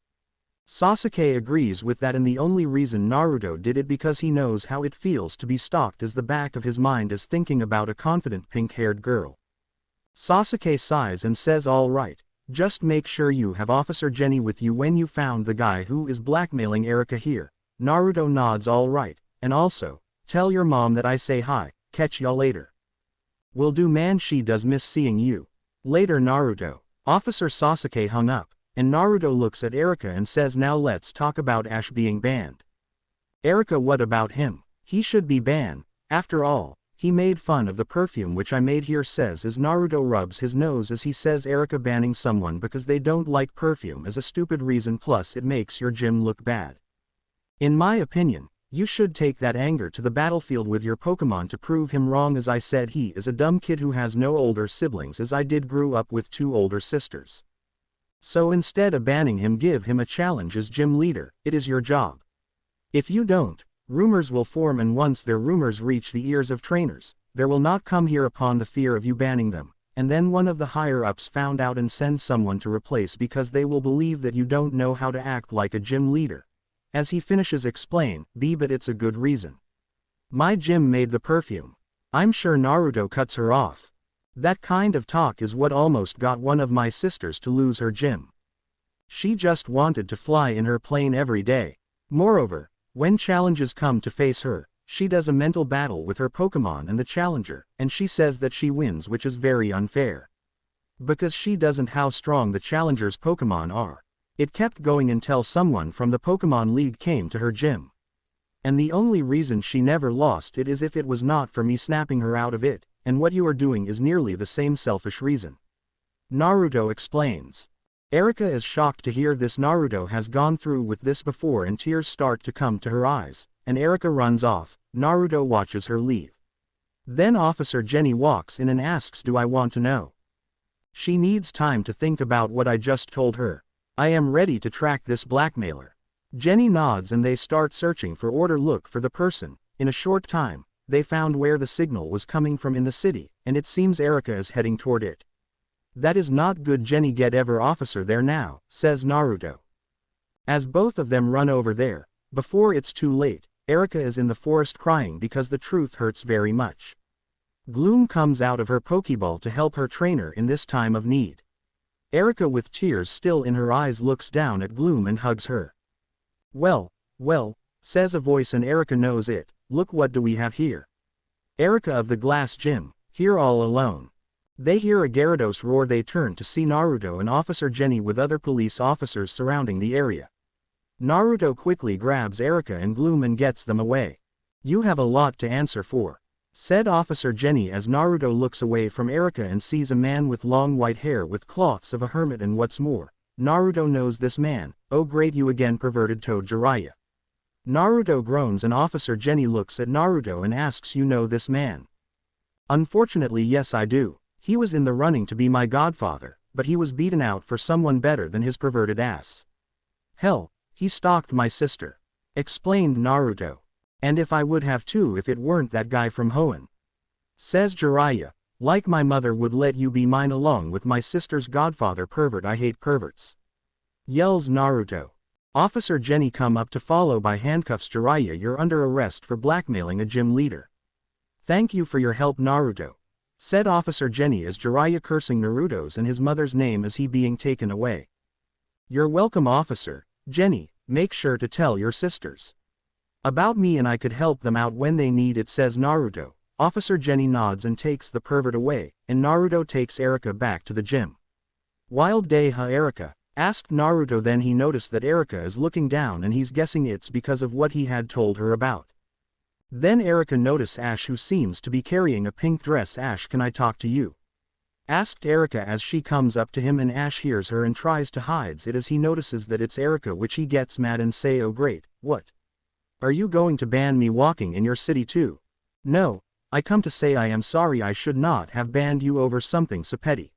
Sasuke agrees with that, and the only reason Naruto did it because he knows how it feels to be stalked, as the back of his mind is thinking about a confident pink-haired girl. Sasuke sighs and says, "All right, just make sure you have Officer Jenny with you when you found the guy who is blackmailing Erika here." Naruto nods. "All right, and also, tell your mom that I say hi, catch y'all later." "Will do, man, she does miss seeing you." Later, Naruto. Officer Sasuke hung up, and Naruto looks at Erika and says, "Now let's talk about Ash being banned." "Erika, what about him? He should be banned. After all, he made fun of the perfume which I made here," says as Naruto rubs his nose as he says, "Erika, banning someone because they don't like perfume is a stupid reason, plus it makes your gym look bad. In my opinion, you should take that anger to the battlefield with your Pokemon to prove him wrong." As I said, he is a dumb kid who has no older siblings, as I did grew up with 2 older sisters. So instead of banning him, give him a challenge as gym leader. It is your job. If you don't, rumors will form, and once their rumors reach the ears of trainers, there will not come here upon the fear of you banning them, and then one of the higher-ups found out and send someone to replace, because they will believe that you don't know how to act like a gym leader." As he finishes, explain, "But it's a good reason. My gym made the perfume." I'm sure Naruto cuts her off. "That kind of talk is what almost got one of my sisters to lose her gym. She just wanted to fly in her plane every day. Moreover, when challenges come to face her, she does a mental battle with her Pokemon and the challenger, and she says that she wins, which is very unfair. Because she doesn't how strong the challenger's Pokemon are. It kept going until someone from the Pokemon League came to her gym. And the only reason she never lost it is if it was not for me snapping her out of it, and what you are doing is nearly the same selfish reason," Naruto explains. Erika is shocked to hear this. Naruto has gone through with this before, and tears start to come to her eyes, and Erika runs off. Naruto watches her leave. Then Officer Jenny walks in and asks, "Do I want to know?" She needs time to think about what I just told her. I am ready to track this blackmailer. Jenny nods and they start searching for order. Look for the person. In a short time, they found where the signal was coming from in the city, and it seems Erika is heading toward it. That is not good. Jenny, get ever officer there now, says Naruto. As both of them run over there, before it's too late, Erika is in the forest crying because the truth hurts very much. Gloom comes out of her Pokeball to help her trainer in this time of need. Erika, with tears still in her eyes, looks down at Gloom and hugs her. Well, says a voice, and Erika knows it. Look, what do we have here? Erika of the Glass Gym, here all alone. They hear a Gyarados roar. They turn to see Naruto and Officer Jenny with other police officers surrounding the area. Naruto quickly grabs Erika and Gloom and gets them away. You have a lot to answer for, said Officer Jenny as Naruto looks away from Erika and sees a man with long white hair with cloths of a hermit, and what's more, Naruto knows this man. Oh great, you again, perverted toad Jiraiya. Naruto groans and Officer Jenny looks at Naruto and asks, you know this man? Unfortunately yes, I do. He was in the running to be my godfather, but he was beaten out for someone better than his perverted ass. Hell, he stalked my sister, explained Naruto. And if I would have too if it weren't that guy from Hoenn. Says Jiraiya, like my mother would let you be mine along with my sister's godfather. Pervert, I hate perverts. Yells Naruto. Officer Jenny come up to follow by handcuffs Jiraiya. You're under arrest for blackmailing a gym leader. Thank you for your help, Naruto, said Officer Jenny as Jiraiya cursing Naruto's and his mother's name as he being taken away. You're welcome, Officer Jenny. Make sure to tell your sisters about me and I could help them out when they need it, says Naruto. Officer Jenny nods and takes the pervert away, and Naruto takes Erika back to the gym. Wild day, huh, Erika? Asked Naruto. Then he noticed that Erika is looking down and he's guessing it's because of what he had told her about. Then Erika noticed Ash, who seems to be carrying a pink dress. Ash, can I talk to you? Asked Erika as she comes up to him, and Ash hears her and tries to hide it as he notices that it's Erika, which he gets mad and say, oh great, what? Are you going to ban me walking in your city too? No, I come to say I am sorry. I should not have banned you over something so petty.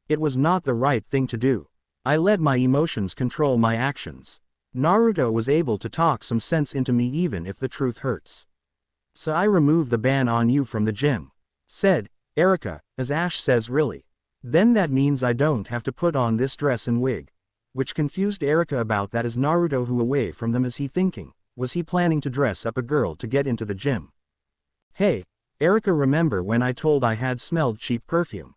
It was not the right thing to do. I let my emotions control my actions. Naruto was able to talk some sense into me even if the truth hurts. So I removed the ban on you from the gym, said Erika, as Ash says, really? Then that means I don't have to put on this dress and wig. Which confused Erika about that as Naruto, who away from them is he thinking, was he planning to dress up a girl to get into the gym? Hey, Erika, remember when I told I had smelled cheap perfume?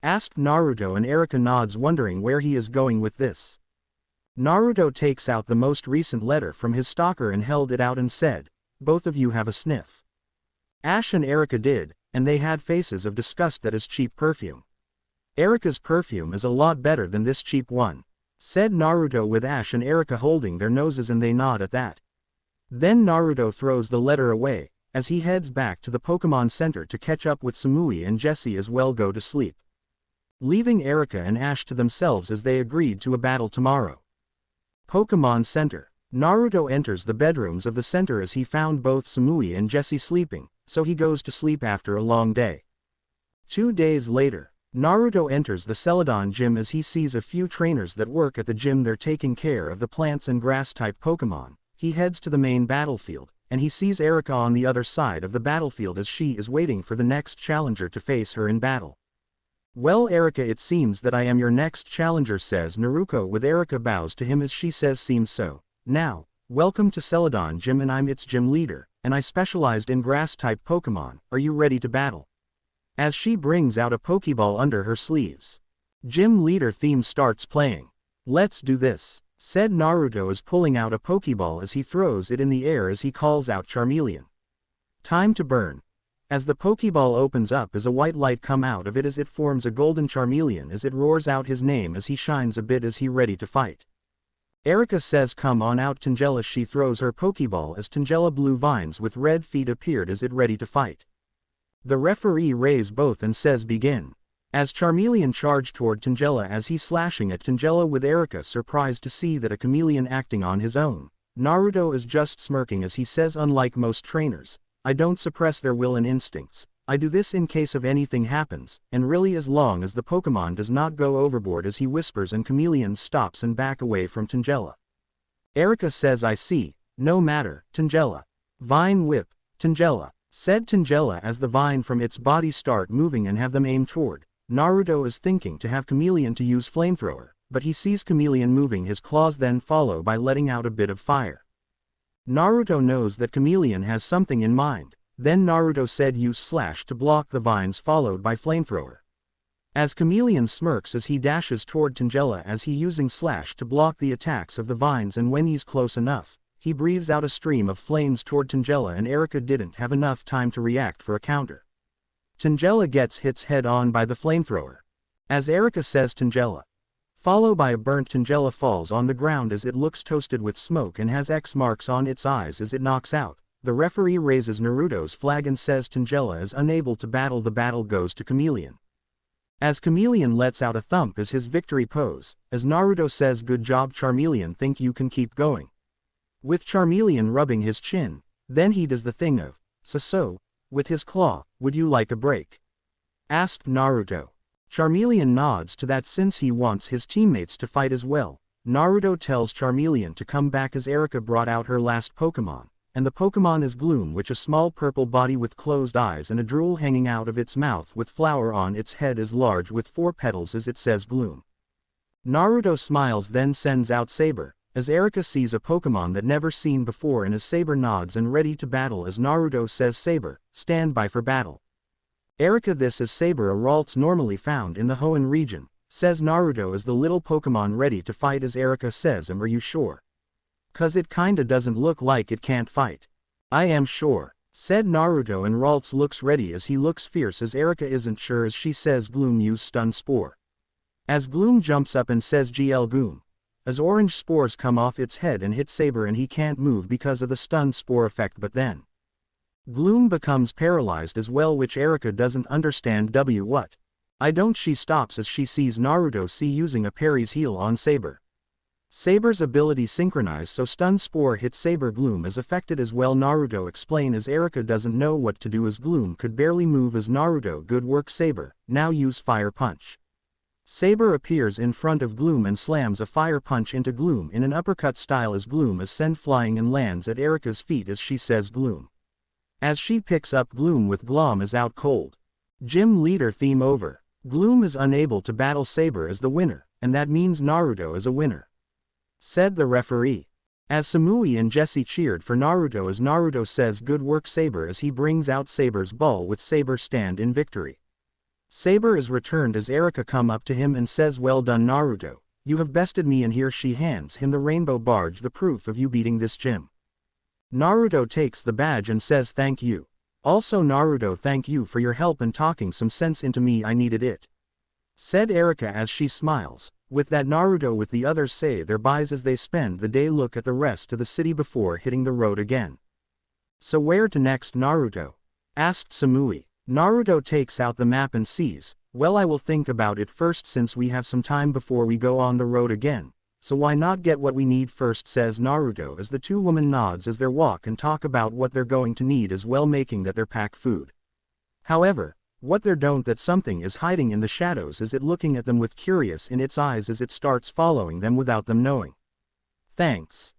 Asked Naruto, and Erika nods, wondering where he is going with this. Naruto takes out the most recent letter from his stalker and held it out and said, both of you have a sniff. Ash and Erika did, and they had faces of disgust. That is cheap perfume. Erika's perfume is a lot better than this cheap one, said Naruto, with Ash and Erika holding their noses, and they nod at that. Then Naruto throws the letter away, as he heads back to the Pokemon Center to catch up with Samui and Jessie as well go to sleep, leaving Erika and Ash to themselves as they agreed to a battle tomorrow. Pokemon Center. Naruto enters the bedrooms of the center as he found both Samui and Jessie sleeping, so he goes to sleep after a long day. 2 days later, Naruto enters the Celadon gym as he sees a few trainers that work at the gym. They're taking care of the plants and grass-type Pokemon. He heads to the main battlefield, and he sees Erika on the other side of the battlefield as she is waiting for the next challenger to face her in battle. Well, Erika, it seems that I am your next challenger, says Naruto, with Erika bows to him as she says, seems so. Now, welcome to Celadon Gym, and I'm its gym leader, and I specialized in grass-type Pokemon. Are you ready to battle? As she brings out a Pokeball under her sleeves. Gym leader theme starts playing. Let's do this, said Naruto as pulling out a Pokeball as he throws it in the air as he calls out Charmeleon. Time to burn. As the Pokeball opens up as a white light come out of it as it forms a golden Charmeleon as it roars out his name as he shines a bit as he ready to fight. Erika says, come on out, Tangela. She throws her Pokeball as Tangela blue vines with red feet appeared as it ready to fight. The referee raise both and says begin. As Charmeleon charged toward Tangela as he slashing at Tangela, with Erika surprised to see that a chameleon acting on his own. Naruto is just smirking as he says, unlike most trainers, I don't suppress their will and instincts, I do this in case of anything happens, and really as long as the Pokemon does not go overboard, as he whispers, and Chameleon stops and back away from Tangela. Erica says, I see, no matter, Tangela. Vine whip, Tangela, said Tangela as the vine from its body start moving and have them aim toward. Naruto is thinking to have Chameleon to use flamethrower, but he sees Chameleon moving his claws, then follow by letting out a bit of fire. Naruto knows that Chameleon has something in mind. Then Naruto said use slash to block the vines, followed by flamethrower. As Chameleon smirks as he dashes toward Tangela as he using slash to block the attacks of the vines, and when he's close enough, he breathes out a stream of flames toward Tangela, and Erica didn't have enough time to react for a counter. Tangela gets hits head on by the flamethrower. As Erica says Tangela, followed by a burnt, Tangela falls on the ground as it looks toasted with smoke and has X marks on its eyes as it knocks out. The referee raises Naruto's flag and says Tangela is unable to battle. The battle goes to Chameleon. As Chameleon lets out a thump as his victory pose, as Naruto says good job Charmeleon, think you can keep going. With Charmeleon rubbing his chin, then he does the thing of, so, with his claw, would you like a break? Asked Naruto. Charmeleon nods to that since he wants his teammates to fight as well. Naruto tells Charmeleon to come back as Erica brought out her last Pokemon. And the Pokemon is Gloom, which a small purple body with closed eyes and a drool hanging out of its mouth with flower on its head, is large with 4 petals as it says Gloom. Naruto smiles, then sends out Saber, as Erica sees a Pokemon that never seen before, and as Saber nods and ready to battle as Naruto says Saber, stand by for battle. Erica, this is Saber, a Ralts normally found in the Hoenn region, says Naruto as the little Pokemon ready to fight, as Erica says are you sure? 'Cause it kinda doesn't look like it can't fight. I am sure, said Naruto, and Ralts looks ready as he looks fierce as Erica isn't sure as she says Gloom use Stun Spore. As Gloom jumps up and says GL Goom, as orange spores come off its head and hit Saber, and he can't move because of the Stun Spore effect, but then Gloom becomes paralyzed as well, which Erica doesn't understand. What? I don't. She stops as she sees Naruto using a Parry's heal on Saber. Saber's ability synchronized, so Stun Spore hits Saber. Gloom is affected as well. Naruto explain as Erica doesn't know what to do as Gloom could barely move as Naruto, good work Saber, now use Fire Punch. Saber appears in front of Gloom and slams a Fire Punch into Gloom in an uppercut style as Gloom is sent flying and lands at Erica's feet as she says Gloom. As she picks up Gloom with Glom is out cold. Gym leader theme over. Gloom is unable to battle Saber as the winner, and that means Naruto is a winner, said the referee. As Samui and Jesse cheered for Naruto as Naruto says good work Saber as he brings out Saber's ball with Saber stand in victory. Saber is returned as Erica come up to him and says well done Naruto, you have bested me, and here she hands him the rainbow badge, the proof of you beating this gym. Naruto takes the badge and says thank you. Also Naruto, thank you for your help and talking some sense into me, I needed it, said Erica as she smiles. With that Naruto with the others say their byes as they spend the day, look at the rest of the city before hitting the road again. So where to next Naruto? Asked Samui. Naruto takes out the map and sees, well I will think about it first since we have some time before we go on the road again, so why not get what we need first, says Naruto as the two women nods as they walk and talk about what they're going to need as well, making that their pack food. However, what they don't, that something is hiding in the shadows as it looking at them with curious in its eyes as it starts following them without them knowing. Thanks.